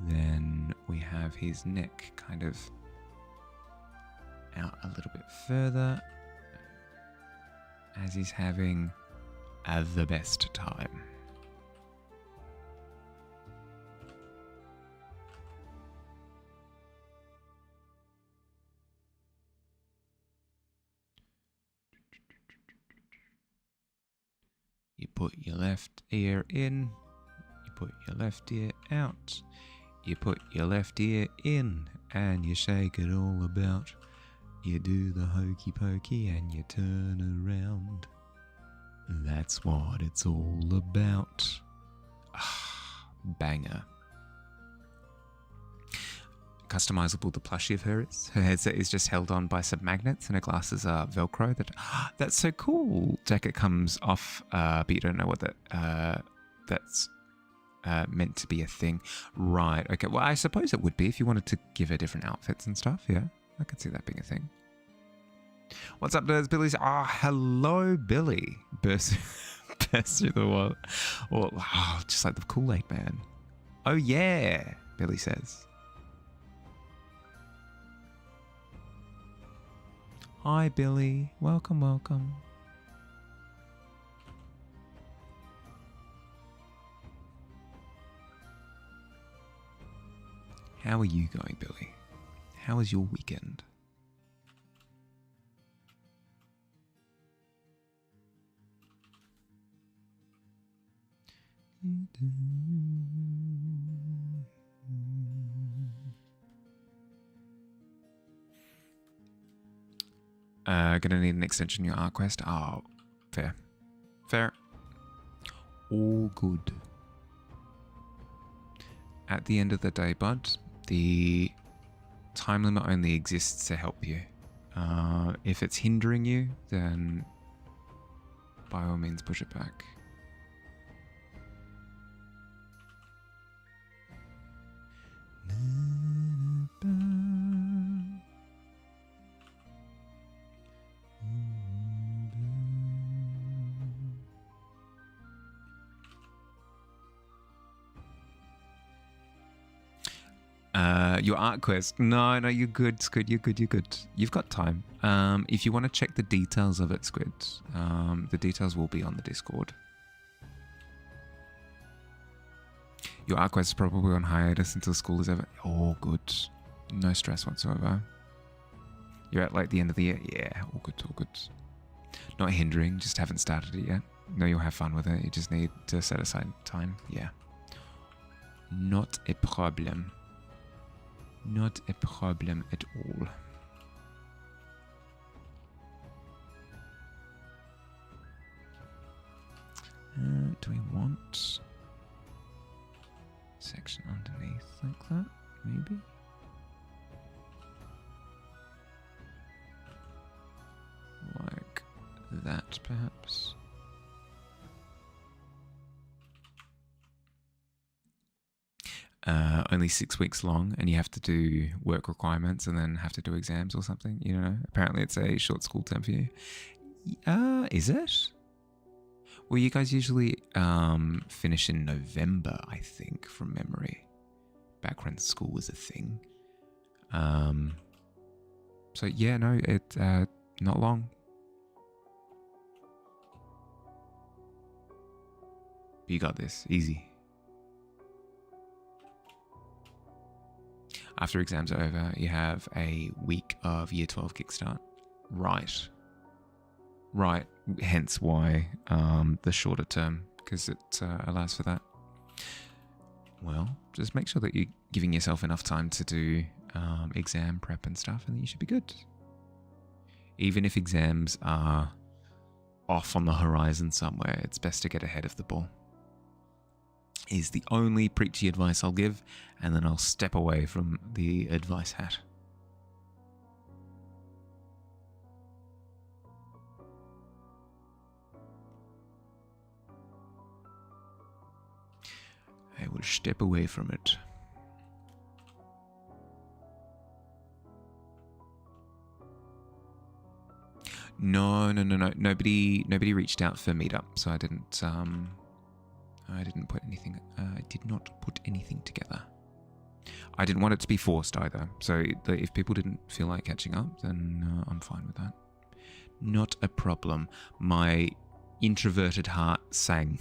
Speaker 1: Then we have his neck kind of out a little bit further, as he's having the best time. You put your left ear in, you put your left ear out, you put your left ear in, and you shake it all about. You do the hokey pokey and you turn around. That's what it's all about. Banger. Customizable the plushie of her is. Her headset is just held on by some magnets and her glasses are Velcro. That's so cool. Jacket comes off, but you don't know what that's meant to be a thing. Right, okay. Well, I suppose it would be if you wanted to give her different outfits and stuff, yeah. I could see that being a thing. What's up, nerds? Billy's... Oh, hello, Billy. Burst through the wall. Oh, wow, just like the Kool-Aid man. Oh, yeah, Billy says. Hi, Billy. Welcome, welcome. How are you going, Billy? How was your weekend? Gonna need an extension in your art quest. Oh, fair. Fair. All good. At the end of the day, bud, the time limit only exists to help you. If it's hindering you, then by all means push it back. Your art quest. No, you're good, Squid. You're good. You've got time. If you want to check the details of it, Squid, the details will be on the Discord. Your art quest is probably on hiatus until school is over. Oh, good. No stress whatsoever. You're at like the end of the year. Yeah, all good. Not hindering, just haven't started it yet. No, you'll have fun with it. You just need to set aside time. Yeah. Not a problem. Not a problem at all. Do we want section underneath like that? Maybe? Like that, perhaps? Only 6 weeks long, and you have to do work requirements and then have to do exams or something. You know, apparently it's a short school term for you. Is it? Well, you guys usually finish in November, I think, from memory. Back when school was a thing. So yeah, no, it not long. You got this, easy. After exams are over, you have a week of Year 12 Kickstart. Right. Hence why the shorter term, because it allows for that. Well, just make sure that you're giving yourself enough time to do exam prep and stuff, and then you should be good. Even if exams are off on the horizon somewhere, it's best to get ahead of the ball. Is the only preachy advice I'll give, and then I'll step away from the advice hat. I will step away from it. No. Nobody reached out for meetup, so I didn't put anything. I did not put anything together. I didn't want it to be forced either. So if people didn't feel like catching up, then I'm fine with that. Not a problem. My introverted heart sang.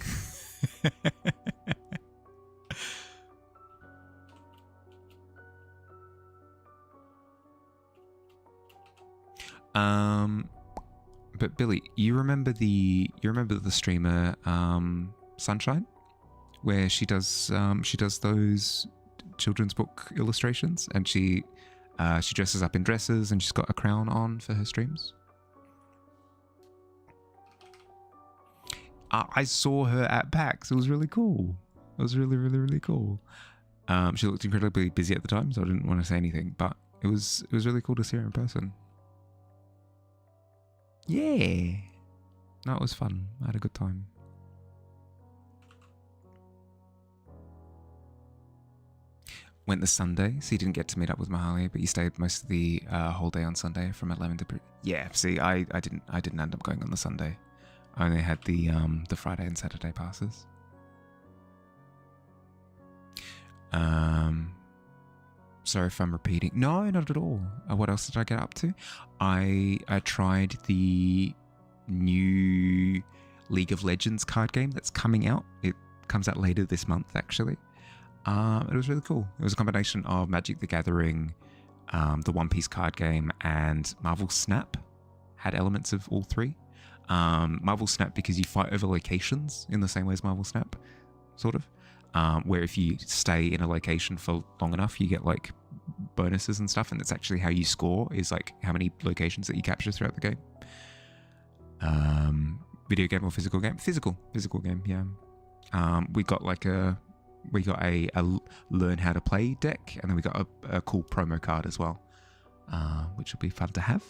Speaker 1: But Billy, you remember the streamer Sunshine, where she does those children's book illustrations, and she dresses up in dresses and she's got a crown on for her streams. I saw her at PAX. It was really cool. It was really cool. She looked incredibly busy at the time, so I didn't want to say anything, but it was really cool to see her in person. Yeah, that was fun. I had a good time. went the Sunday, so you didn't get to meet up with Mahalia, but you stayed most of the whole day on Sunday from 11 to... Yeah, see, I didn't end up going on the Sunday. I only had the Friday and Saturday passes. Sorry if I'm repeating. No, not at all. What else did I get up to? I tried the new League of Legends card game that's coming out. It comes out later this month, actually. It was really cool. It was a combination of Magic the Gathering, the One Piece card game, and Marvel Snap. Had elements of all three. Marvel Snap because you fight over locations in the same way as Marvel Snap, sort of. Where if you stay in a location for long enough, you get like bonuses and stuff, and that's actually how you score, is like how many locations that you capture throughout the game. Video game or physical game? Physical game, yeah. We got a learn how to play deck, and then we got a cool promo card as well, which will be fun to have.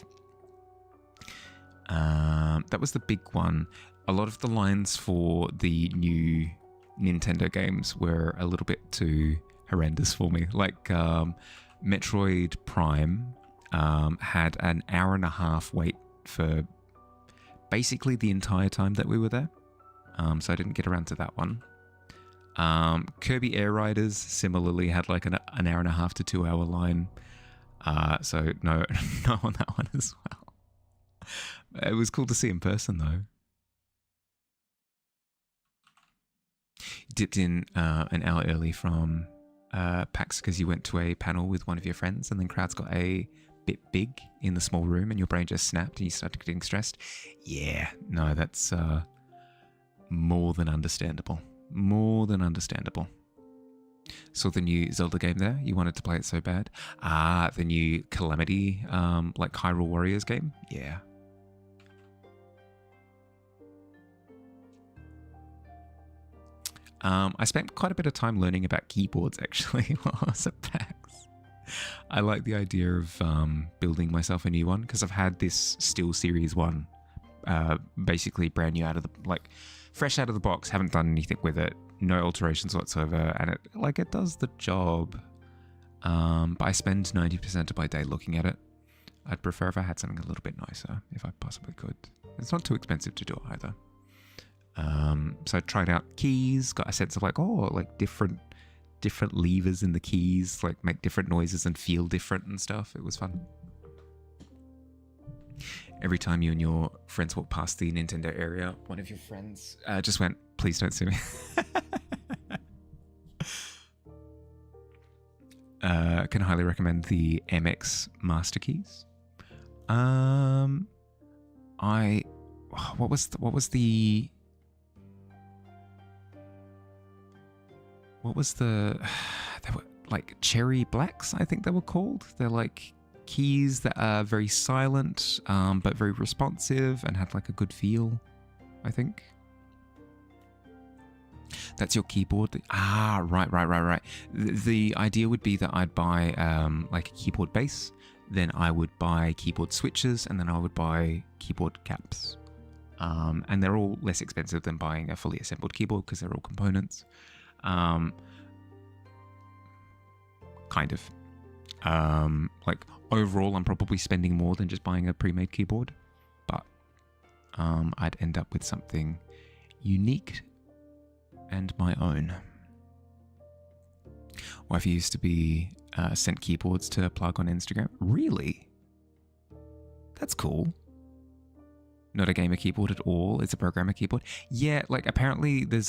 Speaker 1: That was the big one. A lot of the lines for the new Nintendo games were a little bit too horrendous for me. Like Metroid Prime had an hour and a half wait for basically the entire time that we were there, so I didn't get around to that one. Kirby Air Riders similarly had like an hour and a half to 2 hour line, so no on that one as well. It was cool to see in person though. Dipped in an hour early from PAX because you went to a panel with one of your friends, and then crowds got a bit big in the small room and your brain just snapped and you started getting stressed. Yeah, no, that's more than understandable. More than understandable. Saw the new Zelda game there. You wanted to play it so bad. The new Calamity, like Hyrule Warriors game. Yeah. I spent quite a bit of time learning about keyboards actually while I was at PAX. I like the idea of building myself a new one because I've had this Steel Series 1, basically brand new fresh out of the box, haven't done anything with it, no alterations whatsoever, and it does the job. But I spend 90% of my day looking at it. I'd prefer if I had something a little bit nicer, if I possibly could. It's not too expensive to do either. So I tried out keys, got a sense of different levers in the keys, like make different noises and feel different and stuff. It was fun. Every time you and your friends walked past the Nintendo area, one of your friends just went, "Please don't sue me." Can highly recommend the MX Master Keys. What was the they were like cherry blacks, I think they were called. They're like keys that are very silent, but very responsive and had like a good feel, I think. That's your keyboard. Right. The idea would be that I'd buy like a keyboard base, then I would buy keyboard switches, and then I would buy keyboard caps. And they're all less expensive than buying a fully assembled keyboard because they're all components. Kind of. Like overall, I'm probably spending more than just buying a pre-made keyboard, but I'd end up with something unique and my own. Wife used to be sent keyboards to plug on Instagram. Really? That's cool. Not a gamer keyboard at all. It's a programmer keyboard. Yeah, like apparently there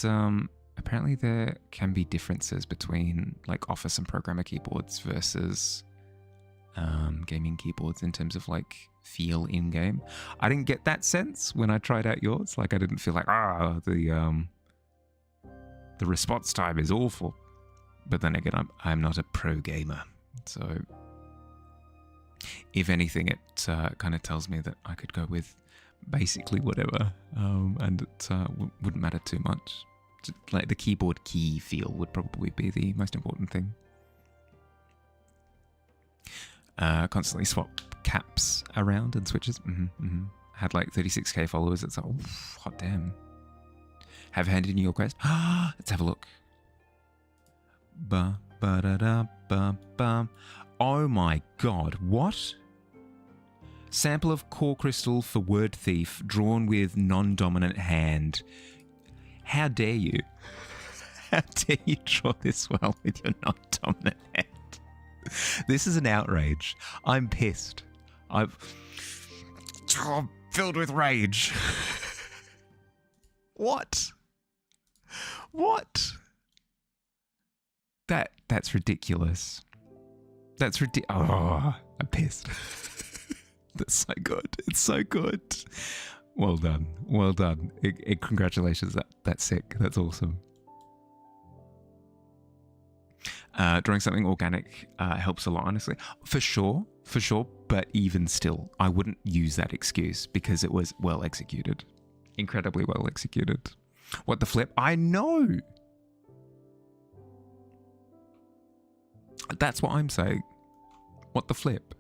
Speaker 1: can be differences between like office and programmer keyboards versus gaming keyboards in terms of like feel in game. I didn't get that sense when I tried out yours. Like I didn't feel like the response time is awful. But then again, I'm not a pro gamer, so if anything, it kind of tells me that I could go with basically whatever, and it wouldn't matter too much. Just, like the keyboard key feel would probably be the most important thing. Constantly swap caps around and switches. Had like 36k followers. It's like, hot damn. Have handed in your quest. Let's have a look. Ba-da-da-ba-bum. Oh my god, what? Sample of core crystal for word thief drawn with non-dominant hand. How dare you? How dare you draw this well with your non-dominant hand? This is an outrage. I'm pissed. I'm filled with rage. What? What? That's ridiculous. That's ridiculous. Oh, I'm pissed. That's so good. It's so good. Well done. Well done. Congratulations. That's sick. That's awesome. Drawing something organic helps a lot, honestly. For sure. But even still, I wouldn't use that excuse because it was well executed. Incredibly well executed. What the flip? I know. That's what I'm saying. What the flip?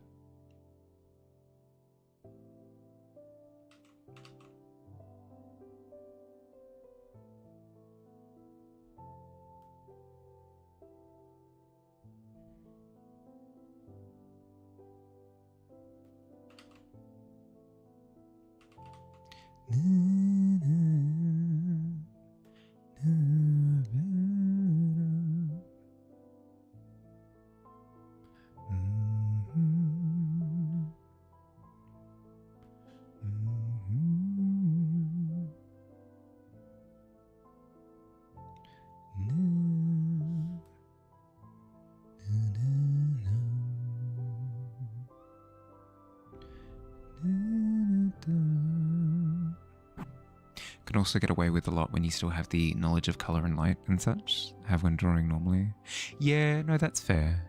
Speaker 1: Can also get away with a lot when you still have the knowledge of color and light and such, have when drawing normally. Yeah, no, that's fair.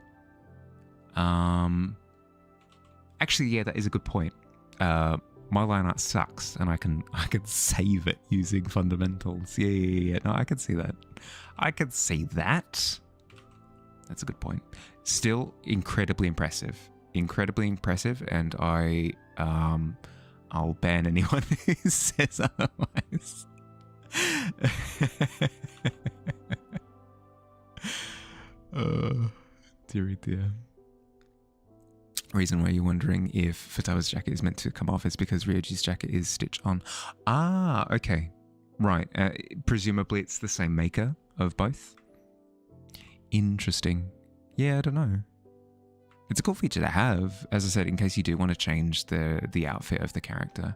Speaker 1: Actually, yeah, that is a good point. My line art sucks, and I can save it using fundamentals. Yeah. No, I can see that. I can see that. That's a good point. Still incredibly impressive. Incredibly impressive, and I'll ban anyone who says otherwise. Dearie dear. Reason why you're wondering if Futawa's jacket is meant to come off is because Ryoji's jacket is stitched on. Ah, okay. Right. Presumably it's the same maker of both. Interesting. Yeah, I don't know. It's a cool feature to have, as I said, in case you do want to change the outfit of the character.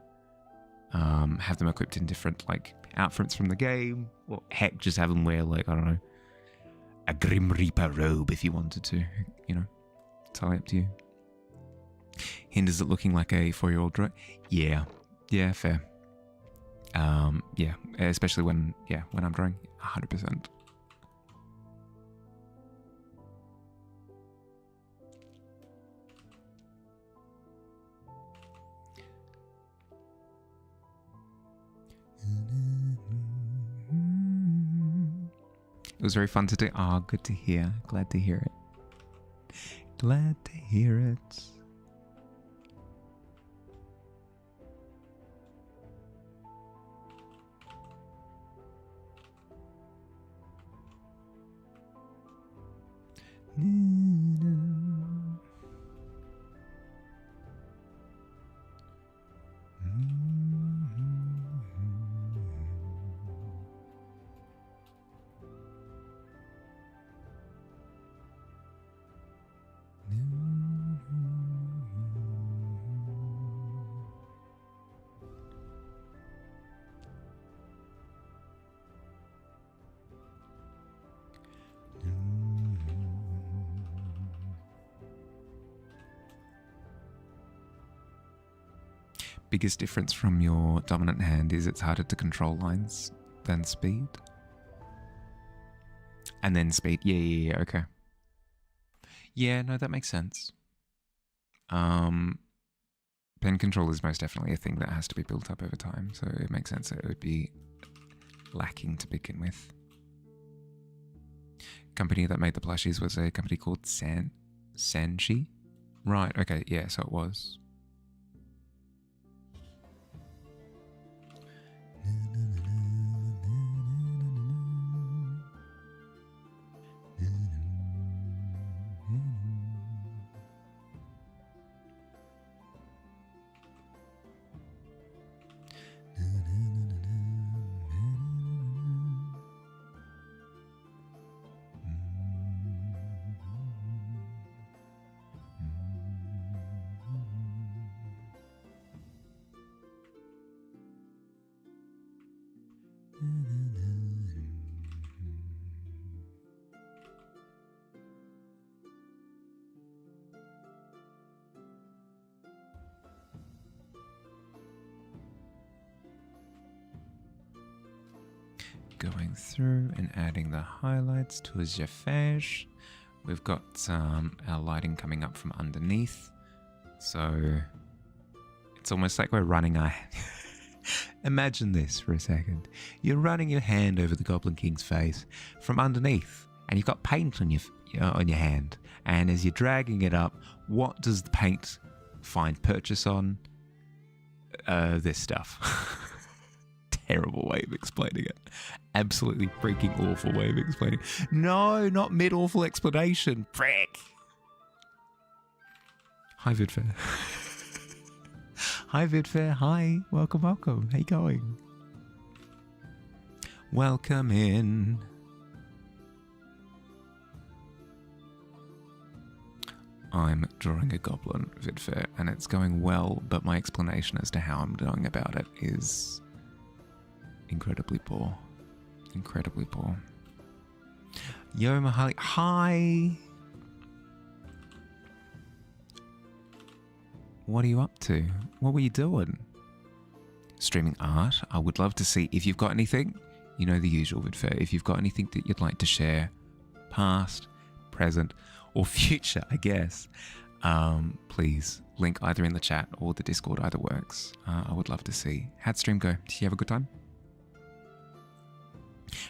Speaker 1: Have them equipped in different, like, outfits from the game. Or heck, just have them wear, like, I don't know, a Grim Reaper robe if you wanted to. You know, entirely up to you. Hinders it looking like a 4-year-old drawing? Yeah, fair. Yeah, especially when I'm drawing, 100%. It was very fun to do. Ah, good to hear. Glad to hear it. Glad to hear it. Biggest difference from your dominant hand is it's harder to control lines than speed. And then speed. Yeah, okay. Yeah, no, that makes sense. Pen control is most definitely a thing that has to be built up over time, so it makes sense that it would be lacking to begin with. Company that made the plushies was a company called Sanshi? Right, okay, yeah, so it was. going through and adding the highlights to your face. We've got our lighting coming up from underneath. So it's almost like we're running our... Imagine this for a second. You're running your hand over the Goblin King's face from underneath, and you've got paint on your hand. And as you're dragging it up, what does the paint find purchase on? This stuff. Terrible way of explaining it. Absolutely freaking awful way of explaining it. No, not mid-awful explanation. Frick. Hi, Vidfair. Hi, Vidfair. Hi. Welcome, welcome. How you going? Welcome in. I'm drawing a goblin, Vidfair, and it's going well, but my explanation as to how I'm doing about it is incredibly poor. Incredibly poor. Yo, Mahali. Hi! What are you up to? What were you doing? Streaming art? I would love to see. If you've got anything, you know the usual, Vidfair. If you've got anything that you'd like to share, past, present, or future, I guess, please link either in the chat or the Discord, either works. I would love to see. How'd stream go? Did you have a good time?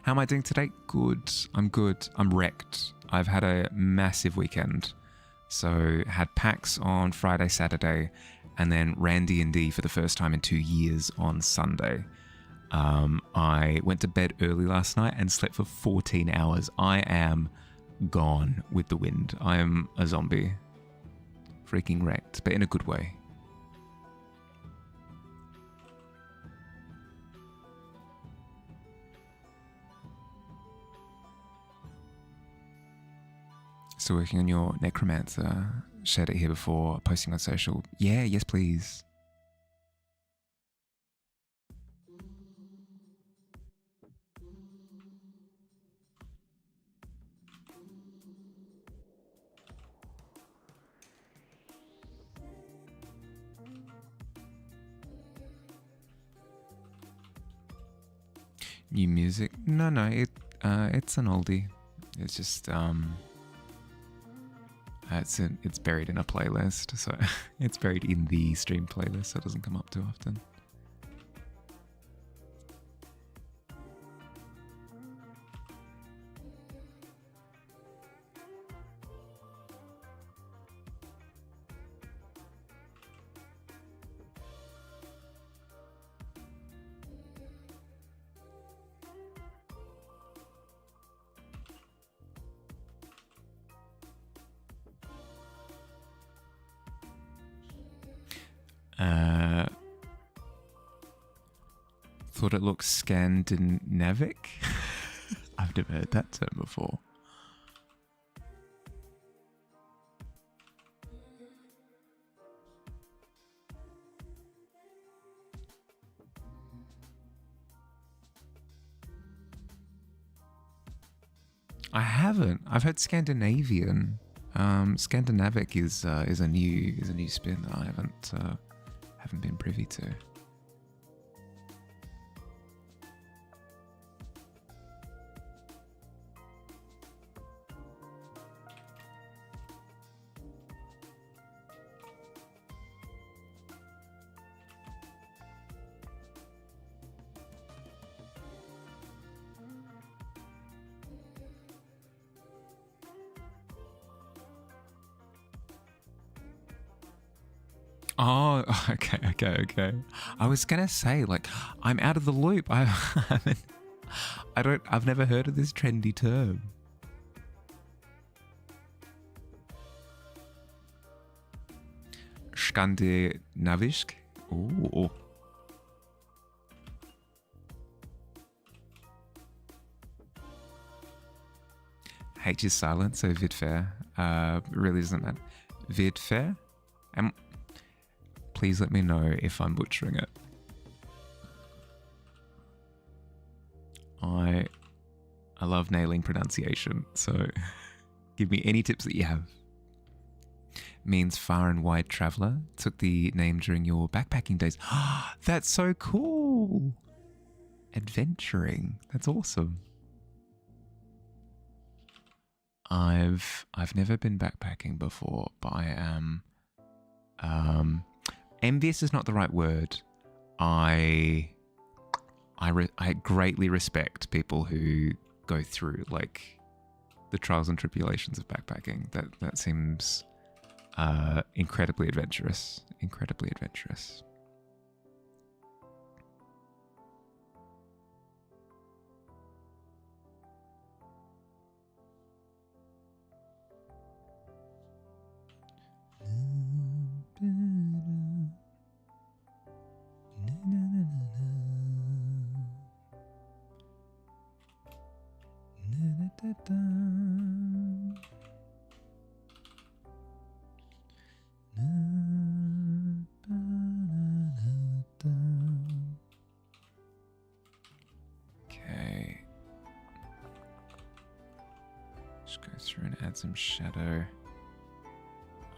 Speaker 1: How am I doing today? Good. I'm good. I'm wrecked. I've had a massive weekend. So had PAX on Friday, Saturday, and then ran D&D for the first time in 2 years on Sunday. I went to bed early last night and slept for 14 hours. I am gone with the wind. I am a zombie. Freaking wrecked, but in a good way. Still working on your necromancer. Shared it here before, posting on social. Yeah, yes please. New music? No, it's an oldie. It's just it's buried in a playlist, so it's buried in the stream playlist, so it doesn't come up too often. Thought it looked Scandinavic. I've never heard that term before. I haven't. I've heard Scandinavian. Scandinavic is a new spin that I haven't been privy to. Oh, okay. I was gonna say, like, I'm out of the loop. I've never heard of this trendy term. Skandinavisk? Ooh. H is silent, so Vidfair. Really doesn't matter. Vidfair? Please let me know if I'm butchering it. I love nailing pronunciation, so give me any tips that you have. Means far and wide traveler. Took the name during your backpacking days. That's so cool. adventuring. That's awesome. I've never been backpacking before, but I am envious is not the right word. I greatly respect people who go through like the trials and tribulations of backpacking. That seems incredibly adventurous. Incredibly adventurous. Okay. Just go through and add some shadow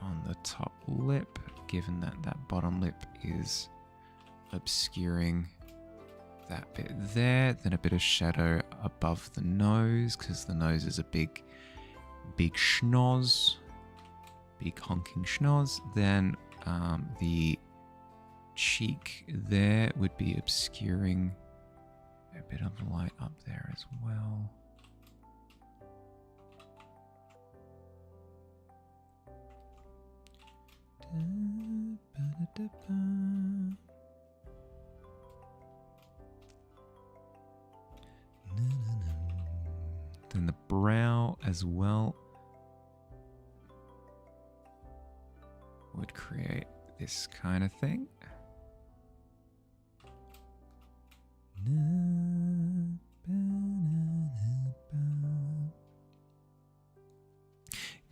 Speaker 1: on the top lip, given that that bottom lip is obscuring that bit there. Then a bit of shadow above the nose, because the nose is a big schnoz, big honking schnoz. Then the cheek there would be obscuring a bit of light up there as well. Then the brow as well would create this kind of thing.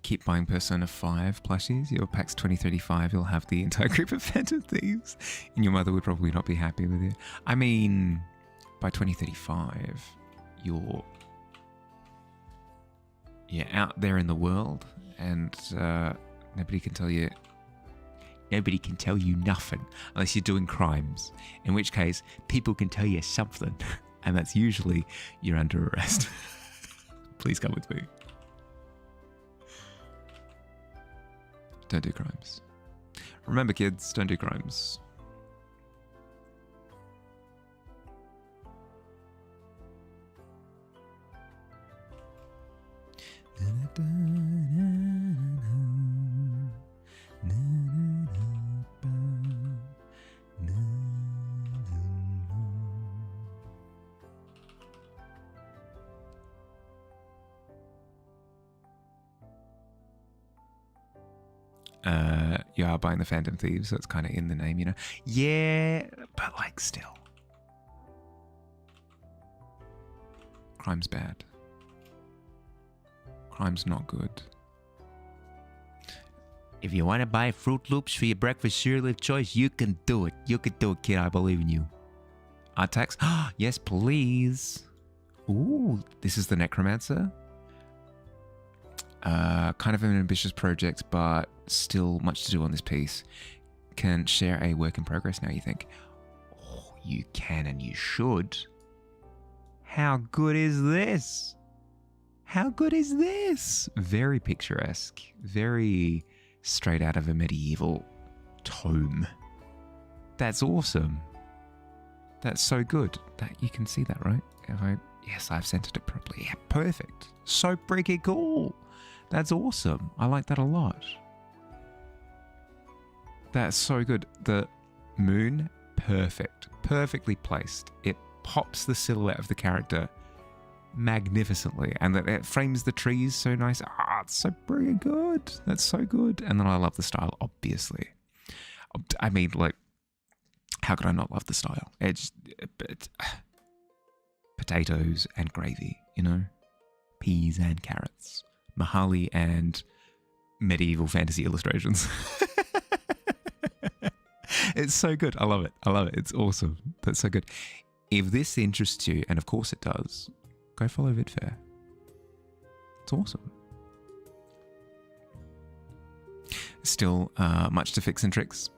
Speaker 1: Keep buying Persona 5 plushies. Your PAX 2035, you'll have the entire group of Phantom Thieves, and your mother would probably not be happy with you. I mean, by 2035, you're out there in the world, and nobody can tell you nothing unless you're doing crimes, in which case people can tell you something, and that's usually you're under arrest. Please come with me. Don't do crimes. Remember, kids, don't do crimes. You are buying the Phantom Thieves, so it's kind of in the name, you know? Yeah, but like still. Crime's bad. Crime's not good. If you want to buy Fruit Loops for your breakfast cereal of choice, you can do it. You can do it, kid. I believe in you. Artax? Yes, please. Ooh, this is the Necromancer. Kind of an ambitious project, but still much to do on this piece. Can share a work in progress now, you think? Oh, you can and you should. How good is this? How good is this? Very picturesque. Very straight out of a medieval tome. That's awesome. That's so good. That you can see that, right? Yes, I've centered it properly. Yeah, perfect. So freaking cool. That's awesome. I like that a lot. That's so good. The moon, perfect. Perfectly placed. It pops the silhouette of the character magnificently, and that it frames the trees so nice. It's so brilliant good. That's so good. And then I love the style, obviously. I mean, like, how could I not love the style? It's potatoes and gravy, you know? Peas and carrots. Mahali and medieval fantasy illustrations. It's so good. I love it. I love it. It's awesome. That's so good. If this interests you, and of course it does, go follow VidFair. It's awesome. Still much to fix and tricks.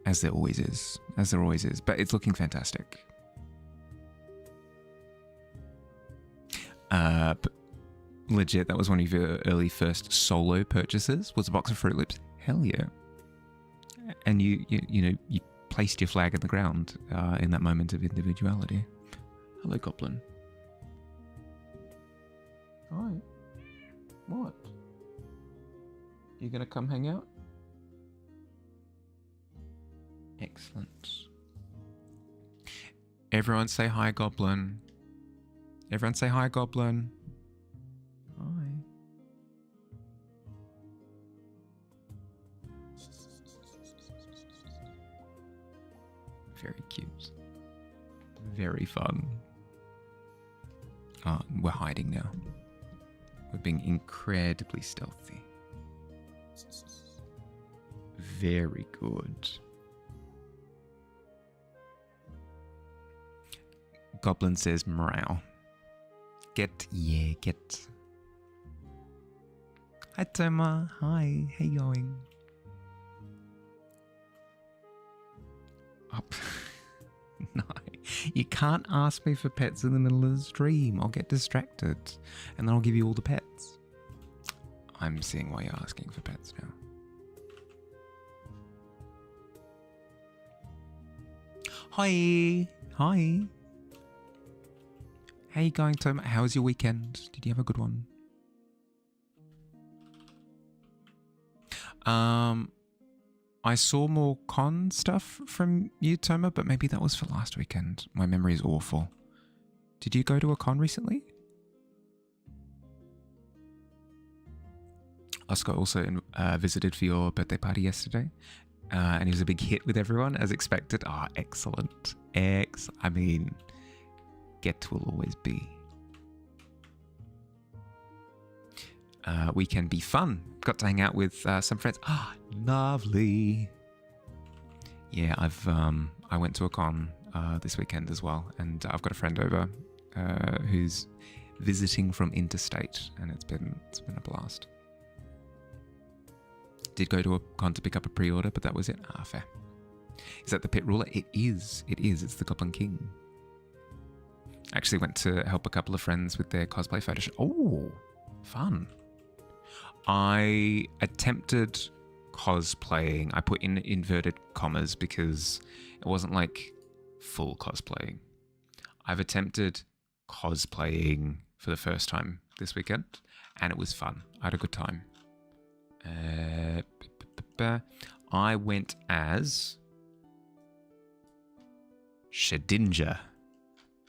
Speaker 1: As there always is. As there always is. But it's looking fantastic. But legit, that was one of your early first solo purchases, was a box of Fruit Loops. Hell yeah. And you placed your flag in the ground in that moment of individuality. Hello, Goblin. Hi. What? You gonna come hang out? Excellent. Everyone say hi, Goblin. Everyone say hi, Goblin. Hi. Very cute. Very fun. Oh, we're hiding now. We're being incredibly stealthy. Very good. Goblin says morale. Get. Hi, Toma. Hi. How you going? Up. No. You can't ask me for pets in the middle of the stream. I'll get distracted. And then I'll give you all the pets. I'm seeing why you're asking for pets now. Hi. Hi. How you going, Tom? How was your weekend? Did you have a good one? I saw more con stuff from you, Toma, but maybe that was for last weekend. My memory is awful. Did you go to a con recently? Oscar also visited for your birthday party yesterday, and he was a big hit with everyone, as expected. Ah, oh, excellent. I mean, get will always be. Weekend be fun. Got to hang out with some friends. Ah, lovely. Yeah, I went to a con this weekend as well, and I've got a friend over who's visiting from interstate, and it's been a blast. Did go to a con to pick up a pre-order, but that was it. Ah, fair. Is that the pit ruler? It is. It's the Goblin King. Actually went to help a couple of friends with their cosplay photo shoot. Oh, fun. I attempted cosplaying. I put in inverted commas because it wasn't like full cosplaying. I've attempted cosplaying for the first time this weekend, and it was fun. I had a good time. I went as Shedinja.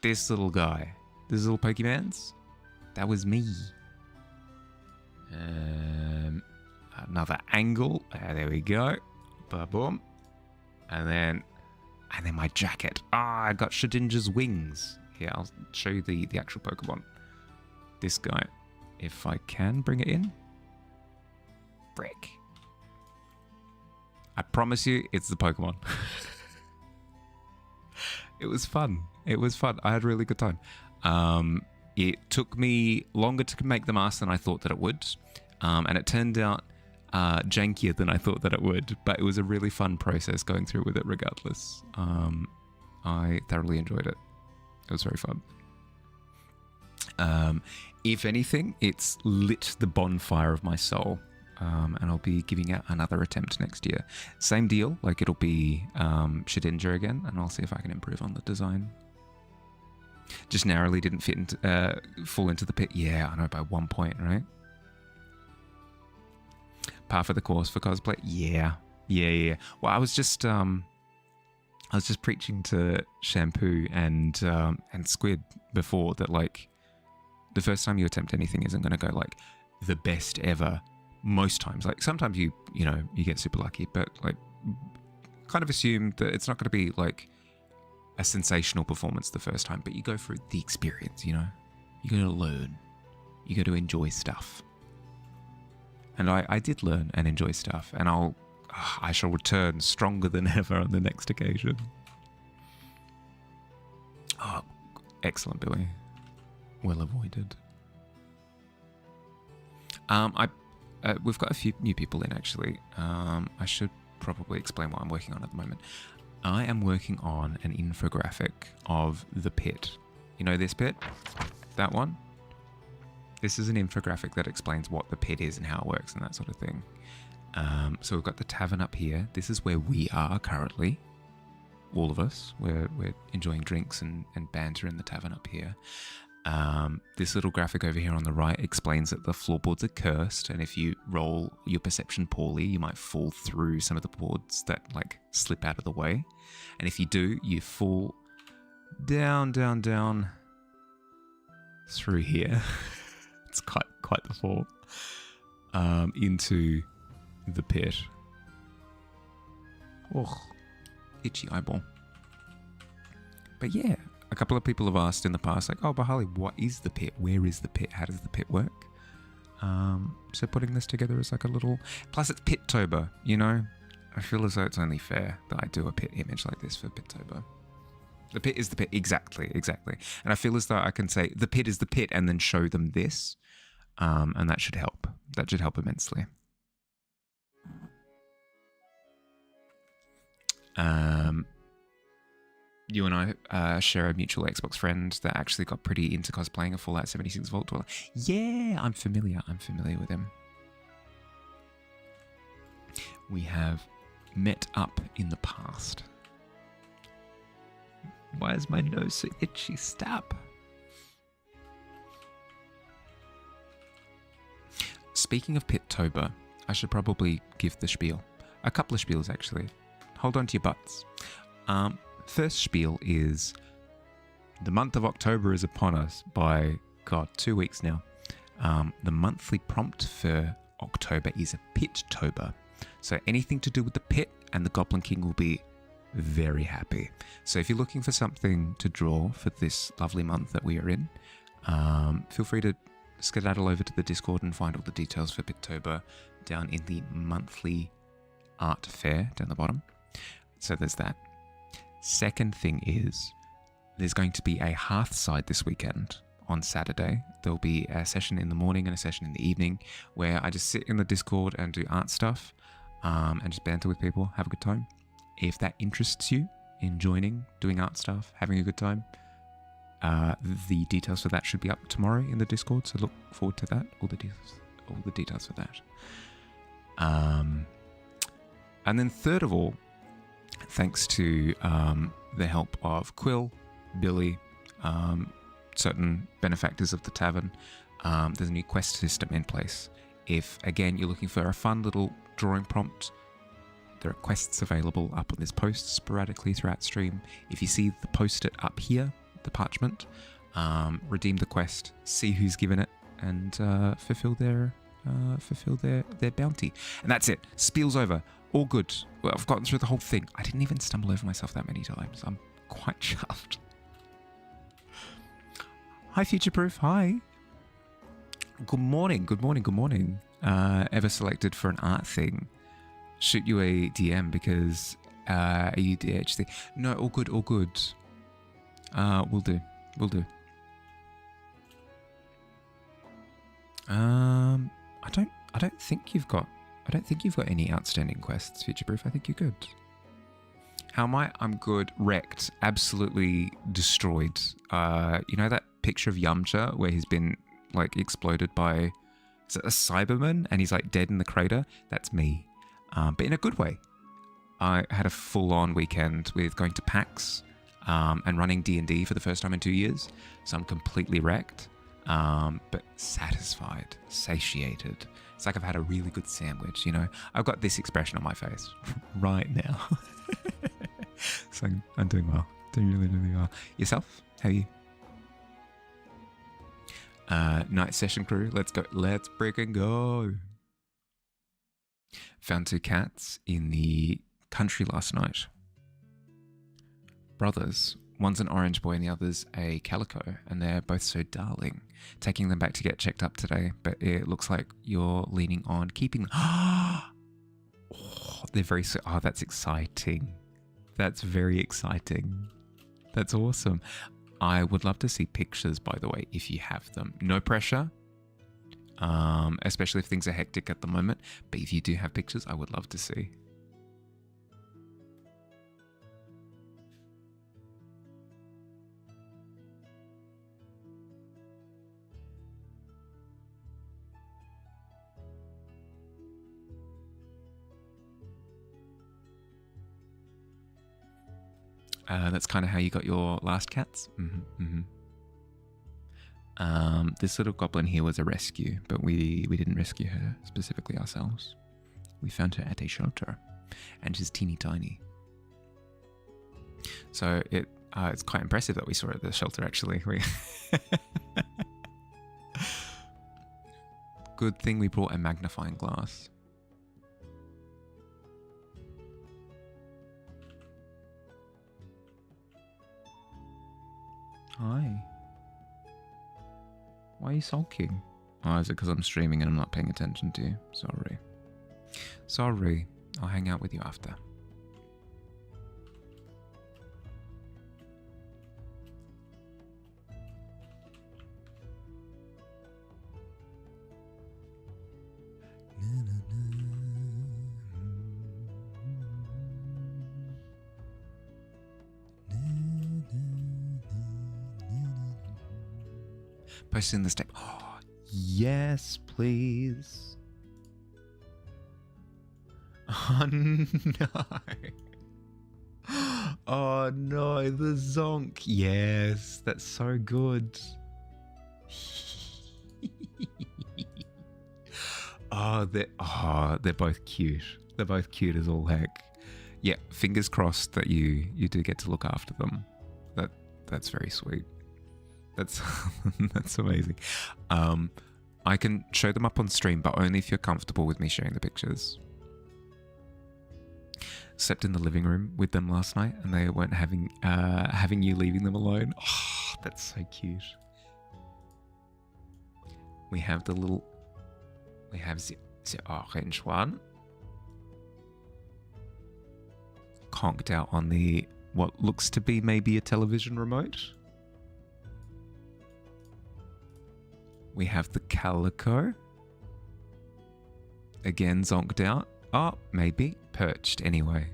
Speaker 1: This little guy. This little Pokemans. That was me. Another angle. There we go. Ba-boom. And then my jacket. Ah, I got Shedinja's wings. Here, I'll show you the actual Pokemon. This guy. If I can bring it in. Frick. I promise you, it's the Pokemon. It was fun. I had a really good time. It took me longer to make the mask than I thought that it would. And it turned out jankier than I thought that it would. But it was a really fun process going through with it regardless. I thoroughly enjoyed it. It was very fun. If anything, it's lit the bonfire of my soul. And I'll be giving out another attempt next year. Same deal, like it'll be Shedinja again, and I'll see if I can improve on the design. Just narrowly didn't fit into, fall into the pit. Yeah, I know, by 1 point, right? Par for the course for cosplay. Yeah. Well, I was just preaching to Shampoo and Squid before that, like, the first time you attempt anything isn't going to go like the best ever. Most times, like sometimes you get super lucky, but like kind of assume that it's not going to be like a sensational performance the first time, but you go through the experience, you got to learn, you got to enjoy stuff. And I did learn and enjoy stuff, and I shall return stronger than ever on the next occasion. Oh, excellent, Billy. Well avoided. We've got a few new people in, actually. I should probably explain what I'm working on at the moment. I am working on an infographic of the pit. You know this pit? That one? This is an infographic that explains what the pit is and how it works and that sort of thing. So we've got the tavern up here. This is where we are currently. All of us. We're enjoying drinks and banter in the tavern up here. This little graphic over here on the right explains that the floorboards are cursed, and if you roll your perception poorly, you might fall through some of the boards that like slip out of the way. And if you do, you fall down through here. It's quite the fall. Into the pit. Oh, itchy eyeball. But yeah, a couple of people have asked in the past, like, oh, Bahali, what is the pit? Where is the pit? How does the pit work? So putting this together is like a little... Plus it's Pittober, you know? I feel as though it's only fair that I do a pit image like this for Pittober. The pit is the pit. Exactly. And I feel as though I can say, the pit is the pit, and then show them this. And that should help. That should help immensely. You and I share a mutual Xbox friend that actually got pretty into cosplaying a Fallout 76 Vault Dweller. Yeah, I'm familiar with him. We have met up in the past. Why is my nose so itchy? Stop. Speaking of Pittober, I should probably give the spiel. A couple of spiels, actually. Hold on to your butts. First spiel is the month of October is upon us by, 2 weeks now. The monthly prompt for October is a Pittober. So anything to do with the pit, and the Goblin King will be very happy. So if you're looking for something to draw for this lovely month that we are in, feel free to skedaddle over to the Discord and find all the details for Pittober down in the monthly art fair down the bottom. So there's that. Second thing is there's going to be a Hearthside this weekend on Saturday. There'll be a session in the morning and a session in the evening where I just sit in the Discord and do art stuff and just banter with people, have a good time. If that interests you in joining, doing art stuff, having a good time, the details for that should be up tomorrow in the Discord, so look forward to that. All the details for that. And then third of all, thanks to the help of Quill, Billy, certain benefactors of the tavern, there's a new quest system in place. If, again, you're looking for a fun little drawing prompt, there are quests available up on this post sporadically throughout stream. If you see the post-it up here, the parchment, redeem the quest, see who's given it, and fulfill their bounty. And that's it. Spiel's over. All good. Well, I've gotten through the whole thing. I didn't even stumble over myself that many times. I'm quite chuffed. Hi, Futureproof. Hi. Good morning. Ever selected for an art thing? Shoot you a DM because are you DHC? No, all good. Will do. I don't think you've got any outstanding quests, Futureproof. I think you're good. How am I? I'm good. Wrecked. Absolutely destroyed. You know that picture of Yamcha where he's been like exploded by, is it a Cyberman, and he's like dead in the crater? That's me. But in a good way. I had a full-on weekend with going to PAX and running D&D for the first time in 2 years. So I'm completely wrecked, but satisfied, satiated. It's like I've had a really good sandwich, you know? I've got this expression on my face right now. So I'm doing well. Doing really well. Yourself? How are you? Night session crew. Let's go. Let's freaking go. Found 2 cats in the country last night. Brothers. One's an orange boy and the other's a calico, and they're both so darling. Taking them back to get checked up today, but it looks like you're leaning on keeping them. Oh, they're very... Oh, that's exciting. That's very exciting. That's awesome. I would love to see pictures, by the way, if you have them. No pressure, especially if things are hectic at the moment. But if you do have pictures, I would love to see. That's kind of how you got your last cats. This little goblin here was a rescue, but we didn't rescue her specifically ourselves. We found her at a shelter, and she's teeny tiny. So it's quite impressive that we saw her at the shelter, actually. Good thing we brought a magnifying glass. Hi. Why are you sulking? Oh, is it because I'm streaming and I'm not paying attention to you? Sorry. Sorry. I'll hang out with you after. Post in the step. Oh, yes, please. Oh no. Oh no, the zonk. Yes, that's so good. They're both cute. They're both cute as all heck. Yeah, fingers crossed that you do get to look after them. That's very sweet. That's that's amazing. I can show them up on stream, but only if you're comfortable with me sharing the pictures. Slept in the living room with them last night, and they weren't having you leaving them alone. Oh, that's so cute. We have the orange one, conked out on the what looks to be maybe a television remote. We have the calico. Again, zonked out. Oh, maybe. Perched, anyway.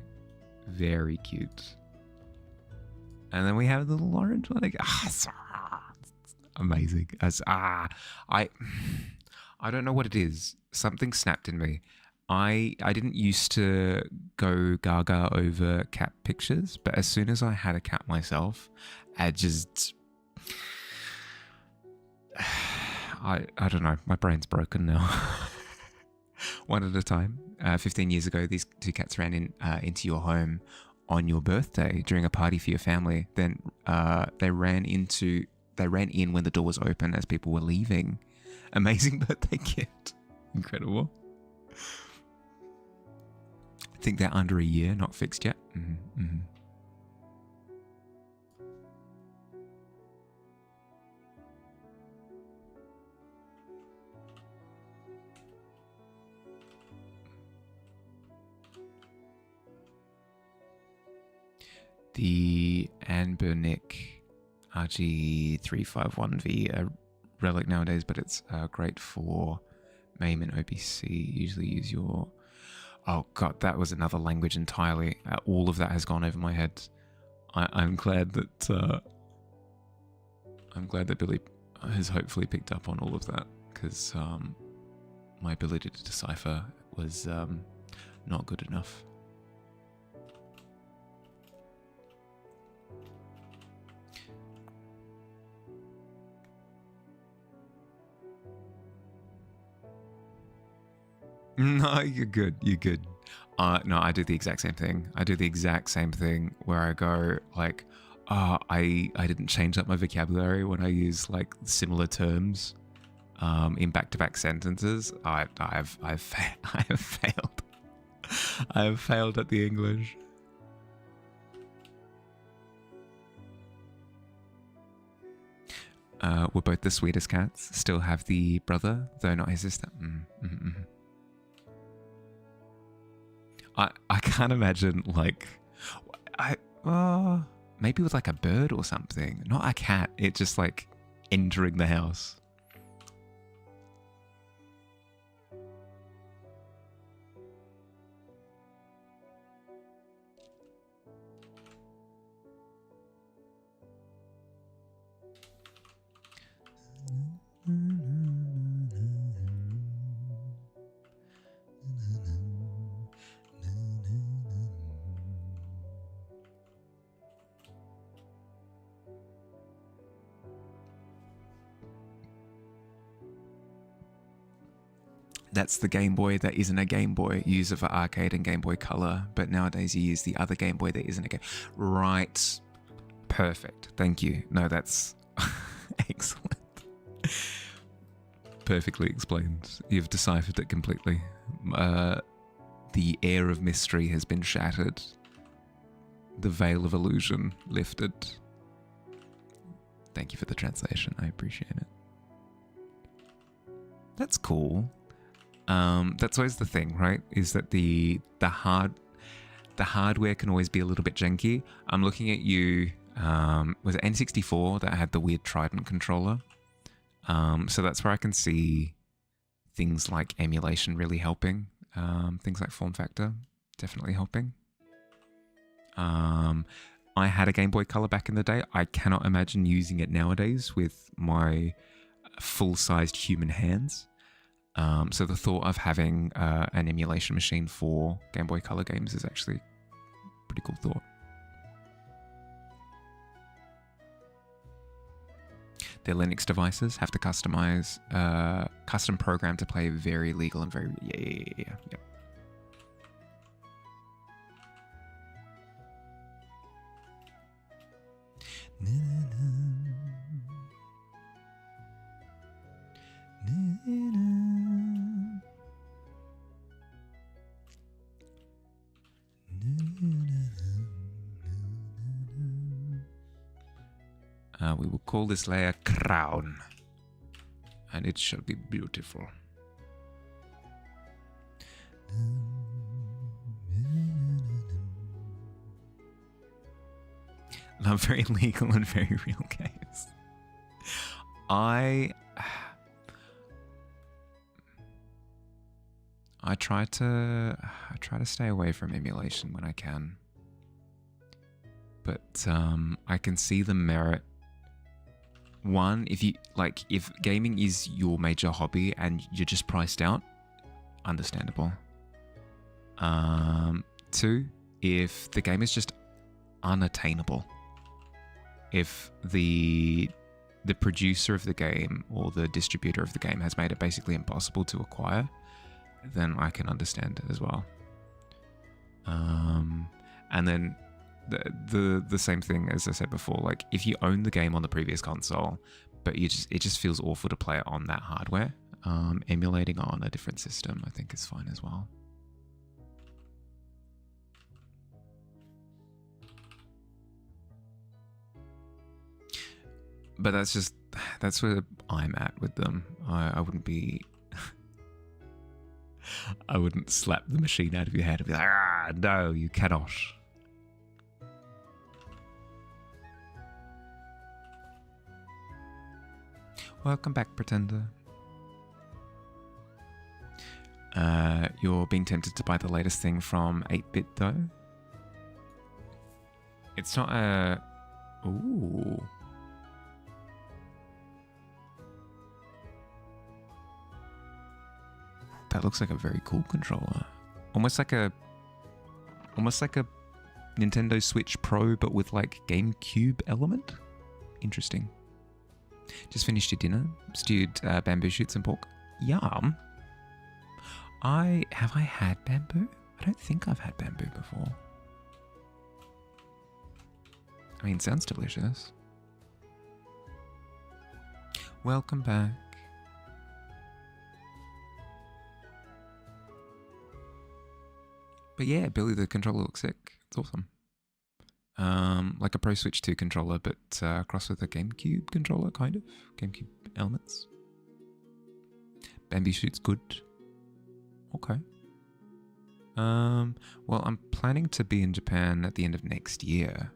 Speaker 1: Very cute. And then we have the little orange one again. Amazing. I don't know what it is. Something snapped in me. I didn't used to go gaga over cat pictures, but as soon as I had a cat myself, I just... I don't know. My brain's broken now. One at a time. 15 years ago, these two cats ran into your home on your birthday during a party for your family. Then they ran in when the door was open as people were leaving. Amazing birthday gift. Incredible. I think they're under a year, not fixed yet. The Anbernic RG351V, a relic nowadays, but it's great for MAME and OPC. Usually use your... Oh god, that was another language entirely. All of that has gone over my head. I'm glad that Billy has hopefully picked up on all of that, because my ability to decipher was not good enough. No, you're good. You're good. No, I do the exact same thing. I do the exact same thing where I go like, I didn't change up my vocabulary when I use like similar terms in back-to-back sentences. I have failed. I have failed at the English. We're both the sweetest cats. Still have the brother, though not his sister. I can't imagine, like, maybe with like a bird or something. Not a cat. It's just like entering the house. That's the Game Boy that isn't a Game Boy. You use it for arcade and Game Boy Color, but nowadays you use the other Game Boy that isn't a Game. Right. Perfect. Thank you. No, that's excellent. Perfectly explained. You've deciphered it completely. The air of mystery has been shattered. The veil of illusion lifted. Thank you for the translation. I appreciate it. That's cool. That's always the thing, right? Is that the hardware can always be a little bit janky. I'm looking at you. Was it N64 that had the weird Trident controller? So that's where I can see things like emulation really helping. Things like form factor definitely helping. I had a Game Boy Color back in the day. I cannot imagine using it nowadays with my full-sized human hands. So the thought of having an emulation machine for Game Boy Color games is actually a pretty cool thought. Their Linux devices have to customize, custom program to play very legal and very, yeah. We will call this layer Crown, and it shall be beautiful. Love very legal and very real games. I try to stay away from emulation when I can, but I can see the merit. One, if gaming is your major hobby and you're just priced out, understandable. Two, if the game is just unattainable, if the producer of the game or the distributor of the game has made it basically impossible to acquire, then I can understand it as well. And then the same thing as I said before, like if you own the game on the previous console, but it just feels awful to play it on that hardware, emulating on a different system I think is fine as well. But that's where I'm at with them. I wouldn't be I wouldn't slap the machine out of your head and be like, ah, no, you cannot. Welcome back, Pretender. You're being tempted to buy the latest thing from 8-Bit, though? It's not a... Ooh. That looks like a very cool controller. Almost like a Nintendo Switch Pro, but with like GameCube element. Interesting. Just finished your dinner. Stewed bamboo shoots and pork. Yum. Have I had bamboo? I don't think I've had bamboo before. I mean, sounds delicious. Welcome back. But yeah, Billy, the controller looks sick. It's awesome. Like a Pro Switch 2 controller, but crossed with a GameCube controller, kind of. GameCube elements. Bamboo Shoot's good. Okay. Well, I'm planning to be in Japan at the end of next year.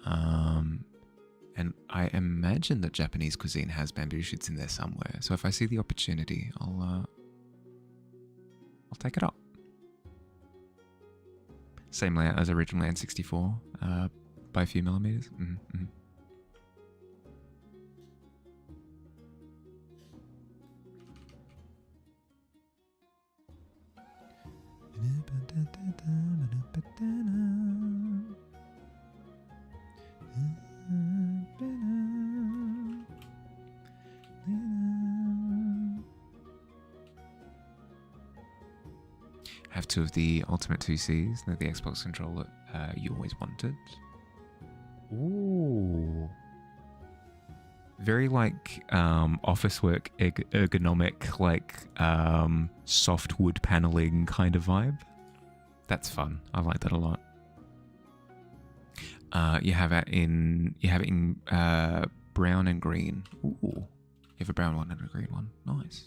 Speaker 1: And I imagine that Japanese cuisine has bamboo shoots in there somewhere. So if I see the opportunity, I'll take it up. Same layout as original N64, by a few millimeters. Mm-hmm. Have 2 of the Ultimate 2Cs. They're the Xbox controller you always wanted. Ooh. Very like office work ergonomic, like soft wood paneling kind of vibe. That's fun. I like that a lot. You have it in brown and green. Ooh. You have a brown one and a green one. Nice.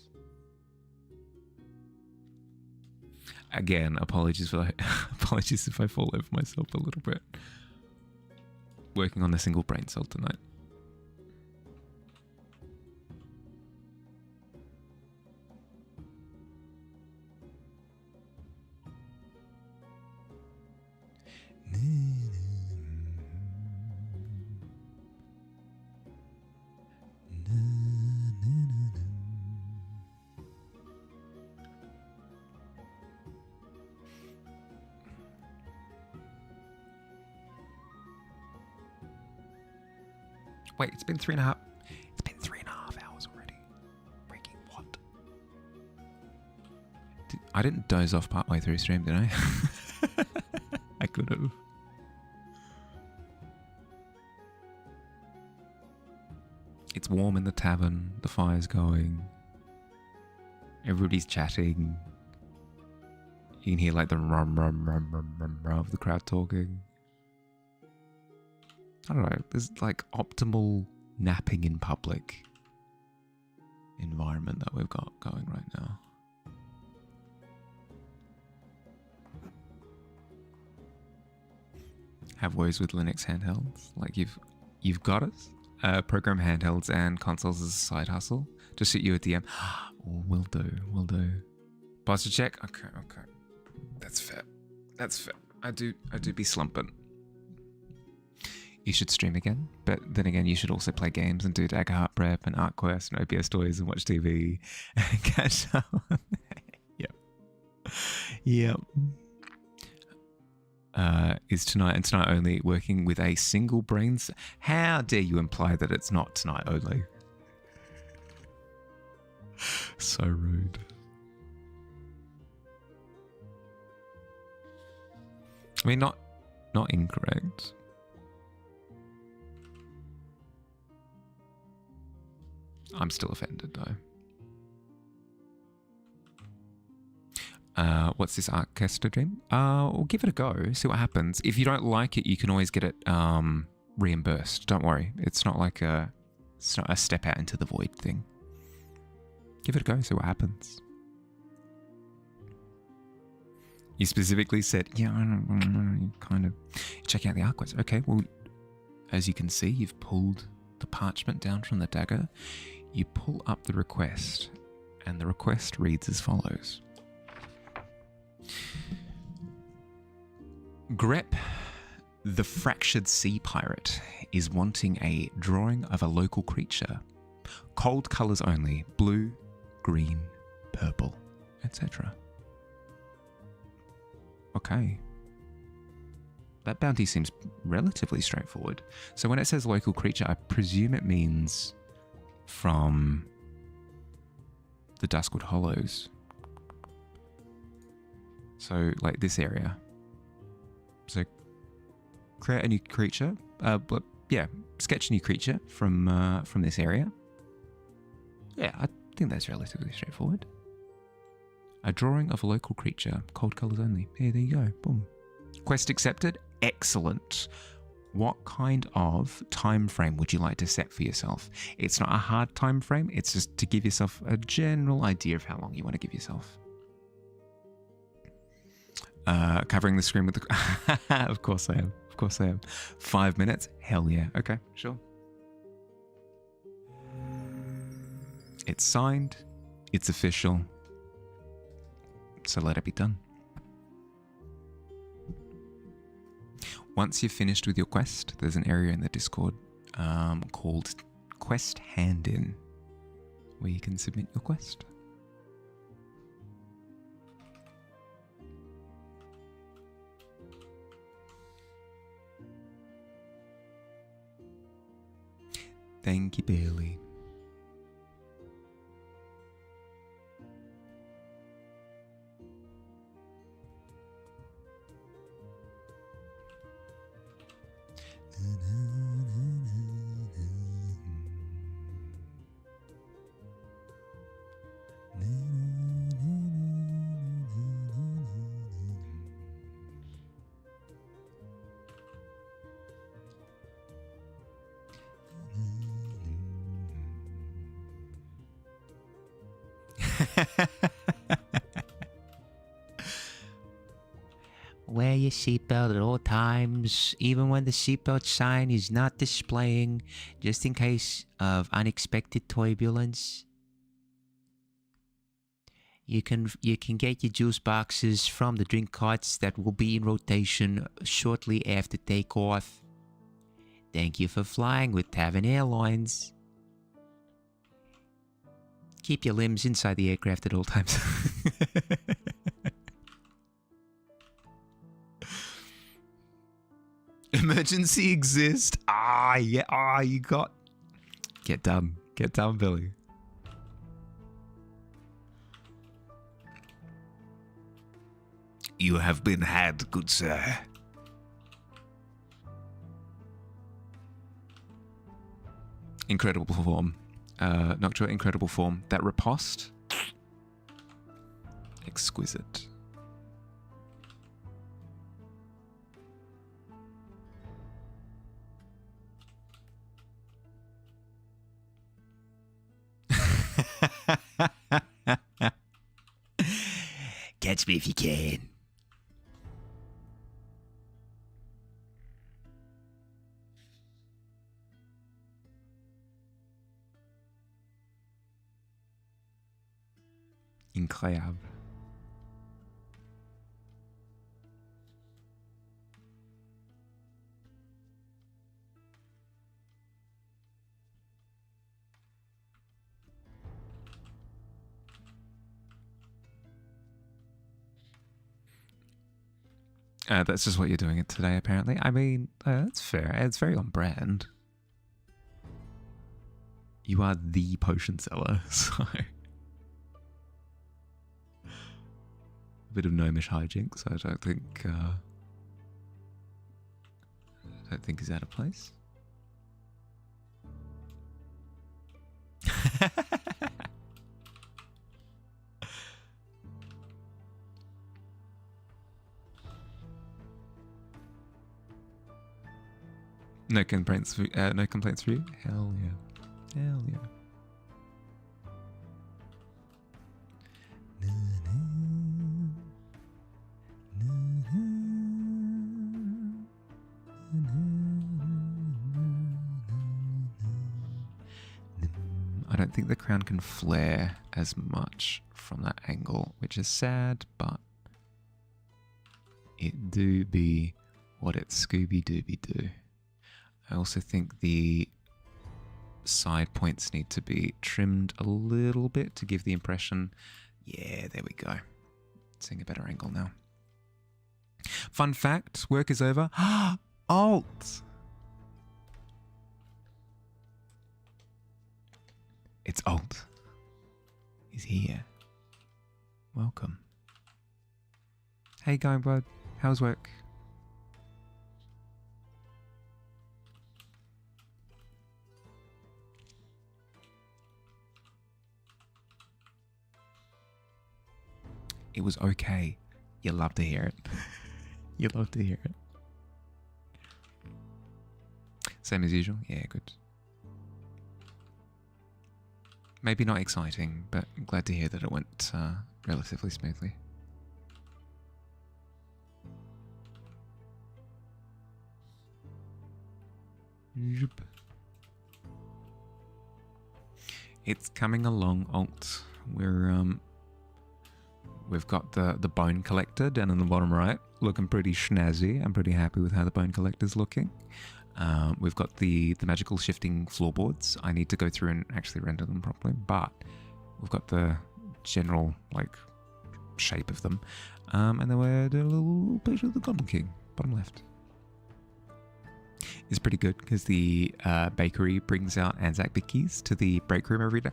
Speaker 1: Again, apologies if I fall over myself a little bit. Working on a single brain cell tonight. Wait, it's been 3.5. It's been 3.5 hours already. Freaking what? I didn't doze off partway through stream, did I? I could have. It's warm in the tavern. The fire's going. Everybody's chatting. You can hear like the rum of the crowd talking. I don't know, there's like optimal napping in public environment that we've got going right now. Have woes with Linux handhelds? Like you've got us? Program handhelds and consoles as a side hustle to suit you at DM. Oh, will do. Posture check? Okay. That's fair. I do be slumping. You should stream again, but then again, you should also play games and do Dagger Heart Prep and Art Quest and OBS Toys and watch TV and catch up. Yep. Is tonight and tonight only working with a single brain? How dare you imply that it's not tonight only? So rude. I mean, not incorrect. I'm still offended though. What's this orchestra dream? We'll give it a go, see what happens. If you don't like it, you can always get it reimbursed. Don't worry. It's not like it's not a step out into the void thing. Give it a go, see what happens. You specifically said, yeah, I don't kind of check out the art quest. Okay, well, as you can see, you've pulled the parchment down from the dagger. You pull up the request, and the request reads as follows. Grep, the fractured sea pirate, is wanting a drawing of a local creature. Cold colours only, blue, green, purple, etc. Okay. That bounty seems relatively straightforward. So when it says local creature, I presume it means from the Duskwood Hollows. So, like this area. So, create a new creature. Sketch a new creature from this area. Yeah, I think that's relatively straightforward. A drawing of a local creature, cold colours only. Yeah, there you go. Boom. Quest accepted. Excellent. What kind of time frame would you like to set for yourself? It's not a hard time frame. It's just to give yourself a general idea of how long you want to give yourself. Covering the screen with the... Of course I am. 5 minutes? Hell yeah. Okay, sure. It's signed. It's official. So let it be done. Once you've finished with your quest, there's an area in the Discord called Quest Hand-In, where you can submit your quest. Thank you, Bailey.
Speaker 3: Wear your seatbelt at all times, even when the seatbelt sign is not displaying, just in case of unexpected turbulence. You can get your juice boxes from the drink carts that will be in rotation shortly after takeoff. Thank you for flying with Tavern Airlines. Keep your limbs inside the aircraft at all times.
Speaker 1: Emergency exist. Yeah. You got. Get done, Billy.
Speaker 2: You have been had, good sir.
Speaker 1: Incredible form. Noctua, incredible form. That riposte. Exquisite.
Speaker 3: Catch me if you can.
Speaker 1: Incroyable. That's just what you're doing it today, apparently. I mean, that's fair. It's very on brand. You are the potion seller, so... A bit of gnomish hijinks, I don't think is out of place. No complaints for you? Hell yeah. Hell yeah. I don't think the crown can flare as much from that angle, which is sad, but it do be what it Scooby-Dooby do. I also think the side points need to be trimmed a little bit to give the impression. Yeah, there we go. Seeing a better angle now. Fun fact, work is over. Alt! It's Alt. He's here. Welcome. How you going, bud? How's work? It was okay. You love to hear it. You love to hear it. Same as usual? Yeah, good. Maybe not exciting, but I'm glad to hear that it went relatively smoothly. Zoop. It's coming along, Alt. We've got the bone collector down in the bottom right, looking pretty snazzy. I'm pretty happy with how the bone collector's looking. We've got the magical shifting floorboards. I need to go through and actually render them properly, but we've got the general shape of them. And then we're doing a little picture of the Goblin King, bottom left. It's pretty good because the bakery brings out Anzac bickies to the break room every day.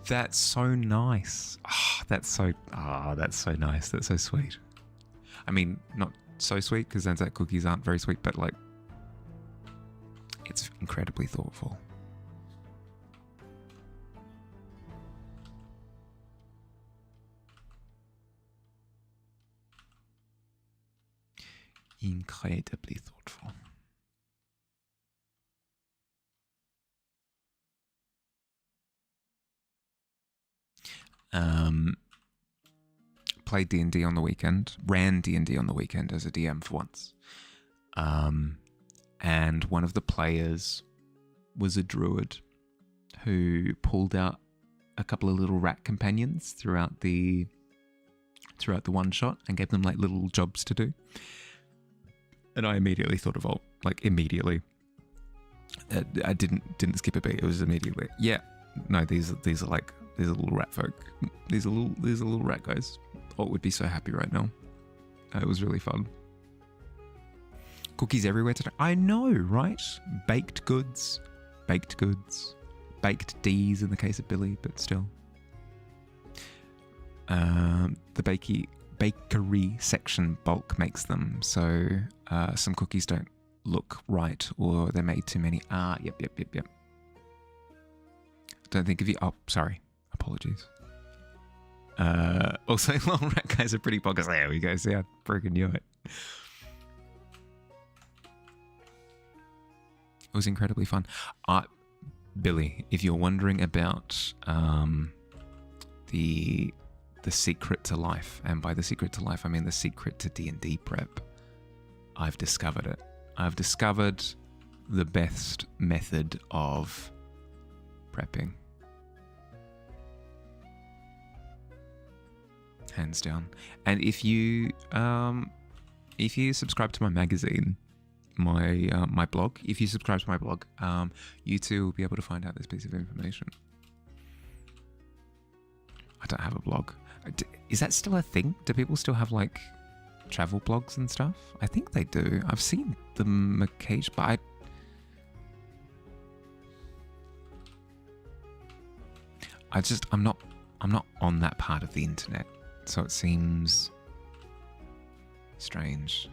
Speaker 1: That's so nice. That's so nice. That's so sweet. I mean, not so sweet because Anzac cookies aren't very sweet, but it's incredibly thoughtful. Incredibly thoughtful. Played D&D on the weekend, ran D&D on the weekend as a DM for once. And one of the players was a druid who pulled out a couple of little rat companions throughout the one shot and gave them like little jobs to do. And I immediately thought of Alt, like immediately. I didn't skip a beat. It was immediately, yeah. No, these are little rat folk. These are little rat guys. Alt would be so happy right now. It was really fun. Cookies everywhere today. I know, right? Baked goods. Baked D's in the case of Billy, but still. The bakery section bulk makes them, so some cookies don't look right, or they're made too many. Yep. Don't think of you. Oh, sorry. Apologies. Also, long rat guys are pretty bonkers. There we go. See, I freaking knew it. It was incredibly fun. Billy, if you're wondering about the secret to life, and by the secret to life I mean the secret to D&D prep, I've discovered it. I've discovered the best method of prepping. Hands down. And if you subscribe to my magazine, my blog, if you subscribe to my blog, you too will be able to find out this piece of information. I don't have a blog. Is that still a thing? Do people still have like travel blogs and stuff? I think they do. I've seen them occasionally, but I'm not on that part of the internet, so it seems strange.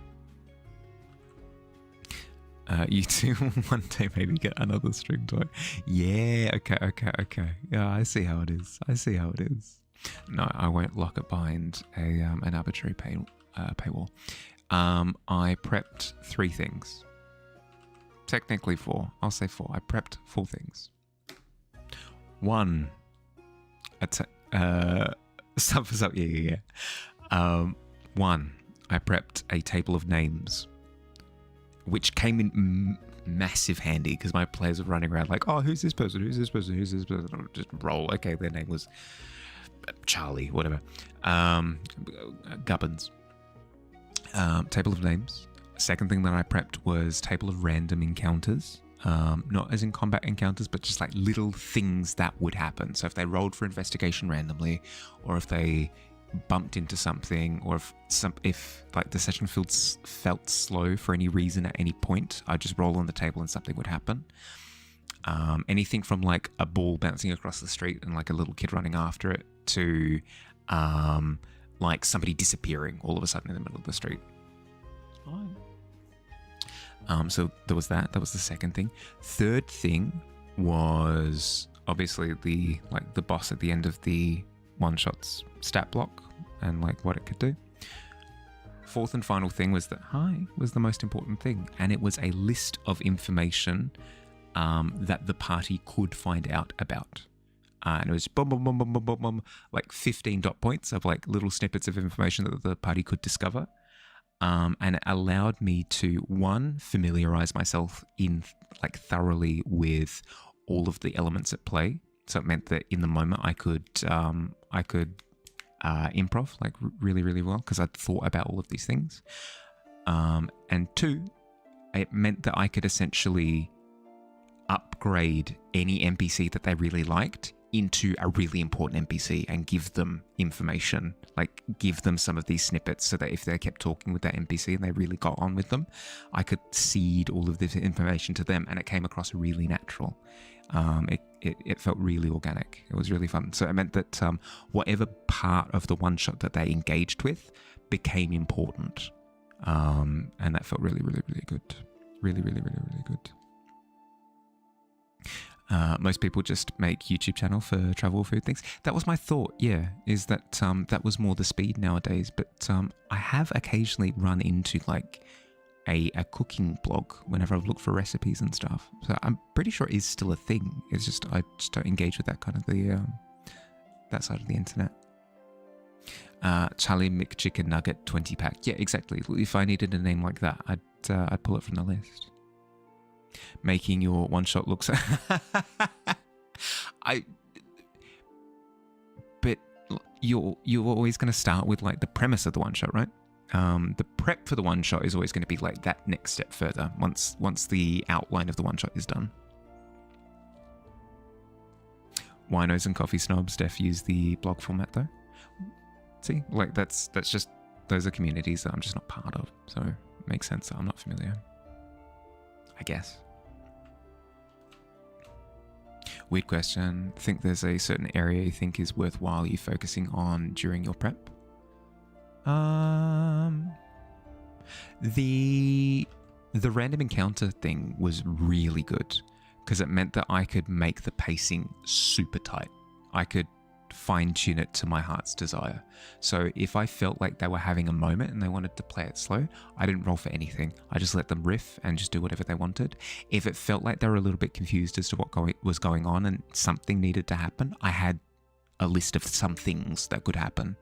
Speaker 1: You two will one day maybe get another string toy. Yeah, okay. Yeah, I see how it is. No, I won't lock it behind an arbitrary paywall. I prepped 3 things. Technically 4. I'll say 4. I prepped 4 things. 1. Stuff. Yeah. 1. I prepped a table of names, which came in massive handy because my players were running around like, oh, who's this person? I'll just roll. Okay, their name was Charlie, whatever. Gubbins. Table of names. Second thing that I prepped was table of random encounters. Not as in combat encounters, but just like little things that would happen. So if they rolled for investigation randomly, or if they bumped into something, or if like the session felt slow for any reason at any point, I'd just roll on the table and something would happen. Anything from like a ball bouncing across the street and like a little kid running after it to like somebody disappearing all of a sudden in the middle of the street. So there was that. That was the second thing. Third thing was obviously the boss at the end of the one-shot's stat block and like what it could do. Fourth and final thing was that was the most important thing, and it was a list of information that the party could find out about. And it was boom, like 15 dot points of like little snippets of information that the party could discover. And it allowed me to, 1, familiarize myself thoroughly with all of the elements at play. So it meant that in the moment I could improv like really, really well because I'd thought about all of these things. And 2, it meant that I could essentially upgrade any NPC that they really liked into a really important NPC and give them information, like give them some of these snippets so that if they kept talking with that NPC and they really got on with them, I could seed all of this information to them, and it came across really natural. It felt really organic. It was really fun. So it meant that whatever part of the one shot that they engaged with became important, and that felt really, really, really good. Really, really, really, really good. Most people just make YouTube channel for travel food things. That was my thought, is that that was more the speed nowadays. But I have occasionally run into like a cooking blog whenever I look for recipes and stuff. So I'm pretty sure it is still a thing. It's just I just don't engage with that kind of that side of the internet. Charlie McChicken Nugget 20 pack. Yeah, exactly. If I needed a name like that, I'd pull it from the list. Making your one shot look so but you're always going to start with like the premise of the one shot, right? The prep for the one shot is always going to be like that next step further once the outline of the one shot is done. Winos and coffee snobs def use the blog format though. See, like that's just, those are communities that I'm just not part of, so it makes sense that I'm not familiar, I guess. Weird question. Think there's a certain area you think is worthwhile you focusing on during your prep? The random encounter thing was really good because it meant that I could make the pacing super tight. I could fine tune it to my heart's desire. So if I felt like they were having a moment and they wanted to play it slow, I didn't roll for anything. I just let them riff and just do whatever they wanted. If it felt like they were a little bit confused as to what was going on and something needed to happen, I had a list of some things that could happen,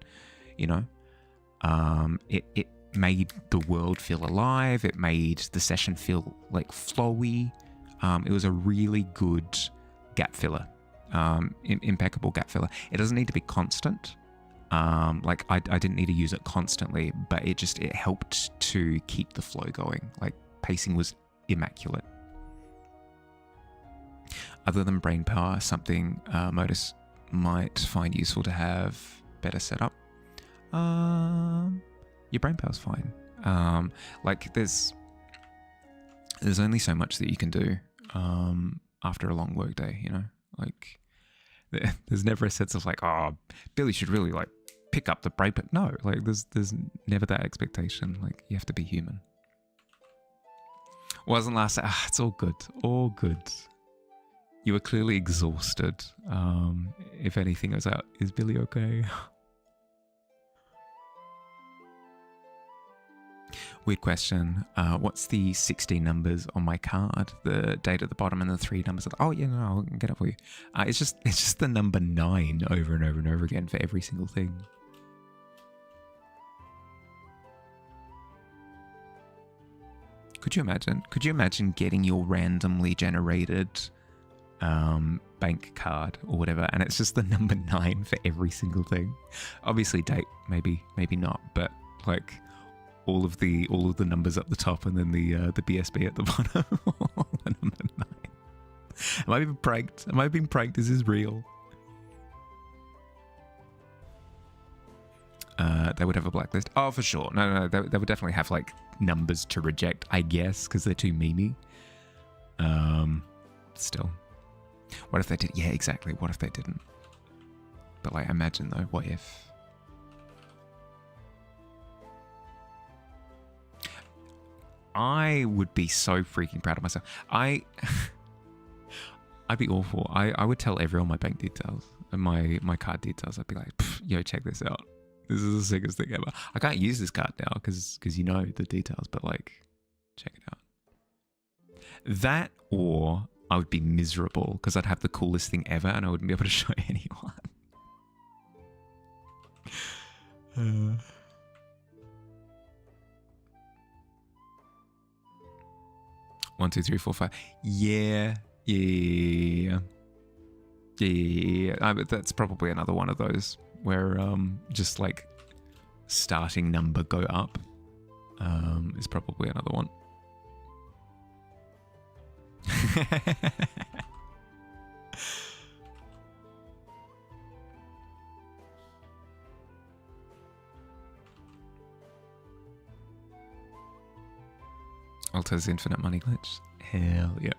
Speaker 1: you know? It made the world feel alive. It made the session feel like flowy. It was a really good gap filler. Impeccable gap filler. It doesn't need to be constant. Like I didn't need to use it constantly, but it helped to keep the flow going. Like pacing was immaculate. Other than brain power, something Modus might find useful to have better setup. Your brain power's fine. Like there's only so much that you can do after a long work day, you know? Like there's never a sense of like, oh, Billy should really like pick up the brain. But no, like there's never that expectation. Like you have to be human. Wasn't last. It's all good. All good. You were clearly exhausted. If anything, I was like, is Billy okay? Weird question. What's the 16 numbers on my card? The date at the bottom and the 3 numbers. Oh yeah, no, I'll get it for you. It's just the number 9 over and over and over again for every single thing. Could you imagine? Could you imagine getting your randomly generated bank card or whatever, and it's just the number 9 for every single thing? Obviously, date maybe not, but like. All of the numbers up the top and then the BSB at the bottom. The number 9. Am I being pranked? Am I being pranked? Is this real? They would have a blacklist. Oh, for sure. No. They would definitely have like numbers to reject, I guess, because they're too memey. Still. What if they did? Yeah, exactly. What if they didn't? But like, imagine though, what if? I would be so freaking proud of myself. I'd be awful. I would tell everyone my bank details and my card details. I'd be like, yo, check this out. This is the sickest thing ever. I can't use this card now because you know the details, but like, check it out. That, or I would be miserable because I'd have the coolest thing ever and I wouldn't be able to show anyone. 1, 2, 3, 4, 5. Yeah. But that's probably another one of those where just like starting number go up is probably another one. Alto's infinite money glitch. Hell yeah.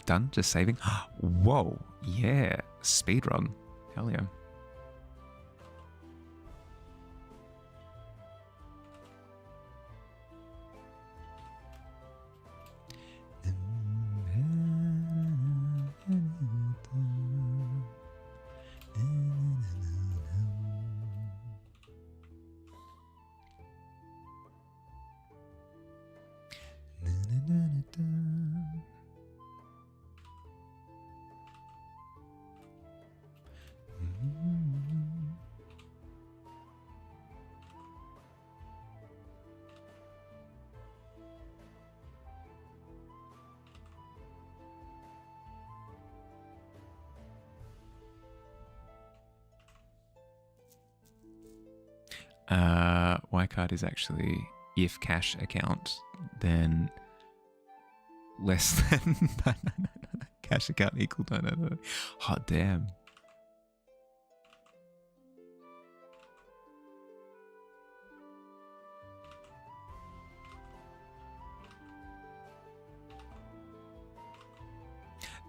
Speaker 1: Done. Just saving. Whoa. Yeah. Speedrun. Hell yeah. Ycard is actually if cash account, then less than no, cash account equal no. Hot damn.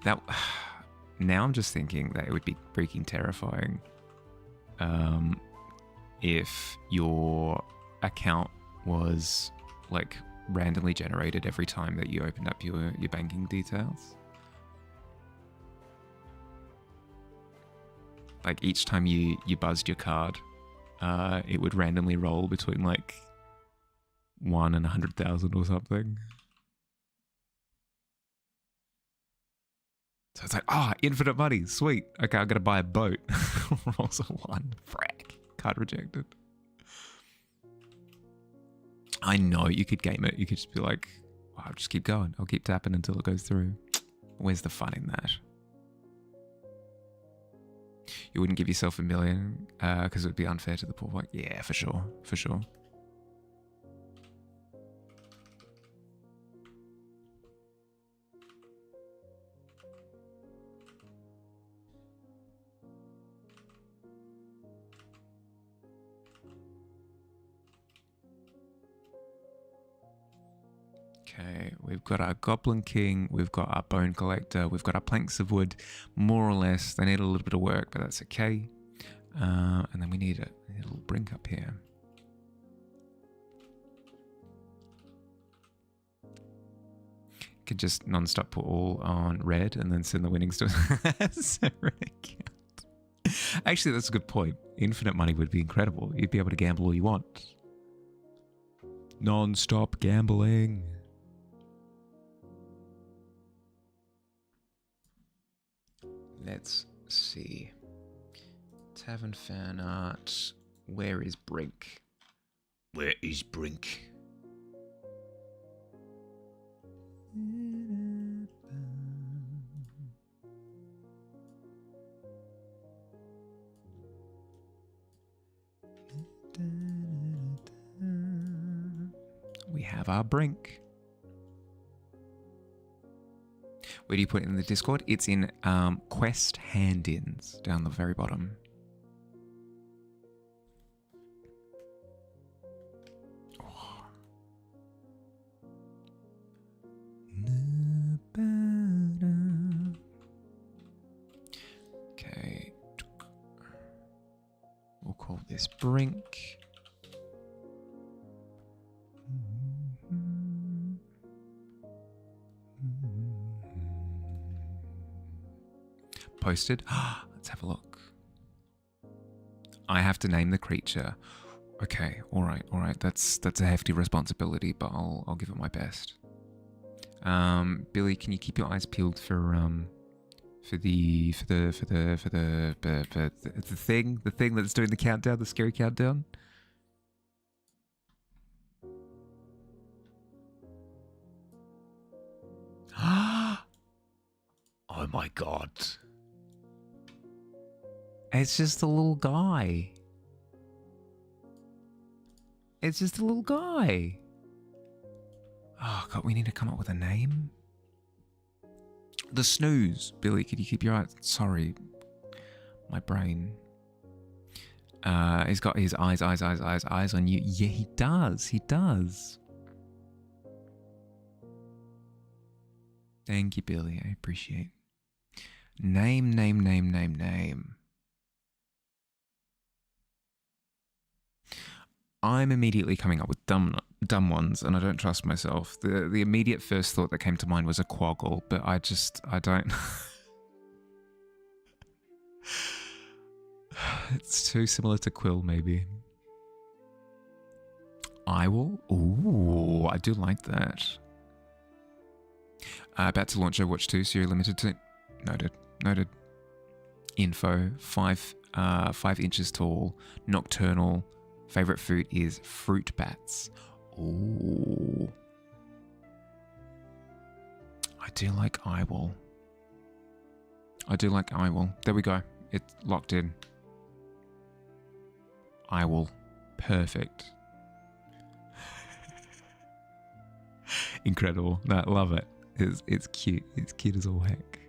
Speaker 1: That now I'm just thinking that it would be freaking terrifying if your account was like randomly generated every time that you opened up your banking details. Like each time you buzzed your card, it would randomly roll between like 1 and 100,000 or something. So it's like, infinite money, sweet. Okay, I'm gonna buy a boat. Rolls a 1, frack. Card rejected. I know you could game it. You could just be like, I'll just keep going. I'll keep tapping until it goes through. Where's the fun in that? You wouldn't give yourself $1 million because it would be unfair to the poor. Like, yeah, for sure, for sure. Okay, we've got our Goblin King, we've got our Bone Collector, we've got our Planks of Wood, more or less. They need a little bit of work, but that's okay. And then we need a little brink up here. Could just non-stop put all on red and then send the winnings to Actually, that's a good point. Infinite money would be incredible. You'd be able to gamble all you want. Non-stop gambling. Let's see. Tavern fan art. Where is Brink?
Speaker 2: Where is Brink?
Speaker 1: We have our Brink. Where do you put it in the Discord? It's in quest hand-ins down the very bottom. Oh. Okay. We'll call this Brink. Posted. Let's have a look. I have to name the creature. Okay, all right. That's a hefty responsibility, but I'll give it my best. Billy, can you keep your eyes peeled for the thing that's doing the countdown, the scary countdown?
Speaker 2: Oh my god.
Speaker 1: It's just a little guy. It's just a little guy. Oh, God, we need to come up with a name. The Snooze. Billy, could you keep your eyes... Sorry. My brain. He's got his eyes on you. Yeah, he does. He does. Thank you, Billy. I appreciate. Name. I'm immediately coming up with dumb ones, and I don't trust myself. The immediate first thought that came to mind was a quaggle, but I don't. It's too similar to Quill, maybe. Eyewall? Ooh, I do like that. About to launch Overwatch 2, so you're limited to... Noted. Info, 5 inches tall, nocturnal. Favorite food is fruit bats. Ooh. I do like Eyewall. There we go. It's locked in. Eyewall. Perfect. Incredible. No, love it. It's cute. It's cute as all heck.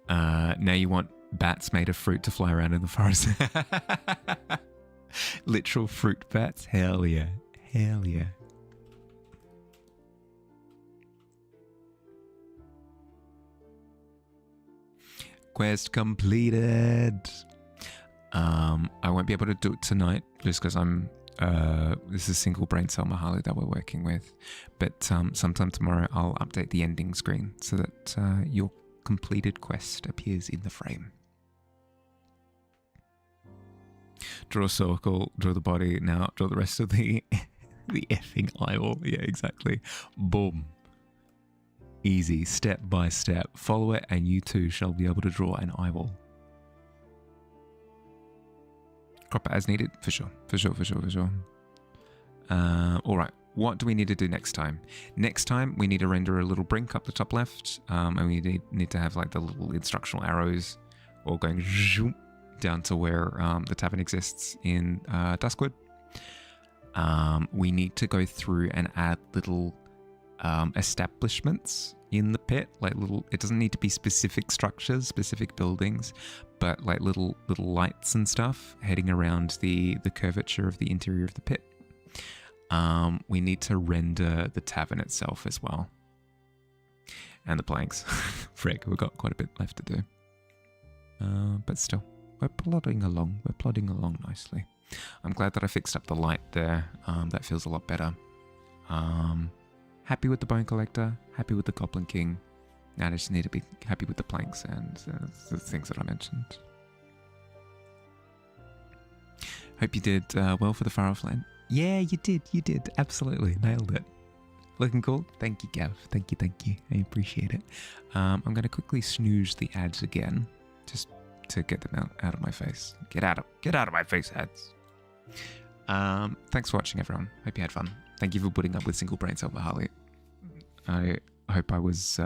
Speaker 1: Now you want bats made of fruit to fly around in the forest. Literal fruit bats? Hell yeah. Hell yeah. Quest completed. I won't be able to do it tonight just because I'm this is single brain cell Mahali that we're working with, but sometime tomorrow I'll update the ending screen so that your completed quest appears in the frame. Draw a circle, draw the body, now draw the rest of the the effing eyeball. Yeah, exactly. Boom. Easy, step by step. Follow it and you too shall be able to draw an eyeball. Crop it as needed, for sure. Alright, what do we need to do next time? Next time, we need to render a little brink up the top left, and we need to have like the little instructional arrows all going down to where the tavern exists in Duskwood. We need to go through and add little establishments in the pit, like little, it doesn't need to be specific structures, specific buildings, but like little lights and stuff heading around the curvature of the interior of the pit. We need to render the tavern itself as well, and the planks. Frick, we've got quite a bit left to do, but still, we're plodding along nicely. I'm glad that I fixed up the light there. That feels a lot better. Happy with the Bone Collector, happy with the Goblin King. Now I just need to be happy with the planks and the things that I mentioned. Hope you did well for the Far Off Land. Yeah, you did. Absolutely. Nailed it. Looking cool? Thank you, Gav. Thank you. I appreciate it. I'm going to quickly snooze the ads again, just to get them out of my face. Get out of my face, ads. Thanks for watching, everyone. Hope you had fun. Thank you for putting up with single brain cell Mahali. I hope I was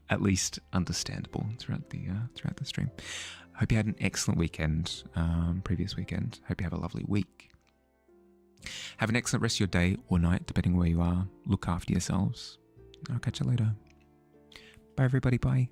Speaker 1: at least understandable throughout the stream. Hope you had an excellent weekend, previous weekend. Hope you have a lovely week. Have an excellent rest of your day or night, depending where you are. Look after yourselves. I'll catch you later. Bye, everybody. Bye.